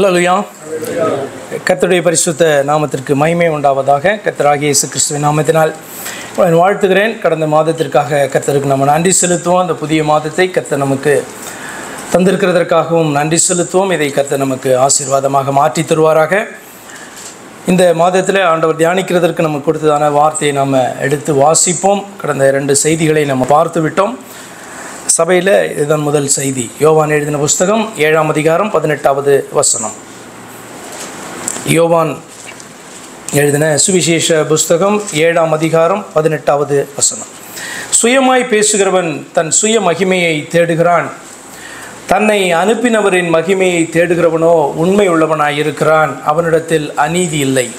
ஹல்லேலூயா. கர்த்தருடைய பரிசுத்த நாமத்திற்கு மகிமை உண்டாவதாக. கர்த்தராகிய இயேசு கிறிஸ்துவின் நாமத்தினால் வாழ்த்துகிறேன். கடந்த மாதத்திற்காக கர்த்தருக்கு நம்ம நன்றி செலுத்துவோம். அந்த புதிய மாதத்தை கர்த்தர் நமக்கு தந்திருக்கிறதற்காகவும் நன்றி செலுத்துவோம். இதை கர்த்தர் நமக்கு ஆசீர்வாதமாக மாற்றி தருவாராக. இந்த மாதத்தில் ஆண்டவர் தியானிக்கிறதற்கு நமக்கு கொடுத்ததான வார்த்தையை நாம் எடுத்து வாசிப்போம். கடந்த 2 செய்திகளை நம்ம பார்த்து விட்டோம். சபையில் இதுதான் முதல் செய்தி. யோவான் எழுதின புஸ்தகம் 7ஆம் அதிகாரம் 18வது வசனம். யோவான் எழுதின சுவிசேஷ புஸ்தகம் 7ஆம் அதிகாரம் 18வது வசனம். சுயமாய் பேசுகிறவன் தன் சுய மகிமையை தேடுகிறான், தன்னை அனுப்பினவரின் மகிமையை தேடுகிறவனோ உண்மை உள்ளவனாயிருக்கிறான், அவனிடத்தில் அநீதி இல்லை.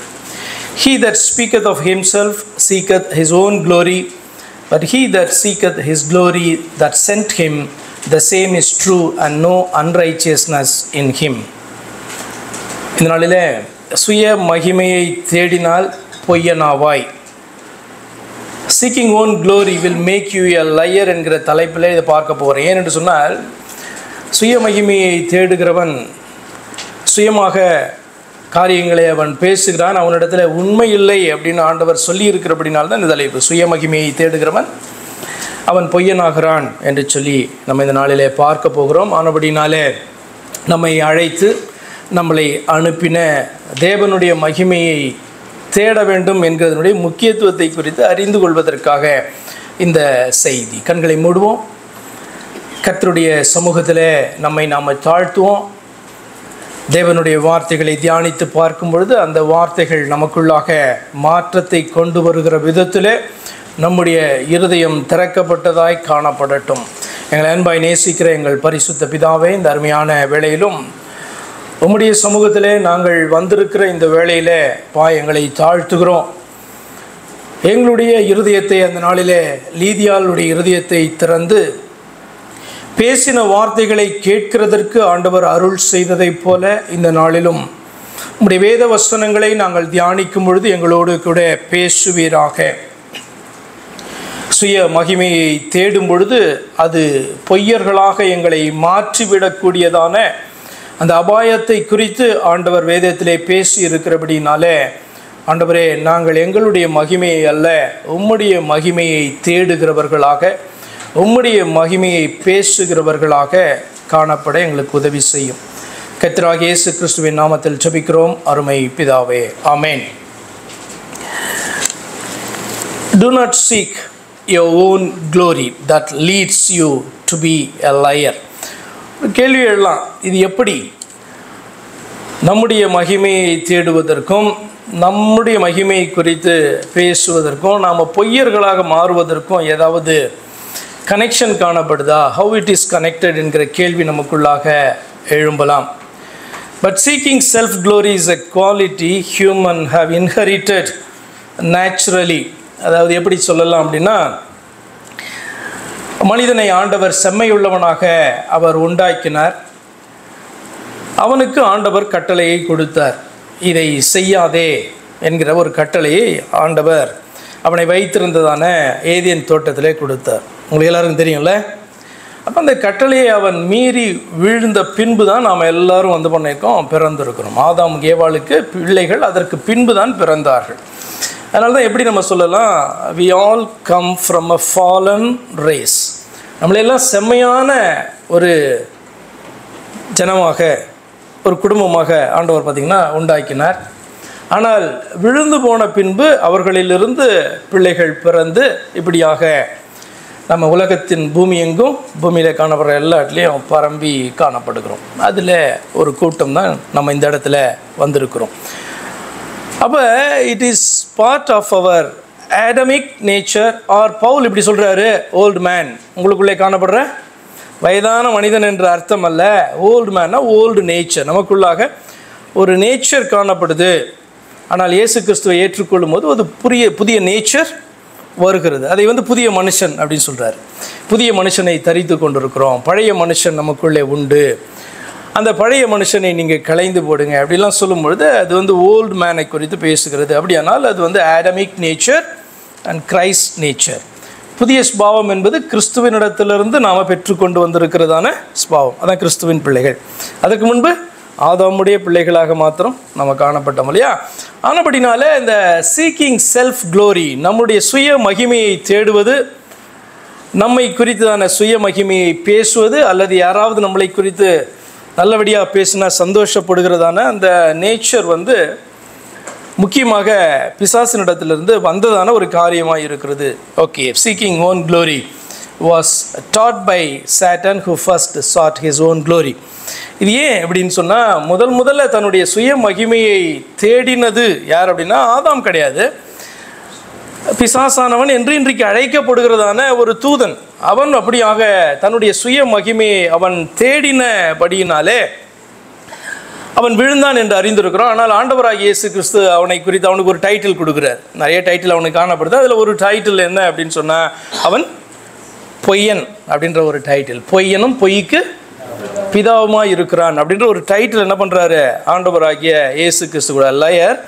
He that speaketh of himself seeketh his own glory, but he that seeketh his glory that sent him, the same is true, and no unrighteousness in him. இந்த நாளிலே சுய மகிமையை தேடினால் பொய்யனாவாய். Seeking own glory will make you a liar என்கிற தலைப்பில் இதை பார்க்க போகிறேன். ஏனென்று சொன்னால், சுய மகிமையை தேடுகிறவன் சுயமாக காரியங்களை அவன் பேசுகிறான், அவனிடத்தில் உண்மை இல்லை அப்படின்னு ஆண்டவர் சொல்லி இருக்கிறபடினால்தான் இந்த தலைப்பு. சுய மகிமையை தேடுகிறவன் அவன் பொய்யனாகிறான் என்று சொல்லி நம்ம இந்த நாளிலே பார்க்க போகிறோம். ஆனபடினாலே நம்மை அழைத்து நம்மளை அனுப்பின தேவனுடைய மகிமையை தேட வேண்டும் என்கிறதனுடைய முக்கியத்துவத்தை குறித்து அறிந்து கொள்வதற்காக இந்த செய்தி. கண்களை மூடுவோம். கர்த்தருடைய சமூகத்தில் நம்மை நாம் தாழ்த்துவோம். தேவனுடைய வார்த்தைகளை தியானித்து பார்க்கும் பொழுது அந்த வார்த்தைகள் நமக்குள்ளாக மாற்றத்தை கொண்டு வருகிற விதத்தில் நம்முடைய இருதயம் திறக்கப்பட்டதாய் காணப்படட்டும். எங்களை அன்பாய் நேசிக்கிற எங்கள் பரிசுத்த பிதாவே, இந்த அருமையான வேளையிலும் உம்முடைய சமூகத்திலே நாங்கள் வந்திருக்கிற இந்த வேளையில் எங்களை தாழ்த்துகிறோம். எங்களுடைய இருதயத்தை அந்த நாளிலே லீதியாளுடைய இருதயத்தை திறந்து பேசின வார்த்தைகளை கேட்கிறதற்கு ஆண்டவர் அருள் செய்ததைப் போல இந்த நாளிலும் உம்முடைய வேத வசனங்களை நாங்கள் தியானிக்கும் பொழுது எங்களோடு கூட பேசுவீராக. சுய மகிமையை தேடும் பொழுது அது பொய்யர்களாக எங்களை மாற்றிவிடக்கூடியதான அந்த அபாயத்தை குறித்து ஆண்டவர் வேதத்திலே பேசி இருக்கிறபடினாலே, ஆண்டவரே, நாங்கள் எங்களுடைய மகிமையை அல்ல, உம்முடைய மகிமையை தேடுகிறவர்களாக, உம்முடைய மகிமையை பேசுகிறவர்களாக காணப்பட எங்களுக்கு உதவி செய்யும். கர்த்தராகிய இயேசு கிறிஸ்துவின் நாமத்தில் ஜெபிக்கிறோம் அருமை பிதாவே, ஆமென். Do not seek your own glory that leads you to be a liar. கேள்வி எழலாம், இது எப்படி நம்முடைய மகிமையை தேடுவதற்கும் நம்முடைய மகிமையை குறித்து பேசுவதற்கும் நாம் பொய்யர்களாக மாறுவதற்கும் ஏதாவது கனெக்ஷன் காணப்படுதா? ஹவு இட் இஸ் கனெக்டட் என்கிற கேள்வி நமக்குள்ளாக எழும்பலாம். But seeking self glory is a quality human have inherited naturally. அதாவது எப்படி சொல்லலாம் அப்படின்னா, மனிதனை ஆண்டவர் செம்மையுள்ளவனாக அவர் உண்டாக்கினார். அவனுக்கு ஆண்டவர் கட்டளையை கொடுத்தார். இதை செய்யாதே என்கிற ஒரு கட்டளையை ஆண்டவர் அவனை வைத்திருந்ததான ஏதேன் தோட்டத்திலே கொடுத்தார். உங்களுக்கு எல்லாருக்கும் தெரியும்ல. அப்போ அந்த கட்டளையை அவன் மீறி விழுந்த பின்பு தான் நாம் எல்லோரும் பண்ணியிருக்கோம், பிறந்திருக்கிறோம். ஆதாம் ஏவாளுக்கு பிள்ளைகள் அதற்கு பின்பு தான் பிறந்தார்கள். அதனால தான் எப்படி நம்ம சொல்லலாம், we all come from a fallen race. நம்மளெல்லாம் செம்மையான ஒரு ஜனமாக, ஒரு குடும்பமாக ஆண்டவர் பார்த்திங்கன்னா உண்டாக்கினார். ஆனால் விழுந்து போன பின்பு அவர்களிலிருந்து பிள்ளைகள் பிறந்து இப்படியாக நம்ம உலகத்தின் பூமி எங்கும், பூமியில் காணப்படுற எல்லா இடத்துலையும் பரம்பி காணப்படுகிறோம். அதில் ஒரு கூட்டம் தான் நம்ம இந்த இடத்துல வந்திருக்கிறோம். அப்போ it is part of our atomic nature. Or Paul இப்படி சொல்கிறாரு, ஓல்டு மேன், உங்களுக்குள்ளே காணப்படுற வயதான மனிதன் என்ற அர்த்தம் அல்ல. ஓல்டு மேன்னா ஓல்டு நேச்சர், நமக்குள்ளாக ஒரு நேச்சர் காணப்படுது. ஆனால் இயேசு கிறிஸ்துவை ஏற்றுக்கொள்ளும் போது அது புதிய நேச்சர் வருகிறது. அதை புதிய மனுஷன் அப்படின்னு சொல்கிறார். புதிய மனுஷனை தரித்து கொண்டிருக்கிறோம். பழைய மனுஷன் நமக்குள்ளே உண்டு, அந்த பழைய மனுஷனை நீங்கள் களைந்து போடுங்க அப்படிலாம் சொல்லும்பொழுது அது ஓல்டு மேனை குறித்து பேசுகிறது. அப்படியானால் அது atomic nature and Christ nature. புதிய ஸ்பாவம் என்பது கிறிஸ்துவினிடத்திலிருந்து நாம் பெற்றுக்கொண்டு வந்திருக்கிறதான ஸ்பாவம். அதான் கிறிஸ்துவின் பிள்ளைகள். அதற்கு முன்பு ஆதாமுடைய பிள்ளைகளாக மாத்திரம் நம்ம காணப்பட்டோம் இல்லையா? ஆனபடினால இந்த சீக்கிங் செல்ஃப் க்ளோரி, நம்முடைய சுய மகிமையை தேடுவது, நம்மை குறித்ததான சுய மகிமையை பேசுவது, அல்லது யாராவது நம்மளை குறித்து நல்லபடியாக பேசினா சந்தோஷப்படுகிறதான அந்த நேச்சர் முக்கியமாக பிசாசினிடத்திலிருந்து வந்ததான ஒரு காரியமாக இருக்கிறது. Okay, seeking own glory was taught by Satan who first sought his own glory. இது ஏன் அப்படின்னு சொன்னால், முதல்ல தன்னுடைய சுய மகிமையை தேடினது யார் அப்படின்னா ஆதாம் கிடையாது. பிசாசானவன் என்று இன்றைக்கு அழைக்கப்படுகிறதான ஒரு தூதன். அவன் அப்படியாக தன்னுடைய சுய மகிமையை அவன் தேடினபடியினாலே அவன் விழுந்தான் என்று அறிந்திருக்கிறோம். ஆனால் ஆண்டவராகிய இயேசு கிறிஸ்து அவனை குறித்து அவனுக்கு ஒரு டைட்டில் கொடுக்குறார். நிறைய டைட்டில் அவனுக்கு காணப்படுது. அதில் ஒரு டைட்டில் என்ன அப்படின்னு சொன்னால், அவன் பொய்யன் அப்படின்ற ஒரு டைட்டில். பொய்யனும் பொய்க்கு பிதாவுமாக இருக்கிறான் அப்படின்ற ஒரு டைட்டில் என்ன பண்ணுறாரு ஆண்டவராகிய இயேசு கிறிஸ்து கூட, liar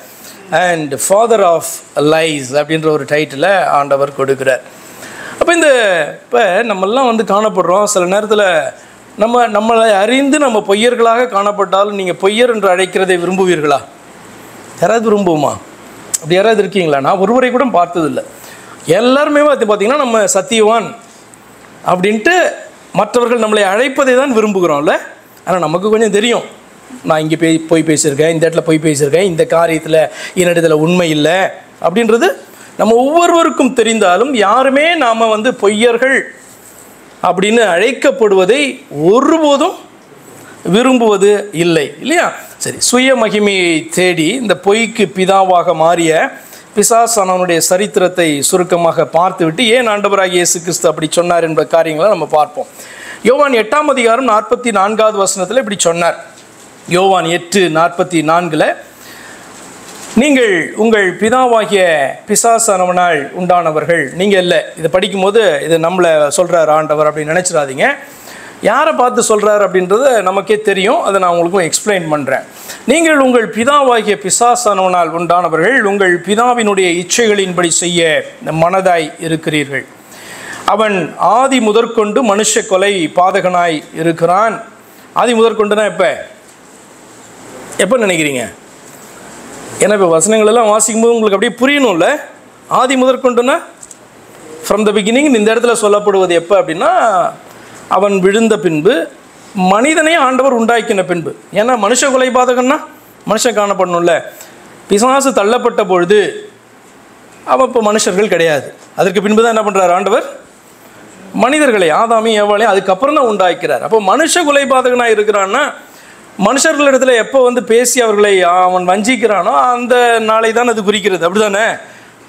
and father of lies அப்படின்ற ஒரு டைட்டிலை ஆண்டவர் கொடுக்குறார். அப்போ இப்போ நம்மெல்லாம் காணப்படுறோம். சில நேரத்தில் நம்மளை அறிந்து நம்ம பொய்யர்களாக காணப்பட்டாலும் நீங்கள் பொய்யர் என்று அழைக்கிறதை விரும்புவீர்களா? யாராவது விரும்புவோமா? அப்படி யாராவது இருக்கீங்களா? நான் ஒருவரை கூட பார்த்ததில்லை. எல்லாருமே பார்த்தீங்கன்னா நம்ம சத்தியவான் அப்படின்ட்டு மற்றவர்கள் நம்மளை அழைப்பதை தான் விரும்புகிறோம்ல. ஆனால் நமக்கு கொஞ்சம் தெரியும், நான் இங்கே போய் பேசியிருக்கேன், இந்த இடத்துல போய் பேசியிருக்கேன், இந்த காரியத்தில் என்னிடத்தில் உண்மை இல்லை அப்படின்றது நம்ம ஒவ்வொருவருக்கும் தெரிந்தாலும் யாருமே நாம் பொய்யர்கள் அப்படின்னு அழைக்கப்படுவதை ஒருபோதும் விரும்புவது இல்லை, இல்லையா? சரி, சுய மகிமையை தேடி இந்த பொய்க்கு பிதாவாக மாறிய பிசாசானவனுடைய சரித்திரத்தை சுருக்கமாக பார்த்துவிட்டு ஏன் ஆண்டவராகிய இயேசு கிறிஸ்து அப்படி சொன்னார் என்ற காரியங்களை நம்ம பார்ப்போம். யோவான் 8ஆம் அதிகாரம் 44வது வசனத்தில் இப்படி சொன்னார். யோவான் 8:44, நீங்கள் உங்கள் பிதாவாகிய பிசாசானவனால் உண்டானவர்கள், நீங்கள் இல்லை. இதை படிக்கும்போது இது நம்மளை சொல்கிறார் ஆண்டவர் அப்படின்னு நினச்சிடாதீங்க. யாரை பார்த்து சொல்கிறார் அப்படின்றது நமக்கே தெரியும். அதை நான் உங்களுக்கும் எக்ஸ்பிளைன் பண்ணுறேன். நீங்கள் உங்கள் பிதாவாகிய பிசாசானவனால் உண்டானவர்கள், உங்கள் பிதாவினுடைய இச்சைகளின்படி செய்ய மனதாய் இருக்கிறீர்கள். அவன் ஆதி முதற்கொண்டு மனுஷ கொலை பாதகனாய் இருக்கிறான். ஆதி முதற்கொண்டுனா எப்போ நினைக்கிறீங்க? ஏன்னா இப்போ வசனங்கள் எல்லாம் வாசிக்கும்போது உங்களுக்கு அப்படியே புரியணும்ல. ஆதி முதற்கொண்டுனா ஃப்ரம் த பிகினிங். இந்த இடத்துல சொல்லப்படுவது எப்போ அப்படின்னா, அவன் விழுந்த பின்பு, மனிதனை ஆண்டவர் உண்டாக்கின பின்பு. ஏன்னா மனுஷ கொலை பாதகன்னா மனுஷன் காணப்படணும்ல. பிசாசு தள்ளப்பட்ட பொழுது அவன் இப்போ மனுஷர்கள் கிடையாது. அதற்கு பின்பு தான் என்ன பண்ணுறார் ஆண்டவர்? மனிதர்களை, ஆதாமையும் ஏவாளையும் அதுக்கப்புறம் தான் உண்டாக்கிறார். அப்போ மனுஷ கொலை பாதகனாக இருக்கிறான்னா மனுஷர்களிடத்தில் எப்போ பேசி அவர்களை அவன் வஞ்சிக்கிறானோ அந்த நாளை தான் அது குறிக்கிறது, அப்படி தானே?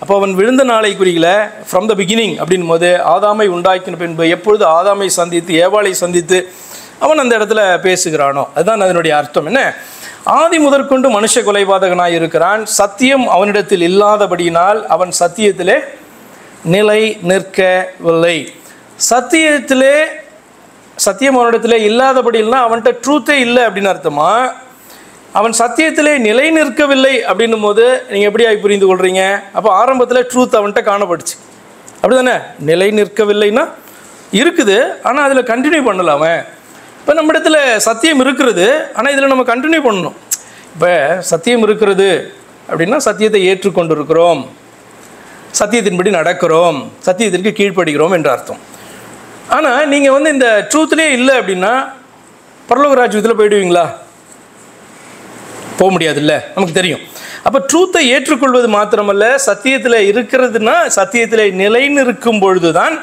அப்போ அவன் விழுந்த நாளை குறிக்கல, ஃப்ரம் த பிகினிங் அப்படின் போது ஆதாமை உண்டாக்கின பின்பு எப்பொழுது ஆதாமை சந்தித்து ஏவாளை சந்தித்து அவன் அந்த இடத்துல பேசுகிறானோ அதுதான் அதனுடைய அர்த்தம். என்ன? ஆதி முதற்கொண்டு மனுஷ கொலைபாதகனாய் இருக்கிறான். சத்தியம் அவனிடத்தில் இல்லாதபடியினால் அவன் சத்தியத்திலே நிலை நிற்கவில்லை. சத்தியம் அவனிடத்திலே இல்லாதபடினா அவன்கிட்ட ட்ரூத்தே இல்லை அப்படின்னு அர்த்தமா? அவன் சத்தியத்திலே நிலை நிற்கவில்லை அப்படின்னும் போது நீங்கள் எப்படி புரிந்து கொள்கிறீங்க? அப்போ ஆரம்பத்தில் ட்ரூத் அவன்கிட்ட காணப்பட்டுச்சு, அப்படி தானே? நிலை நிற்கவில்லைன்னா இருக்குது, ஆனால் அதில் கண்டினியூ பண்ணல அவன். இப்போ நம்ம இடத்துல சத்தியம் இருக்கிறது, ஆனால் இதில் நம்ம கண்டினியூ பண்ணணும். இப்போ சத்தியம் இருக்கிறது அப்படின்னா சத்தியத்தை ஏற்றுக்கொண்டு இருக்கிறோம், சத்தியத்தின்படி நடக்கிறோம், சத்தியத்திற்கு கீழ்ப்படுகிறோம் என்ற அர்த்தம். ஆனால் நீங்கள் இந்த ட்ரூத்லேயே இல்லை அப்படின்னா பரலோக ராஜ்யத்தில் போயிடுவீங்களா? போக முடியாது, இல்லை, நமக்கு தெரியும். அப்போ ட்ரூத்தை ஏற்றுக்கொள்வது மாத்திரமல்ல, சத்தியத்தில் இருக்கிறதுனா சத்தியத்தில் நிலைன்னு இருக்கும் பொழுது தான்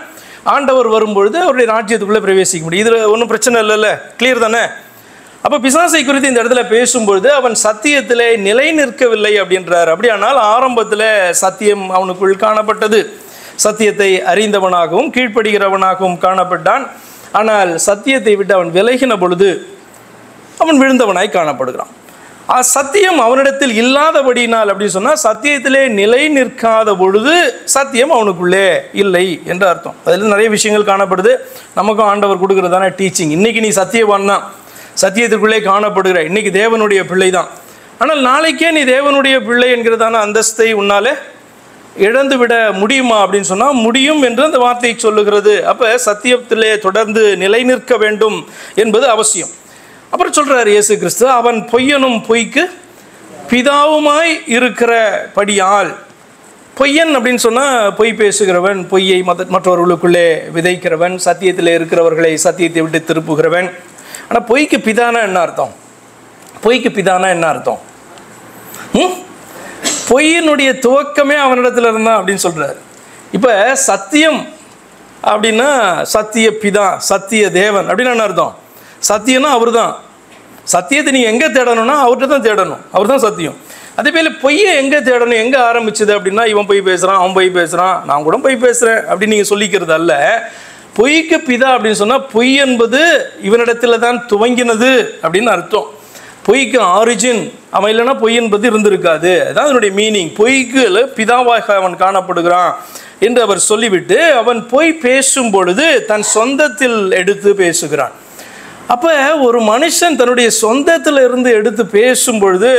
ஆண்டவர் வரும்பொழுது அவருடைய ராஜ்யத்துக்குள்ளே பிரவேசிக்க முடியும். இதில் ஒன்றும் பிரச்சனை இல்லைல்ல, கிளியர் தானே? அப்போ பிசாசை குறித்து இந்த இடத்துல பேசும்பொழுது அவன் சத்தியத்தில் நிலை நிற்கவில்லை அப்படின்றார். அப்படியானால் ஆரம்பத்தில் சத்தியம் அவனுக்குள் காணப்பட்டது, சத்தியத்தை அறிந்தவனாகவும் கீழ்ப்படுகிறவனாகவும் காணப்பட்டான். ஆனால் சத்தியத்தை விட்டு அவன் விலகின பொழுது அவன் விழுந்தவனாய் காணப்படுகிறான். சத்தியம் அவனிடத்தில் இல்லாதபடினால் அப்படின்னு சொன்னால் சத்தியத்திலே நிலை நிற்காத பொழுது சத்தியம் அவனுக்குள்ளே இல்லை என்று அர்த்தம். அதில் நிறைய விஷயங்கள் காணப்படுது. நமக்கும் ஆண்டவர் கொடுக்குறதான டீச்சிங். இன்றைக்கி நீ சத்தியவான் தான், சத்தியத்திற்குள்ளே காணப்படுகிற, இன்றைக்கி தேவனுடைய பிள்ளை தான். ஆனால் நாளைக்கே நீ தேவனுடைய பிள்ளை என்கிறதான அந்தஸ்தை உன்னாலே இழந்து விட முடியுமா அப்படின்னு சொன்னால் முடியும் என்று அந்த வார்த்தையை சொல்லுகிறது. அப்போ சத்தியத்திலே தொடர்ந்து நிலை நிற்க வேண்டும் என்பது அவசியம். அப்புறம் சொல்கிறார் இயேசு கிறிஸ்து, அவன் பொய்யனும் பொய்க்கு பிதாவுமாய் இருக்கிறபடியால். பொய்யன் அப்படின்னு சொன்னால் பொய் பேசுகிறவன், பொய்யை மற்றவர்களுக்குள்ளே விதைக்கிறவன், சத்தியத்தில் இருக்கிறவர்களை சத்தியத்தை விட்டு திருப்புகிறவன். ஆனால் பொய்க்கு பிதானா என்ன அர்த்தம்? பொய்க்கு பிதானா என்ன அர்த்தம்? பொய்யினுடைய துவக்கமே அவனிடத்தில் இருந்தான் அப்படின்னு சொல்கிறார். இப்போ சத்தியம் அப்படின்னா சத்திய பிதா, சத்திய தேவன் அப்படின்னு என்ன அர்த்தம்? சத்தியம்னா அவர் தான். சத்தியத்தை நீங்கள் எங்கே தேடணும்னா அவர்கிட்ட தான் தேடணும், அவர் தான் சத்தியம். அதே போல் பொய்யை எங்கே தேடணும், எங்கே ஆரம்பிச்சது அப்படின்னா இவன் பொய் பேசுகிறான், அவன் பொய் பேசுகிறான், நான் கூட பொய் பேசுகிறேன் அப்படின்னு நீங்கள் சொல்லிக்கிறது அல்ல. பொய்க்கு பிதா அப்படின்னு சொன்னால் பொய் என்பது இவனிடத்தில் தான் துவங்கினது அப்படின்னு அர்த்தம். பொய்க்கு ஆரிஜின் அவன் இல்லைன்னா பொய் என்பது இருந்திருக்காது. அதான் அதனுடைய மீனிங். பொய்க்கு பிதாவாக அவன் காணப்படுகிறான் என்று அவர் சொல்லிவிட்டு அவன் பொய் பேசும் பொழுது தன் சொந்தத்தில் எடுத்து பேசுகிறான். அப்போ ஒரு மனுஷன் தன்னுடைய சொந்தத்தில் இருந்து எடுத்து பேசும் பொழுது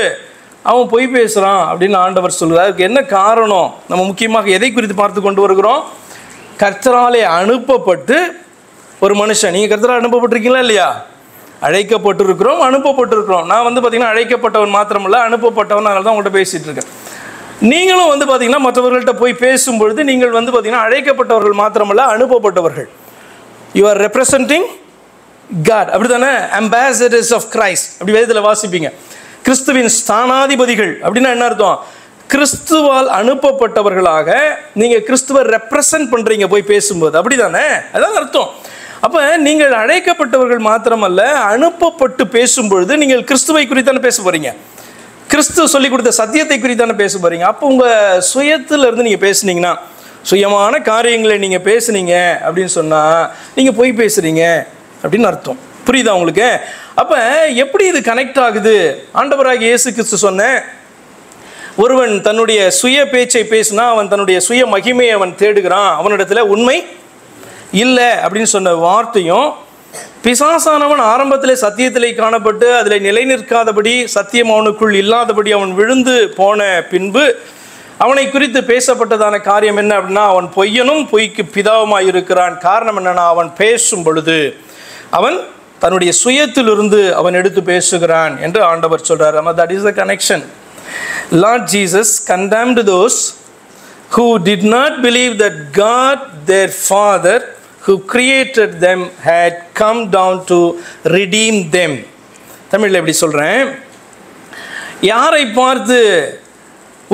அவன் பொய் பேசுகிறான் அப்படின்னு ஆண்டவர் சொல்கிறார். அதுக்கு என்ன காரணம்? நம்ம முக்கியமாக எதை குறித்து பார்த்து கொண்டு வருகிறோம்? கர்த்தராலே அனுப்பப்பட்டு ஒரு மனுஷன். நீங்கள் கர்த்தரால் அனுப்பப்பட்டிருக்கீங்களா இல்லையா? அழைக்கப்பட்டிருக்கிறோம், அனுப்பப்பட்டிருக்கிறோம். நான் பார்த்திங்கன்னா அழைக்கப்பட்டவன் மாத்திரமல்ல, அனுப்பப்பட்டவன். அதனால தான் உங்கள்கிட்ட பேசிகிட்டு இருக்கேன். நீங்களும் பார்த்திங்கன்னா மற்றவர்கள்ட்ட போய் பேசும்பொழுது நீங்கள் பார்த்திங்கன்னா அழைக்கப்பட்டவர்கள் மாத்திரமல்ல, அனுப்பப்பட்டவர்கள். யூ ஆர் ரெப்ரசன்டிங் காட், அப்படி தானே? அம்பாசடர்ஸ் ஆஃப் கிரைஸ்ட் அப்படி வேதத்தில் வாசிப்பீங்க. கிறிஸ்துவின் ஸ்தானாதிபதிகள் அப்படின்னா என்ன அர்த்தம்? கிறிஸ்துவால் அனுப்பப்பட்டவர்களாக நீங்கள் கிறிஸ்துவை ரெப்ரசன்ட் பண்ணுறீங்க போய் பேசும்போது, அப்படி தானே? அதான் அர்த்தம். அப்போ நீங்கள் அழைக்கப்பட்டவர்கள் மாத்திரமல்ல, அனுப்பப்பட்டு பேசும்பொழுது நீங்கள் கிறிஸ்துவை குறித்தானே பேச போகிறீங்க, கிறிஸ்துவ சொல்லிக் கொடுத்த சத்தியத்தை குறித்தானே பேச போகிறீங்க. அப்போ உங்கள் சுயத்தில் இருந்து நீங்கள் பேசுனீங்கன்னா, சுயமான காரியங்களை நீங்கள் பேசுனீங்க அப்படின்னு சொன்னால் நீங்கள் போய் பேசுகிறீங்க அப்படின்னு அர்த்தம். புரியுதா உங்களுக்கு? அப்போ எப்படி இது கனெக்ட் ஆகுது? ஆண்டவராகிய இயேசு கிறிஸ்து சொன்ன, ஒருவன் தன்னுடைய சுய பேச்சை பேசினா அவன் தன்னுடைய சுய மகிமையை அவன் தேடுகிறான், அவனிடத்தில் உண்மை இல்லை அப்படின்னு சொன்ன வார்த்தையும், பிசாசானவன் ஆரம்பத்திலே சத்தியத்திலே காணப்பட்டு அதில் நிலை நிற்காதபடி, சத்தியம் அவனுக்குள் இல்லாதபடி அவன் விழுந்து போன பின்பு அவனை குறித்து பேசப்பட்டதான காரியம் என்ன அப்படின்னா, அவன் பொய்யனும் பொய்க்கு பிதாவுமாய் இருக்கிறான். காரணம் என்னன்னா, அவன் பேசும் பொழுது அவன் தன்னுடைய சுயத்திலிருந்து அவன் எடுத்து பேசுகிறான் என்று ஆண்டவர் சொல்றார். That is the connection. Lord Jesus condemned those who did not believe that God their Father who created them had come down to redeem them. தமிழில் எப்படி சொல்கிறேன்? யாரை பார்த்து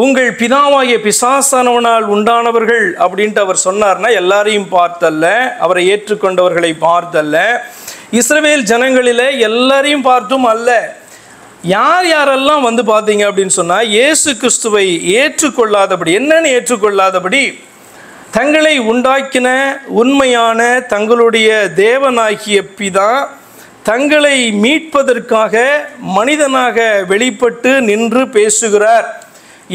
உங்கள் பிதாவாகிய பிசாசானவனால் உண்டானவர்கள் அப்படின்ட்டு அவர் சொன்னார்னா, எல்லாரையும் பார்த்தல்ல, அவரை ஏற்றுக்கொண்டவர்களை பார்த்தல்ல, இஸ்ரவேல் ஜனங்களில் எல்லாரையும் பார்த்தும் அல்ல. யார் யாரெல்லாம் பார்த்தீங்க அப்படின்னு சொன்னால், இயேசு கிறிஸ்துவை ஏற்றுக்கொள்ளாதபடி, என்னன்னு ஏற்றுக்கொள்ளாதபடி, தங்களை உண்டாக்கின உண்மையான தங்களுடைய தேவனாகிய பிதா தங்களை மீட்பதற்காக மனிதனாக வெளிப்பட்டு நின்று பேசுகிறார்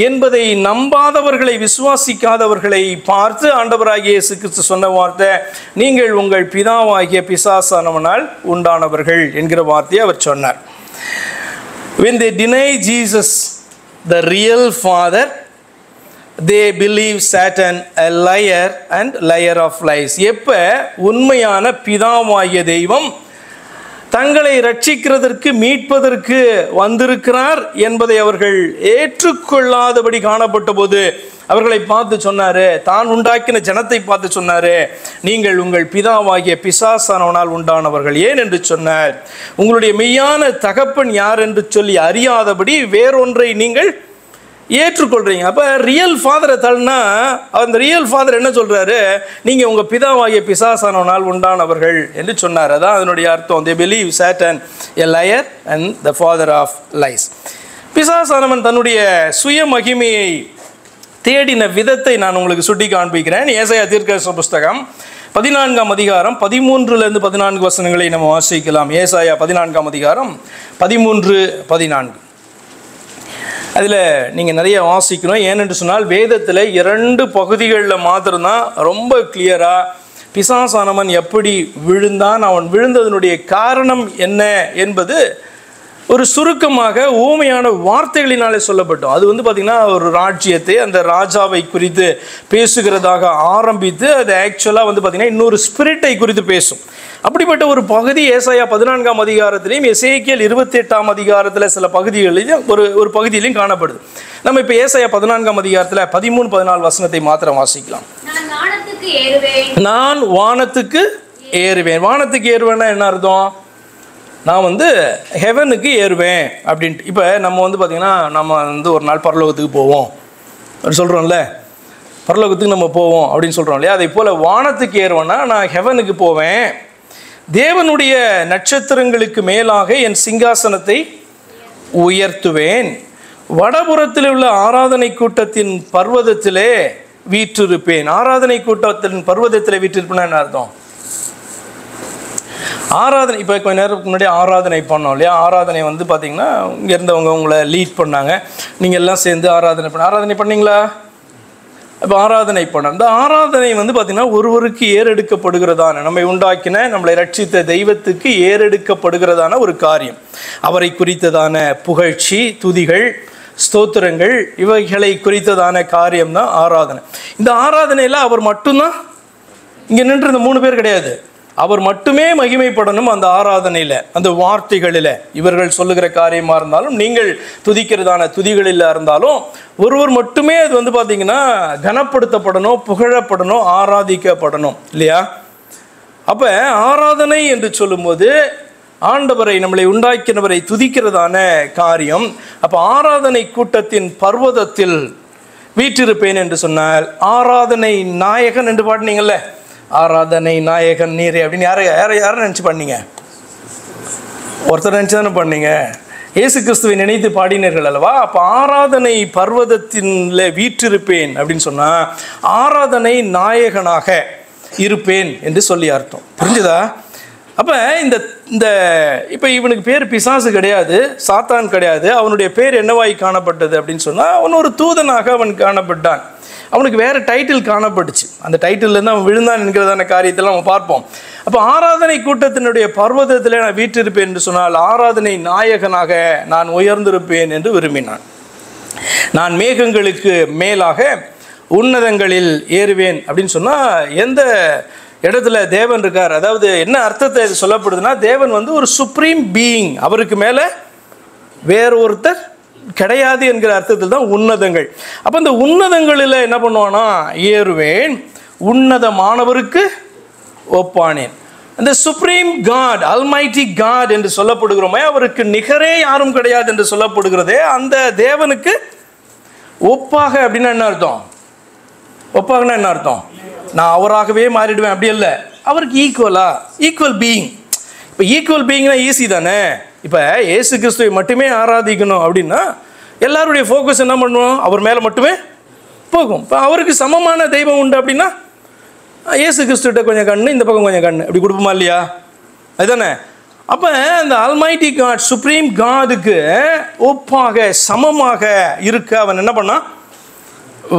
என்பதை நம்பாதவர்களை, விசுவாசிக்காதவர்களை பார்த்து ஆண்டவராகிய இயேசு கிறிஸ்து சொன்ன வார்த்தை, நீங்கள் உங்கள் பிதாவாகிய பிசாசானவனால் உண்டானவர்கள் என்கிற வார்த்தையை அவர் சொன்னார். When they deny Jesus, the real Father, they believe Satan a liar and liar of lies. எப்ப உண்மையான பிதாவாகிய தெய்வம் தங்களை ரட்சிக்கிறதற்கு, மீட்பதற்கு வந்திருக்கிறார் என்பதை அவர்கள் ஏற்றுக்கொள்ளாதபடி காணப்பட்ட போது அவர்களை பார்த்து சொன்னாரு, தான் உண்டாக்கின ஜனத்தை பார்த்து சொன்னாரு, நீங்கள் உங்கள் பிதாவாகிய பிசாசானவனால் உண்டானவர்கள். ஏன் என்று சொன்னார், உங்களுடைய மெய்யான தகப்பன் யார் என்று சொல்லி அறியாதபடி வேறொன்றை நீங்கள் ஏற்றுக்கொள்றீங்க. அப்போ ரியல் ஃபாதரை தள்ளினா அந்த ரியல் ஃபாதர் என்ன சொல்கிறாரு, நீங்கள் உங்கள் பிதாவாகிய பிசாசானவனால் உண்டானவர்கள் என்று சொன்னார். அதான் அதனுடைய அர்த்தம். They believe Satan a liar and the father of lies. பிசாசானவன் தன்னுடைய சுய மகிமையை தேடின விதத்தை நான் உங்களுக்கு சுட்டி காண்பிக்கிறேன். ஏசாயா தீர்க்கதரிசன புஸ்தகம் 14ஆம் அதிகாரம் 13 to 14 வசனங்களை நம்ம வாசிக்கலாம். ஏசாயா 14ஆம் அதிகாரம் 13-14. அதில் நீங்கள் நிறைய வாசிக்கணும். ஏனென்று சொன்னால் வேதத்தில் 2 பகுதிகளில் மாத்திரம்தான் ரொம்ப கிளியராக பிசாசானவன் எப்படி விழுந்தான், அவன் விழுந்ததனுடைய காரணம் என்ன என்பது ஒரு சுருக்கமாக ஊமையான வார்த்தைகளினாலே சொல்லப்பட்டோம். அது பார்த்திங்கன்னா ஒரு ராஜ்யத்தை, அந்த ராஜாவை குறித்து பேசுகிறதாக ஆரம்பித்து அது ஆக்சுவலாக பார்த்திங்கன்னா இன்னொரு ஸ்பிரிட்டை குறித்து பேசும். அப்படிப்பட்ட ஒரு பகுதி ஏசாயா 14ஆம் அதிகாரத்திலையும் எசேக்கியேல் 28ஆம் அதிகாரத்தில் சில பகுதிகளிலும் ஒரு பகுதியிலையும் காணப்படுது. நம்ம இப்போ ஏசாயா 14ஆம் அதிகாரத்தில் 13-14 வசனத்தை மாத்திரம் வாசிக்கலாம். நான் வானத்துக்கு ஏறுவேன். வானத்துக்கு ஏறுவேன்னா என்ன அர்த்தம்? நான் ஹெவனுக்கு ஏறுவேன் அப்படின்ட்டு. இப்போ நம்ம பார்த்திங்கன்னா நம்ம ஒரு நாள் பரலோகத்துக்கு போவோம் அப்படி சொல்கிறோம்ல, பரலோகத்துக்கு நம்ம போவோம் அப்படின்னு சொல்கிறோம் இல்லையா? அதே போல் வானத்துக்கு ஏறுவேன்னா நான் ஹெவனுக்கு போவேன். தேவனுடைய நட்சத்திரங்களுக்கு மேலாக என் சிங்காசனத்தை உயர்த்துவேன். வடபுறத்தில் உள்ள ஆராதனை கூட்டத்தின் பர்வதத்திலே வீற்றிருப்பேன். ஆராதனை கூட்டத்தின் பர்வதத்தில் வீற்றிருப்பேன்னா என்ன அர்த்தம்? ஆராதனை இப்போ கொஞ்ச நேரத்துக்கு முன்னாடி ஆராதனை பண்ணோம் இல்லையா? ஆராதனை பார்த்திங்கன்னா இங்கே இருந்தவங்க உங்களை லீட் பண்ணாங்க, நீங்கள் எல்லாம் சேர்ந்து ஆராதனை பண்ணீங்களா? இப்போ ஆராதனை பண்ண இந்த ஆராதனை பார்த்திங்கன்னா ஒருவருக்கு ஏறெடுக்கப்படுகிறதான, நம்மை உண்டாக்கின நம்மளை ரட்சித்த தெய்வத்துக்கு ஏறெடுக்கப்படுகிறதான ஒரு காரியம். அவரை குறித்ததான புகழ்ச்சி, துதிகள், ஸ்தோத்திரங்கள், இவைகளை குறித்ததான காரியம்தான் ஆராதனை. இந்த ஆராதனையில் அவர் மட்டும்தான் இங்கே நின்று இந்த 3 பேர் கிடையாது. அவர் மட்டுமே மகிமைப்படணும் அந்த ஆராதனையில், அந்த வார்த்தைகளில். இவர்கள் சொல்லுகிற காரியமாக இருந்தாலும், நீங்கள் துதிக்கிறதான துதிகளில் இருந்தாலும், ஒருவர் மட்டுமே அது பார்த்திங்கன்னா கனப்படுத்தப்படணும், புகழப்படணும், ஆராதிக்கப்படணும் இல்லையா? அப்போ ஆராதனை என்று சொல்லும்போது ஆண்டவரை, நம்மளை உண்டாக்கினவரை துதிக்கிறதான காரியம். அப்போ ஆராதனை கூட்டத்தின் பர்வதத்தில் வீற்றிருப்பேன் என்று சொன்னால், ஆராதனை நாயகன் என்று பாடினீங்கல்ல, ஆராதனை நாயகன் நீரே அப்படின்னு யாரை நினச்சி பண்ணீங்க? ஒருத்தர் நினச்சி தானே பண்ணீங்க. இயேசு கிறிஸ்துவை நினைத்து பாடினீர்கள் அல்லவா? அப்போ ஆராதனை பர்வதத்தின்ல வீற்றிருப்பேன் அப்படின்னு சொன்னால் ஆராதனை நாயகனாக இருப்பேன் என்று சொல்லி அர்த்தம். புரிஞ்சுதா? அப்போ இந்த இப்போ இவனுக்கு பேர் பிசாசு கிடையாது, சாத்தான் கிடையாது. அவனுடைய பேர் என்னவாய் காணப்பட்டது அப்படின்னு சொன்னால், அவன் ஒரு தூதனாக அவன் காணப்பட்டான். அவனுக்கு வேறு டைட்டில் காணப்பட்டுச்சு. அந்த டைட்டில்லேருந்து அவன் விழுந்தான் என்கிறதான காரியத்தெல்லாம் நம்ம பார்ப்போம். அப்போ ஆராதனை கூட்டத்தினுடைய பர்வதத்தில் நான் வீற்றிருப்பேன் என்று சொன்னால் ஆராதனை நாயகனாக நான் உயர்ந்திருப்பேன் என்று விரும்பினான். நான் மேகங்களுக்கு மேலாக உன்னதங்களில் ஏறுவேன் அப்படின்னு சொன்னால் எந்த இடத்துல தேவன் இருக்கார், அதாவது என்ன அர்த்தத்தை இது சொல்லப்படுதுன்னா, தேவன் ஒரு சுப்ரீம் பீயிங், அவருக்கு மேலே வேறு ஒருத்தர் கிடையாது என்கிற அர்த்தத்தில் தான் உன்னதங்கள். அப்போ இந்த உன்னதங்களில் என்ன பண்ணுவானா, ஏறுவேன், உன்னதமானவருக்கு ஒப்பானேன். அந்த சுப்ரீம் காட், அல்மைட்டி காட் என்று சொல்லப்படுகிறோமே, அவருக்கு நிகரே யாரும் கிடையாது என்று சொல்லப்படுகிறதே, அந்த தேவனுக்கு ஒப்பாக அப்படின்னா என்ன அர்த்தம்? ஒப்பாகனா என்ன அர்த்தம்? நான் அவராகவே மாறிடுவேன் அப்படி இல்லை, அவருக்கு ஈக்குவல் பீயிங். இப்போ ஈக்குவல் பீயிங்னா ஈஸி தானே. இப்போ இயேசு கிறிஸ்துவை மட்டுமே ஆராதிக்கணும் அப்படின்னா எல்லாருடைய ஃபோக்கஸ் என்ன பண்ணுவோம்? அவர் மேலே மட்டுமே போகும். இப்போ அவருக்கு சமமான தெய்வம் உண்டு அப்படின்னா இயேசு கிறிஸ்துகிட்ட கொஞ்சம் கண்ணு, இந்த பக்கம் கொஞ்சம் கண்ணு, அப்படி கொடுப்போமா இல்லையா? அதுதானே. அப்போ அந்த அல்மைட்டி காட், சுப்ரீம் காடுக்கு ஒப்பாக சமமாக இருக்க அவன் என்ன பண்ணான்?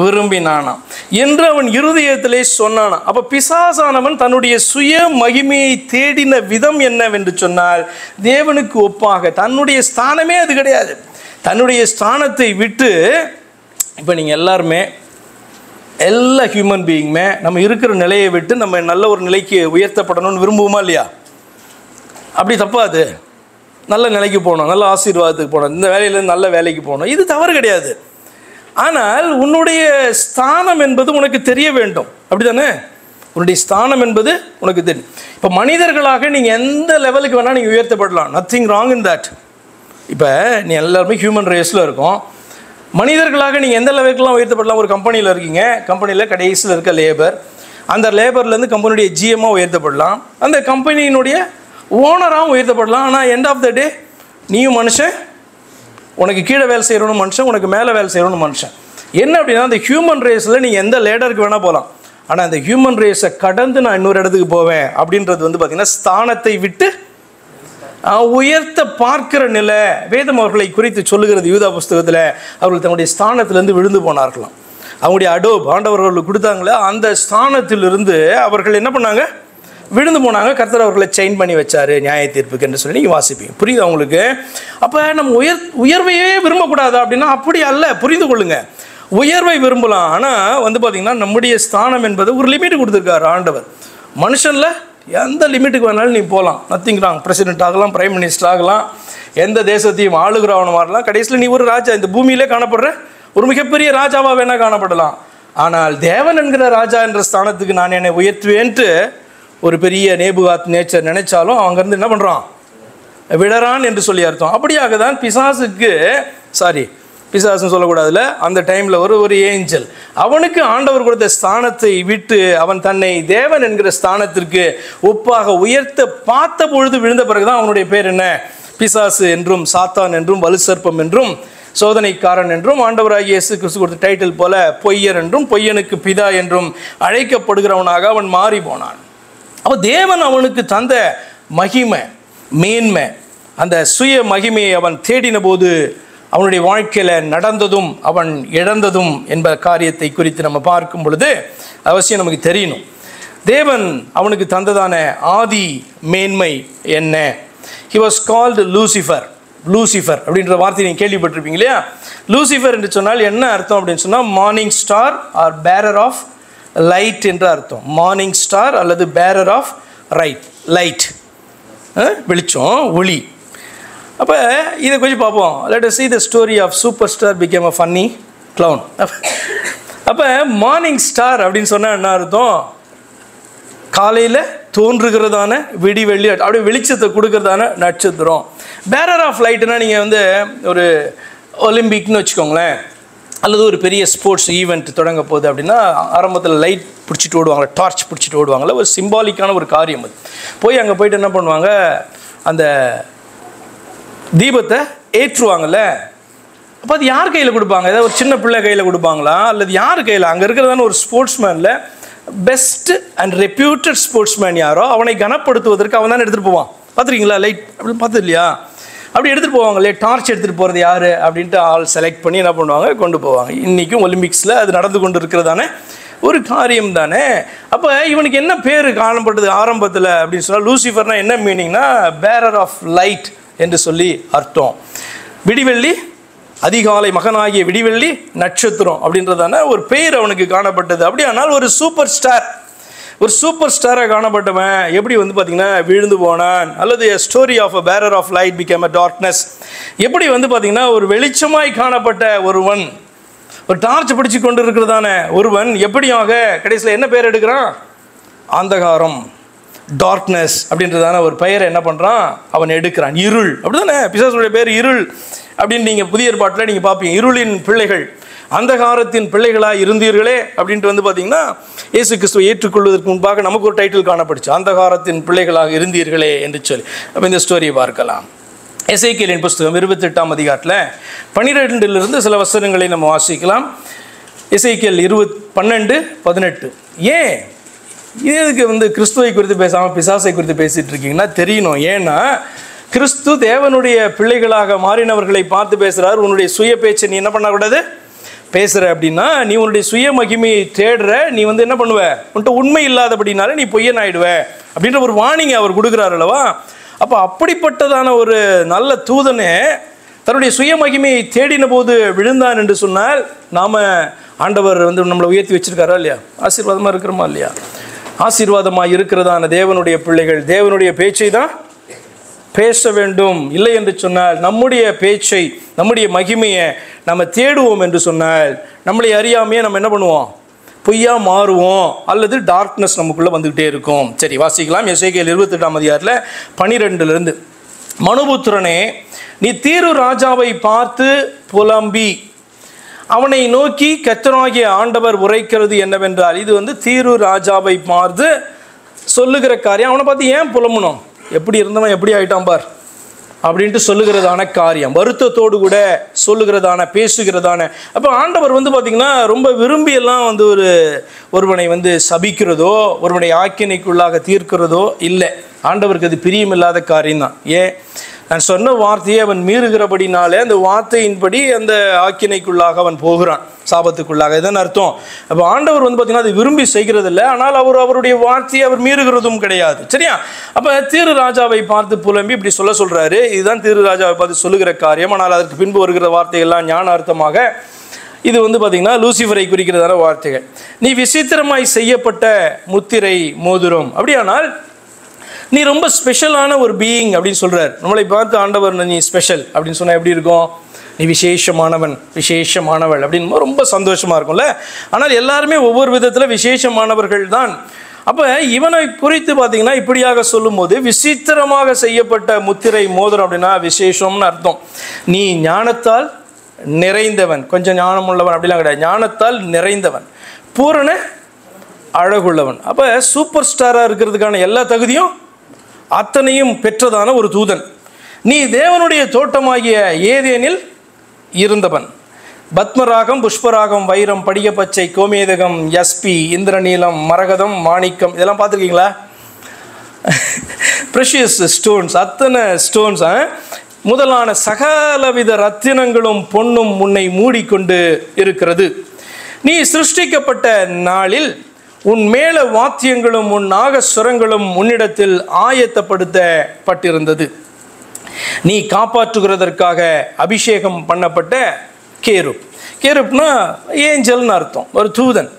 விரும்பினானாம் என்று அவன் இருதயத்திலே சொன்னானாம். அப்போ பிசாசானவன் தன்னுடைய சுய மகிமையை தேடின விதம் என்னவென்று சொன்னால், தேவனுக்கு ஒப்பாக தன்னுடைய ஸ்தானமே அது கிடையாது. தன்னுடைய ஸ்தானத்தை விட்டு, இப்போ நீங்கள் எல்லாருமே எல்லா ஹியூமன் பீயிங்குமே நம்ம இருக்கிற நிலையை விட்டு நம்ம நல்ல ஒரு நிலைக்கு உயர்த்தப்படணும்னு விரும்புவோமா இல்லையா? அப்படி தப்பாது. நல்ல நிலைக்கு போகணும், நல்ல ஆசீர்வாதத்துக்கு போகணும், இந்த வேலையிலேருந்து நல்ல வேலைக்கு போகணும், இது தவறு கிடையாது. ஆனால் உன்னுடைய ஸ்தானம் என்பது உனக்கு தெரிய வேண்டும், அப்படி தானே? உன்னுடைய ஸ்தானம் என்பது உனக்கு தெரியும். இப்போ மனிதர்களாக நீங்கள் எந்த லெவலுக்கு வேணால் நீங்கள் உயர்த்தப்படலாம், நத்திங் ராங் இன் தட். இப்போ நீ எல்லாருமே ஹியூமன் ரேஸில் இருக்கோம். மனிதர்களாக நீங்கள் எந்த லெவலுக்குலாம் உயர்த்தப்படலாம்? ஒரு கம்பெனியில் இருக்கீங்க, கம்பெனியில் கடைசியில் இருக்க லேபர், அந்த லேபர்லேருந்து கம்பெனியுடைய ஜிஎம்மாக உயர்த்தப்படலாம், அந்த கம்பெனியினுடைய ஓனராகவும் உயர்த்தப்படலாம். ஆனால் எண்ட் ஆஃப் த டே நீயும் மனுஷன், உனக்கு கீழே வேலை செய்கிறவனும் மனுஷன், உனக்கு மேலே வேலை செய்கிறவனும் மனுஷன். என்ன அப்படின்னா, அந்த ஹியூமன் ரேஸில் நீங்கள் எந்த லேடருக்கு வேணால் போகலாம், ஆனால் அந்த ஹியூமன் ரேஸை கடந்து நான் இன்னொரு இடத்துக்கு போவேன் அப்படின்றது பார்த்திங்கன்னா ஸ்தானத்தை விட்டு உயர்த்த பார்க்கிற நிலை. வேதம் அவர்களை குறித்து சொல்லுகிறது யூதா புஸ்தகத்தில். அவர்கள் தன்னுடைய ஸ்தானத்திலேருந்து விழுந்து போனார்களாம். அவங்களுடைய அடோப் ஆண்டவர்களுக்கு கொடுத்தாங்களே, அந்த ஸ்தானத்திலிருந்து அவர்கள் என்ன பண்ணாங்க? விழுந்து போனாங்க. கர்த்தர் அவர்களை செயின் பண்ணி வச்சார் நியாய தீர்ப்புக்கு என்று சொல்லி நீங்கள் வாசிப்பீங்க. புரியுது அவங்களுக்கு? அப்போ நம்ம உயர்வையே விரும்பக்கூடாது அப்படின்னா அப்படி அல்ல, புரிந்து கொள்ளுங்க. உயர்வை விரும்பலாம், ஆனால் பார்த்திங்கன்னா நம்முடைய ஸ்தானம் என்பது ஒரு லிமிட் கொடுத்துருக்காரு ஆண்டவர். மனுஷனில் எந்த லிமிட்டுக்கு வேணாலும் நீ போகலாம், நத்திங் ராங். பிரசிடென்ட் ஆகலாம், பிரைம் மினிஸ்டர் ஆகலாம், எந்த தேசத்தையும் ஆளுகிறவன மாறலாம். கடைசியில் நீ ஒரு ராஜா, இந்த பூமியிலே காணப்படுற ஒரு மிகப்பெரிய ராஜாவாக வேணால் காணப்படலாம். ஆனால் தேவன் என்கிற ராஜா என்ற ஸ்தானத்துக்கு நான் என்னை உயர்த்துவேன்ட்டு ஒரு பெரிய நேபுகாத் நேச்சர் நினைச்சாலும் அங்கேருந்து என்ன பண்ணுறான், விடறான் என்று சொல்லி அர்த்தம். அப்படியாக தான் பிசாசுக்கு, பிசாசுன்னு சொல்லக்கூடாதுல, அந்த டைமில் ஒரு ஏஞ்சல் அவனுக்கு ஆண்டவர் கொடுத்த ஸ்தானத்தை விட்டு அவன் தன்னை தேவன் என்கிற ஸ்தானத்திற்கு ஒப்பாக உயர்த்த பார்த்த பொழுது விழுந்த பிறகுதான் அவனுடைய பேர் என்ன, பிசாசு என்றும் சாத்தான் என்றும் வலுசர்ப்பம் என்றும் சோதனைக்காரன் என்றும் ஆண்டவராகிய இயேசு கிறிஸ்து கொடுத்த டைட்டில் போல பொய்யர் என்றும் பொய்யனுக்கு பிதா என்றும் அழைக்கப்படுகிறவனாக அவன் மாறி போனான். அவன் தேவன் அவனுக்கு தந்த மகிமை, மேன்மை, அந்த சுய மகிமையை அவன் தேடின போது அவனுடைய வாழ்க்கையில் நடந்ததும் அவன் இழந்ததும் என்ப காரியத்தை குறித்து நம்ம பார்க்கும் பொழுது அவசியம் நமக்கு தெரியணும். தேவன் அவனுக்கு தந்ததான ஆதி மேன்மை என்ன? He was called Lucifer. Lucifer அப்படின்ற வார்த்தையை நீங்கள் கேள்விப்பட்டிருப்பீங்க இல்லையா? லூசிஃபர் என்று சொன்னால் என்ன அர்த்தம் அப்படின்னு சொன்னால் morning star or bearer of light என்ற அர்த்தம். மார்னிங் ஸ்டார் அல்லது பேரர் ஆஃப் லைட், வெளிச்சம், ஒளி. அப்போ இதை கொஞ்சம் பார்ப்போம். Let us see the story of superstar became a funny clown. அப்போ மார்னிங் ஸ்டார் அப்படின்னு சொன்னால் என்ன அர்த்தம்? காலையில் தோன்றுகிறதான விடிவெள்ளி, அப்படியே வெளிச்சத்தை கொடுக்கறதான நட்சத்திரம். பேரர் ஆஃப் லைட்னா நீங்கள் வந்து ஒரு ஒலிம்பிக்னு வச்சுக்கோங்களேன், அல்லது ஒரு பெரிய ஸ்போர்ட்ஸ் ஈவெண்ட் தொடங்க போகுது அப்படின்னா ஆரம்பத்தில் லைட் பிடிச்சிட்டு ஓடுவாங்க, டார்ச் பிடிச்சிட்டு ஓடுவாங்கள்ல, ஒரு சிம்பாலிக்கான ஒரு காரியம் அது. போய் அங்கே போயிட்டு என்ன பண்ணுவாங்க, அந்த தீபத்தை ஏற்றுவாங்கல்ல. அப்போ அது யார் கையில் கொடுப்பாங்க? ஏதாவது ஒரு சின்ன பிள்ளை கையில் கொடுப்பாங்களா, அல்லது யார் கையில்? அங்கே இருக்கிறதான ஒரு ஸ்போர்ட்ஸ்மேனில் பெஸ்ட் அண்ட் ரெப்யூட்டட் ஸ்போர்ட்ஸ்மேன் யாரோ அவனை கனப்படுத்துவதற்கு அவன் தான் எடுத்துகிட்டு போவான். பார்த்துருக்கீங்களா? லைட் அப்படின்னு பார்த்தது இல்லையா? அப்படி எடுத்துகிட்டு போவாங்களே, டார்ச் எடுத்துகிட்டு போகிறது யார் அப்படின்ட்டு ஆள் செலக்ட் பண்ணி என்ன பண்ணுவாங்க, கொண்டு போவாங்க. இன்றைக்கும் ஒலிம்பிக்ஸில் அது நடந்து கொண்டு இருக்கிறதானே ஒரு காரியம் தானே. அப்போ இவனுக்கு என்ன பேர் காணப்பட்டது ஆரம்பத்தில் அப்படின்னு சொன்னால், லூசிஃபர்னா என்ன மீனிங்னா பேரர் ஆஃப் லைட் என்று சொல்லி அர்த்தம். விடிவெள்ளி, அதிகாலை மகனாகிய விடிவெள்ளி நட்சத்திரம் அப்படின்றதான ஒரு பெயர் அவனுக்கு காணப்பட்டது. அப்படியானால் ஒரு சூப்பர் ஸ்டாராக காணப்பட்டவன் எப்படி வந்து பார்த்திங்கன்னா விழுந்து போனான், அல்லது story of a bearer of light became a darkness. எப்படி வந்து பார்த்திங்கன்னா ஒரு வெளிச்சமாய் காணப்பட்ட ஒருவன், ஒரு டார்ச் பிடிச்சி கொண்டு இருக்கிறதான ஒருவன் எப்படியாக கடைசியில் என்ன பேர் எடுக்கிறான்? அந்தகாரம், டார்க்னஸ் அப்படின்றதான ஒரு பெயரை என்ன பண்ணுறான், அவன் எடுக்கிறான். இருள், அப்படி தானே பிசாசுடைய பேர் இருள் அப்படின்னு நீங்கள் புதிய ஏற்பாட்டில் நீங்கள் பார்ப்பீங்க. இருளின் பிள்ளைகள், அந்தகாரத்தின் பிள்ளைகளாக இருந்தீர்களே அப்படின்ட்டு வந்து பார்த்தீங்கன்னா இயேசு கிறிஸ்துவை ஏற்றுக்கொள்வதற்கு முன்பாக நமக்கு ஒரு டைட்டில் காணப்படுச்சு, அந்தகாரத்தின் பிள்ளைகளாக இருந்தீர்களே என்று சொல்லி. அப்போ இந்த ஸ்டோரியை பார்க்கலாம். எசேக்கியேலின் புஸ்தகம் 28ஆம் அதிகாரத்தில் 12 சில வசனங்களை நம்ம வாசிக்கலாம். எசேக்கியேல் 12:18. ஏன் இதுக்கு வந்து கிறிஸ்துவை குறித்து பேசாமல் பிசாசை குறித்து பேசிகிட்டு இருக்கீங்கன்னா தெரியணும். ஏன்னா கிறிஸ்து தேவனுடைய பிள்ளைகளாக மாறினவர்களை பார்த்து பேசுகிறார். உன்னுடைய சுய பேச்சை நீ என்ன பண்ணக்கூடாது, பேசுகிற அப்படின்னா நீ உன்னுடைய சுய மகிமையை தேடுற, நீ வந்து என்ன பண்ணுவ, உன்கிட்ட உண்மை இல்லாதபடினால நீ பொய்யன் ஆயிடுவ அப்படின்ற ஒரு வார்னிங் அவர் கொடுக்குறாரு அல்லவா. அப்போ அப்படிப்பட்டதான ஒரு நல்ல தூதனே தன்னுடைய சுய மகிமையை தேடின போது விழுந்தான் என்று சொன்னால், நாம் ஆண்டவர் வந்து நம்மளை உயர்த்தி வச்சிருக்காரா இல்லையா? ஆசீர்வாதமாக இருக்கிறோமா இல்லையா? ஆசீர்வாதமாக இருக்கிறதான தேவனுடைய பிள்ளைகள் தேவனுடைய பேச்சை தான் பேச வேண்டும். இல்லை என்று சொன்னால் நம்முடைய பேச்சை, நம்முடைய மகிமையை நம்ம தேடுவோம் என்று சொன்னால் நம்மளை அறியாமையே நம்ம என்ன பண்ணுவோம், பொய்யா மாறுவோம், அல்லது டார்க்னஸ் நமக்குள்ளே வந்துக்கிட்டே இருக்கும். சரி, வாசிக்கலாம். எசேக்கியேல் 28ஆம் அதிகாரத்தில் 12 மனுபுத்திரனே, நீ தீரு ராஜாவை பார்த்து புலம்பி அவனை நோக்கி கர்த்தராகிய ஆண்டவர் உரைக்கிறது என்னவென்றால், இது வந்து தீரு ராஜாவை பார்த்து சொல்லுகிற காரியம். அவனை பார்த்து ஏன் புலம்பணும், எப்படி இருந்தவன் எப்படி ஆயிட்டான் பார் அப்படின்ட்டு சொல்லுகிறதான காரியம், வருத்தத்தோடு கூட சொல்லுகிறதான பேசுகிறதான. அப்போ ஆண்டவர் வந்து பார்த்திங்கன்னா ரொம்ப விரும்பியெல்லாம் வந்து ஒருவனை வந்து சபிக்கிறதோ ஒருவனை ஆக்கினைக்குள்ளாக தீர்க்கிறதோ இல்லை. ஆண்டவருக்கு அது பிரியமில்லாத காரியம்தான். ஏன், நான் சொன்ன வார்த்தையை அவன் மீறுகிறபடினாலே அந்த வார்த்தையின்படி அந்த ஆக்கினைக்குள்ளாக அவன் போகிறான், சாபத்துக்குள்ளாக. இதுதான் அர்த்தம். அப்போ ஆண்டவர் வந்து பார்த்திங்கன்னா அதை விரும்பி செய்கிறதில்லை, ஆனால் அவருடைய வார்த்தையை அவர் மீறுகிறதும் கிடையாது. சரியா? அப்போ தீரு ராஜாவை பார்த்து புலம்பி இப்படி சொல்கிறாரு. இதுதான் தீரு ராஜாவை பார்த்து சொல்லுகிற காரியம். ஆனால் அதற்கு பின்பு வருகிற வார்த்தைகள்லாம் ஞான அர்த்தமாக இது வந்து பார்த்திங்கன்னா லூசிஃபரை குறிக்கிறதான வார்த்தைகள். நீ விசித்திரமாய் செய்யப்பட்ட முத்திரை மோதிரம். அப்படியானால் நீ ரொம்ப ஸ்பெஷலான ஒரு பீயிங் அப்படின்னு சொல்கிறார். நம்மளை பார்த்து ஆண்டவர் நீ ஸ்பெஷல் அப்படின்னு சொன்னால் எப்படி இருக்கும்? நீ விசேஷமானவன், விசேஷமானவள் அப்படின்னு ரொம்ப சந்தோஷமாக இருக்கும்ல. ஆனால் எல்லாருமே ஒவ்வொரு விதத்தில் விசேஷமானவர்கள் தான். அப்போ இவனை குறித்து பார்த்தீங்கன்னா இப்படியாக சொல்லும்போது, விசித்திரமாக செய்யப்பட்ட முத்திரை மோதிரம் அப்படின்னா விசேஷம்னு அர்த்தம். நீ ஞானத்தால் நிறைந்தவன், கொஞ்சம் ஞானம் உள்ளவன் அப்படிலாம் கிடையாது, ஞானத்தால் நிறைந்தவன், பூரண அழகுள்ளவன். அப்போ சூப்பர் ஸ்டாராக இருக்கிறதுக்கான எல்லா தகுதியும் அத்தனையும் பெற்றதான ஒரு தூதன். நீ தேவனுடைய தோட்டமாகிய ஏதேனில் இருந்தவன். பத்மராகம், புஷ்பராகம், வைரம், படிகப்பச்சை, கோமேதகம், யஸ்பி, இந்திரநீலம், மரகதம், மாணிக்கம், இதெல்லாம் பார்த்துருக்கீங்களா? ப்ரெஷியஸ் ஸ்டோன்ஸ், அத்தனை ஸ்டோன்ஸ், முதலான சகலவித ரத்தினங்களும் பொன்னும் உன்னை மூடிக்கொண்டு இருக்கிறது. நீ சிருஷ்டிக்கப்பட்ட நாளில் உன் மேல வாத்தியங்களும் உன் நாகஸ்வரங்களும் உன்னிடத்தில் ஆயத்தப்படுத்தப்பட்டிருந்தது. நீ காப்பாற்றுகிறதற்காக அபிஷேகம் பண்ணப்பட்ட கேருப். கேருப்னா ஏஞ்சல்னு அர்த்தம், ஒரு தூதன்,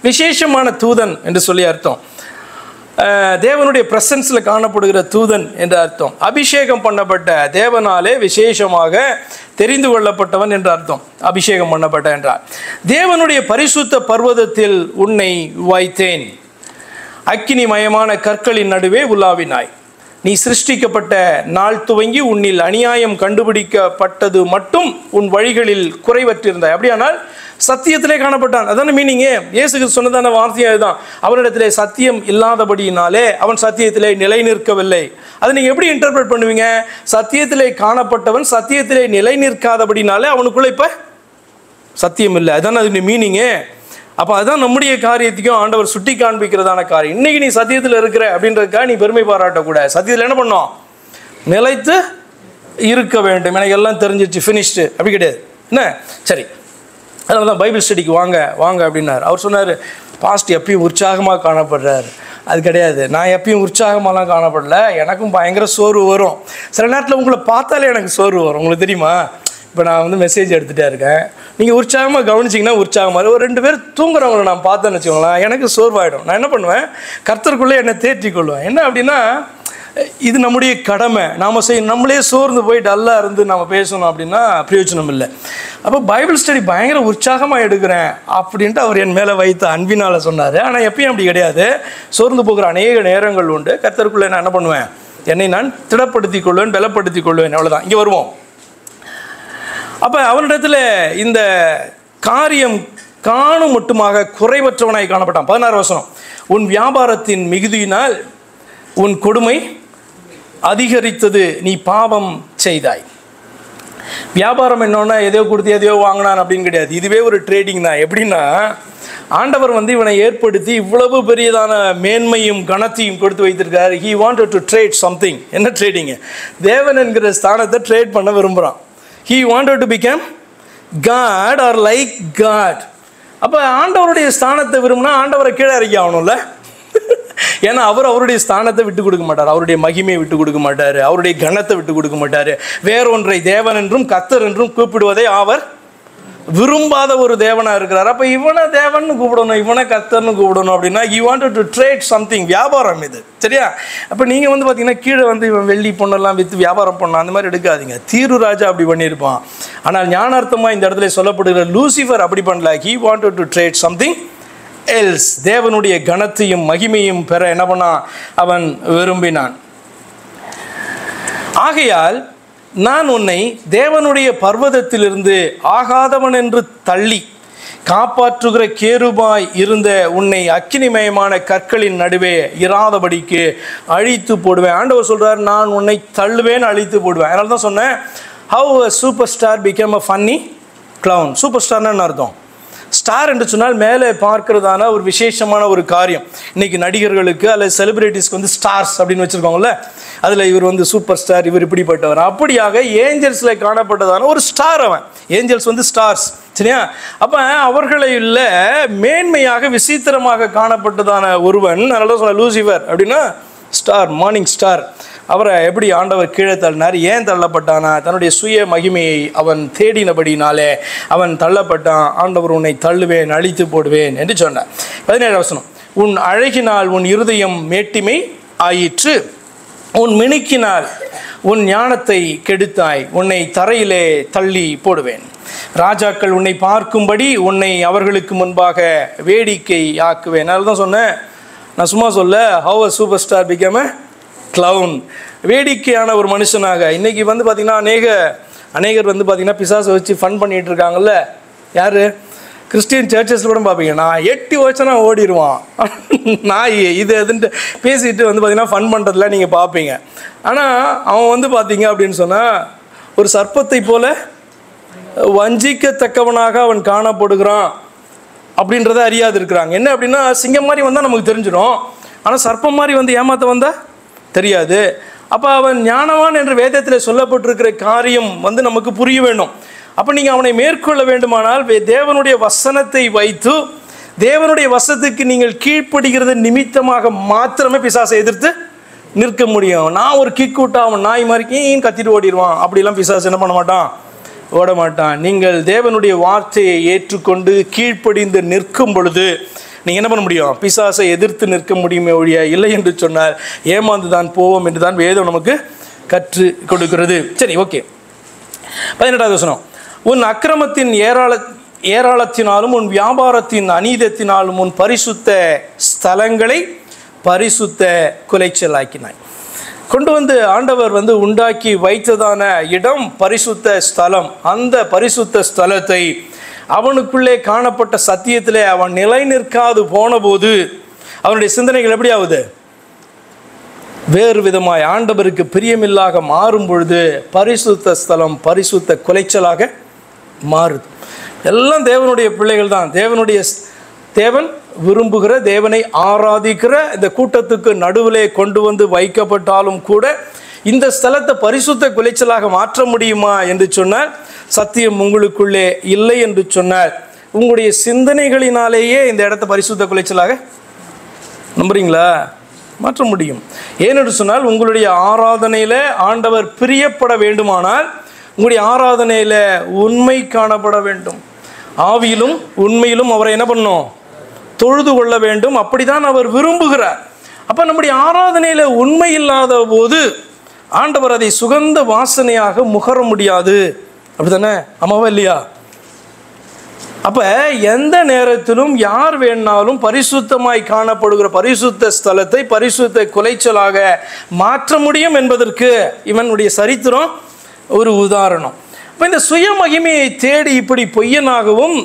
விசேஷமான தூதன் என்று சொல்லி அர்த்தம். தேவனுடைய பிரசன்ஸில் காணப்படுகிற தூதன் என்ற அர்த்தம். அபிஷேகம் பண்ணப்பட்ட, தேவனாலே விசேஷமாக தெரிந்து கொள்ளப்பட்டவன் என்ற அர்த்தம். அபிஷேகம் பண்ணப்பட்ட என்றார். தேவனுடைய பரிசுத்த பர்வதத்தில் உன்னை வைத்தேன், அக்கினிமயமான கற்களின் நடுவே உலாவினாய். நீ சிருஷ்டிக்கப்பட்ட நாள் துவங்கி உன்னில் அநியாயம் கண்டுபிடிக்கப்பட்டது மட்டும் உன் வழிகளில் குறைவற்றிருந்தாய். அப்படியானால் சத்தியத்திலே காணப்பட்டான். அதான மீனிங்கே. இயேசுக்கு சொன்னதான வார்த்தையாக இதுதான். அவனிடத்திலே சத்தியம் இல்லாதபடியினாலே அவன் சத்தியத்திலே நிலை நிற்கவில்லை. அதை நீங்கள் எப்படி இன்டர்பிரட் பண்ணுவீங்க? சத்தியத்திலே காணப்பட்டவன் சத்தியத்திலே நிலை நிற்காதபடினாலே அவனுக்குள்ள இப்போ சத்தியம் இல்லை. அதுதானே அது மீனிங்கே. அப்போ அதுதான் நம்முடைய காரியத்தையும் ஆண்டவர் சுட்டி காண்பிக்கிறதான காரியம். இன்னைக்கு நீ சத்தியத்தில் இருக்கிற அப்படின்றதுக்காக நீ பெருமை பாராட்டக்கூடாது. சத்தியத்தில் என்ன பண்ணோம்? நிலைத்து இருக்க வேண்டும். எனக்கு எல்லாம் தெரிஞ்சிச்சு, ஃபினிஷ்டு அப்படி கிடையாது. என்ன சரி, அதனால தான் பைபிள் ஸ்டடிக்கு வாங்க வாங்க அப்படின்னார். அவர் சொன்னார், பாஸ்ட் எப்பயும் உற்சாகமாக காணப்படுறார். அது கிடையாது, நான் எப்பயும் உற்சாகமாகலாம் காணப்படல, எனக்கும் பயங்கர சோர்வு வரும். சில நேரத்தில் உங்களை பார்த்தாலே எனக்கு சோர்வு வரும். உங்களுக்கு தெரியுமா? இப்போ நான் மெசேஜ் எடுத்துகிட்டே இருக்கேன், நீங்கள் உற்சாகமாக கவனிச்சிங்கன்னா உற்சாகமாக ஒரு 2 பேர் தூங்குறவங்களை நான் பார்த்தேன்னு வச்சுக்கோங்களேன், எனக்கு சோர்வாயிடும். நான் என்ன பண்ணுவேன்? கர்த்தருக்குள்ளே என்னை தேற்றிக் கொள்வேன். என்ன அப்படின்னா, இது நம்முடைய கடமை, நாம் செய்யணும். நம்மளே சோர்ந்து போய் டல்லாக இருந்து நம்ம பேசணும் அப்படின்னா பிரயோஜனம் இல்லை. அப்போ பைபிள் ஸ்டடி பயங்கர உற்சாகமாக எடுக்கிறேன் அப்படின்ட்டு அவர் என் மேலே வைத்த அன்பினால் சொன்னார். ஆனால் எப்பயும் அப்படி கிடையாது. சோர்ந்து போகிற அநேக நேரங்கள் உண்டு. கர்த்தருக்குள்ளே நான் என்ன பண்ணுவேன்? என்னை நான் திடப்படுத்திக் கொள்வேன், பலப்படுத்திக் கொள்வேன். அவ்வளோதான். இங்கே வருவோம். அப்போ அவனிடத்தில் இந்த காரியம் காணும் மட்டுமாக குறைவற்றவனாய் காணப்பட்டான். 16 வசனம். உன் வியாபாரத்தின் மிகுதியினால் உன் கொடுமை அதிகரித்தது, நீ பாவம் செய்தாய். வியாபாரம் என்னன்னா எதையோ கொடுத்து எதையோ வாங்கினான் அப்படின்னு கிடையாது. இதுவே ஒரு ட்ரேடிங் தான். எப்படின்னா, ஆண்டவர் இவனை ஏற்படுத்தி இவ்வளவு பெரியதான மேன்மையும் கனத்தையும் கொடுத்து வைத்திருக்காரு. He wanted to trade something. என்ன ட்ரேடிங்கு? தேவன் என்கிற ஸ்தானத்தை ட்ரேட் பண்ண விரும்புகிறான். He wanted to become God or like God. அப்போ ஆண்டவருடைய ஸ்தானத்தை விரும்பினா ஆண்டவரை கீழே இறக்கி ஆகணும்ல. ஏன்னா அவர் அவருடைய ஸ்தானத்தை விட்டு கொடுக்க மாட்டார், அவருடைய மகிமையை விட்டு கொடுக்க மாட்டார், அவருடைய கனத்தை விட்டு கொடுக்க மாட்டார். வேறொன்றை தேவன் என்றும் கர்த்தர் என்றும் கூப்பிடுவதை அவர் விரும்பாத ஒரு தேவனாக இருக்கிறார். அப்போ இவனை தேவன் கூப்பிடணும், இவனை கர்த்தர்னு கூப்பிடணும் அப்படின்னா he wanted to trade something. வியாபாரம் இது, சரியா? அப்போ நீங்கள் பார்த்தீங்கன்னா கீழே இவன் வெள்ளி பொண்ணெல்லாம் விற்று வியாபாரம் பண்ணான், அந்த மாதிரி எடுக்காதீங்க. தீரு ராஜா அப்படி பண்ணியிருப்பான். ஆனால் ஞானார்த்தமாக இந்த இடத்துல சொல்லப்படுகிற லூசிஃபர் அப்படி பண்ணல. he wanted to trade something else. தேவனுடைய கனத்தையும் மகிமையும் பெற என்ன பண்ணான்? அவன் விரும்பினான். ஆகையால் நான் உன்னை தேவனுடைய பர்வதத்திலிருந்து ஆகாதவன் என்று தள்ளி காப்பாற்றுகிற கேருபாய் இருந்த உன்னை அக்கினிமயமான கற்களின் நடுவே இராதபடிக்கு அழித்து போடுவேன். ஆண்டவர் சொல்றார், நான் உன்னை தள்ளுவேன், அழித்து போடுவேன். அதனால தான் சொன்னேன், how a super star become a funny clown. Super ஸ்டார்னு என்ன அர்த்தம்? ஸ்டார் என்று சொன்னால் மேலே பார்க்கிறதான ஒரு விசேஷமான ஒரு காரியம். இன்னைக்கு நடிகர்களுக்கு அல்லது செலிபிரிட்டிஸ்க்கு ஸ்டார்ஸ் அப்படின்னு வச்சுருக்காங்கல்ல, அதில் இவர் சூப்பர் ஸ்டார், இவர் இப்படிப்பட்டவர். அப்படியாக ஏஞ்சல்ஸில் காணப்பட்டதான ஒரு ஸ்டார். அவன் ஏஞ்சல்ஸ் ஸ்டார்ஸ், சரியா? அப்போ அவர்களில் மேன்மையாக விசித்திரமாக காணப்பட்டதான ஒருவன். அதனால சொல்ல லூசிஃபர் அப்படின்னா ஸ்டார், மார்னிங் ஸ்டார். அவரை எப்படி ஆண்டவர் கீழே தள்ளினார்? ஏன் தள்ளப்பட்டானா? தன்னுடைய சுய மகிமையை அவன் தேடினபடினாலே அவன் தள்ளப்பட்டான். ஆண்டவர் உன்னை தள்ளுவேன், அழித்து போடுவேன் என்று சொன்னார். 17 வசனம். உன் அழகினால் உன் இருதயம் மேட்டிமை ஆயிற்று, உன் மினுக்கினால் உன் ஞானத்தை கெடுத்தாய், உன்னை தரையிலே தள்ளி போடுவேன். ராஜாக்கள் உன்னை பார்க்கும்படி உன்னை அவர்களுக்கு முன்பாக வேடிக்கை ஆக்குவேன். அதனால தான் சொன்னேன், நான் சும்மா சொல்ல, how a super star become a clown. வேடிக்கையான ஒரு மனுஷனாக இன்றைக்கி வந்து பார்த்திங்கன்னா அநேகர் வந்து பார்த்திங்கன்னா பிசாசை வச்சு ஃபன் பண்ணிகிட்டு இருக்காங்கல்ல. யார்? கிறிஸ்டியன் சர்ச்சஸில் கூட பார்ப்பீங்க, நான் 8 வருஷம் நான் ஓடிடுவான் நான் இது எதுன்ட்டு பேசிட்டு வந்து பார்த்திங்கன்னா ஃபன் பண்ணுறதுல நீங்கள் பார்ப்பீங்க. ஆனால் அவன் வந்து பார்த்தீங்க அப்படின்னு சொன்னால் ஒரு சர்ப்பத்தை போல வஞ்சிக்கத்தக்கவனாக அவன் காணப்படுகிறான் அப்படின்றத அறியாது இருக்கிறாங்க. என்ன அப்படின்னா, சிங்கம் மாதிரி வந்தால் நமக்கு தெரிஞ்சிடும், ஆனால் சர்ப்பம் மாதிரி வந்து ஏமாற்ற வந்தால் தெரியாது. அப்போ அவன் ஞானவான் என்று வேதத்தில் சொல்லப்பட்டிருக்கிற காரியம் வந்து நமக்கு புரிய வேண்டும். அப்போ நீங்கள் அவனை மேற்கொள்ள வேண்டுமானால் தேவனுடைய வசனத்தை வைத்து தேவனுடைய வசனத்துக்கு நீங்கள் கீழ்ப்படுகிறது நிமித்தமாக மாத்திரமே பிசாசை எதிர்த்து நிற்க முடியும். நான் ஒரு கிக் விட்டா அவன் நாய் மாதிரி கத்திட்டு ஓடிடுவான். அப்படிலாம் பிசாசு என்ன பண்ண மாட்டான், ஓட மாட்டான். நீங்கள் தேவனுடைய வார்த்தையை ஏற்றுக்கொண்டு கீழ்ப்படிந்து நிற்கும் பொழுது நீங்கள் என்ன பண்ண முடியும், பிசாசை எதிர்த்து நிற்க முடியுமே ஒழிய இல்லை என்று சொன்னால் ஏமாந்து தான் போவோம் என்று தான் வேதம் நமக்கு கற்று கொடுக்கிறது. சரி, ஓகே. 18வது வசனம், உன் அக்கிரமத்தின் ஏராளத்தினாலும் உன் வியாபாரத்தின் அநீதத்தினாலும் உன் பரிசுத்த ஸ்தலங்களை பரிசுத்த குலைச்சலாக்கினாய். கொண்டு வந்து ஆண்டவர் வந்து உண்டாக்கி வைத்ததான இடம் பரிசுத்த ஸ்தலம். அந்த பரிசுத்த ஸ்தலத்தை அவனுக்குள்ளே காணப்பட்ட சத்தியத்திலே அவன் நிலை நிற்காது போன போது அவனுடைய சிந்தனைகள் எப்படி ஆகுது, வேறு விதமாய் ஆண்டவருக்கு பிரியமில்லாக மாறும் பொழுது பரிசுத்த ஸ்தலம் பரிசுத்த குலைச்சலாக மாறுது. எல்லாம் தேவனுடைய பிள்ளைகள் தான். தேவன் விரும்புகிற, தேவனை ஆராதிக்கிற இந்த கூட்டத்துக்கு நடுவிலே கொண்டு வந்து வைக்கப்பட்டாலும் கூட இந்த ஸ்தலத்தை பரிசுத்த குலைச்சலாக மாற்ற முடியுமா என்று சொன்னால், சத்தியம் உங்களுக்குள்ளே இல்லை என்று சொன்னால், உங்களுடைய சிந்தனைகளினாலேயே இந்த இடத்த பரிசுத்த குலைச்சலாக நம்புறீங்களா, மாற்ற முடியும். ஏனென்று சொன்னால், உங்களுடைய ஆராதனையில் ஆண்டவர் பிரியப்பட வேண்டுமானால் உங்களுடைய ஆராதனையில் உண்மை காணப்பட வேண்டும். ஆவியிலும் உண்மையிலும் அவரை என்ன பண்ணணும், தொழுது கொள்ள வேண்டும். அப்படிதான் அவர் விரும்புகிறார். அப்போ நம்முடைய ஆராதனையில் உண்மை இல்லாத போது ஆண்டவர் அதை சுகந்த வாசனையாக முகர முடியாது. அப்படி தானே, ஆமாவா இல்லையா? அப்போ எந்த நேரத்திலும் யார் வேணாலும் பரிசுத்தமாய் காணப்படுகிற பரிசுத்த ஸ்தலத்தை பரிசுத்த குலைச்சலாக மாற்ற முடியும் என்பதற்கு இவனுடைய சரித்திரம் ஒரு உதாரணம். இப்போ இந்த சுய மகிமையை தேடி இப்படி பொய்யனாகவும்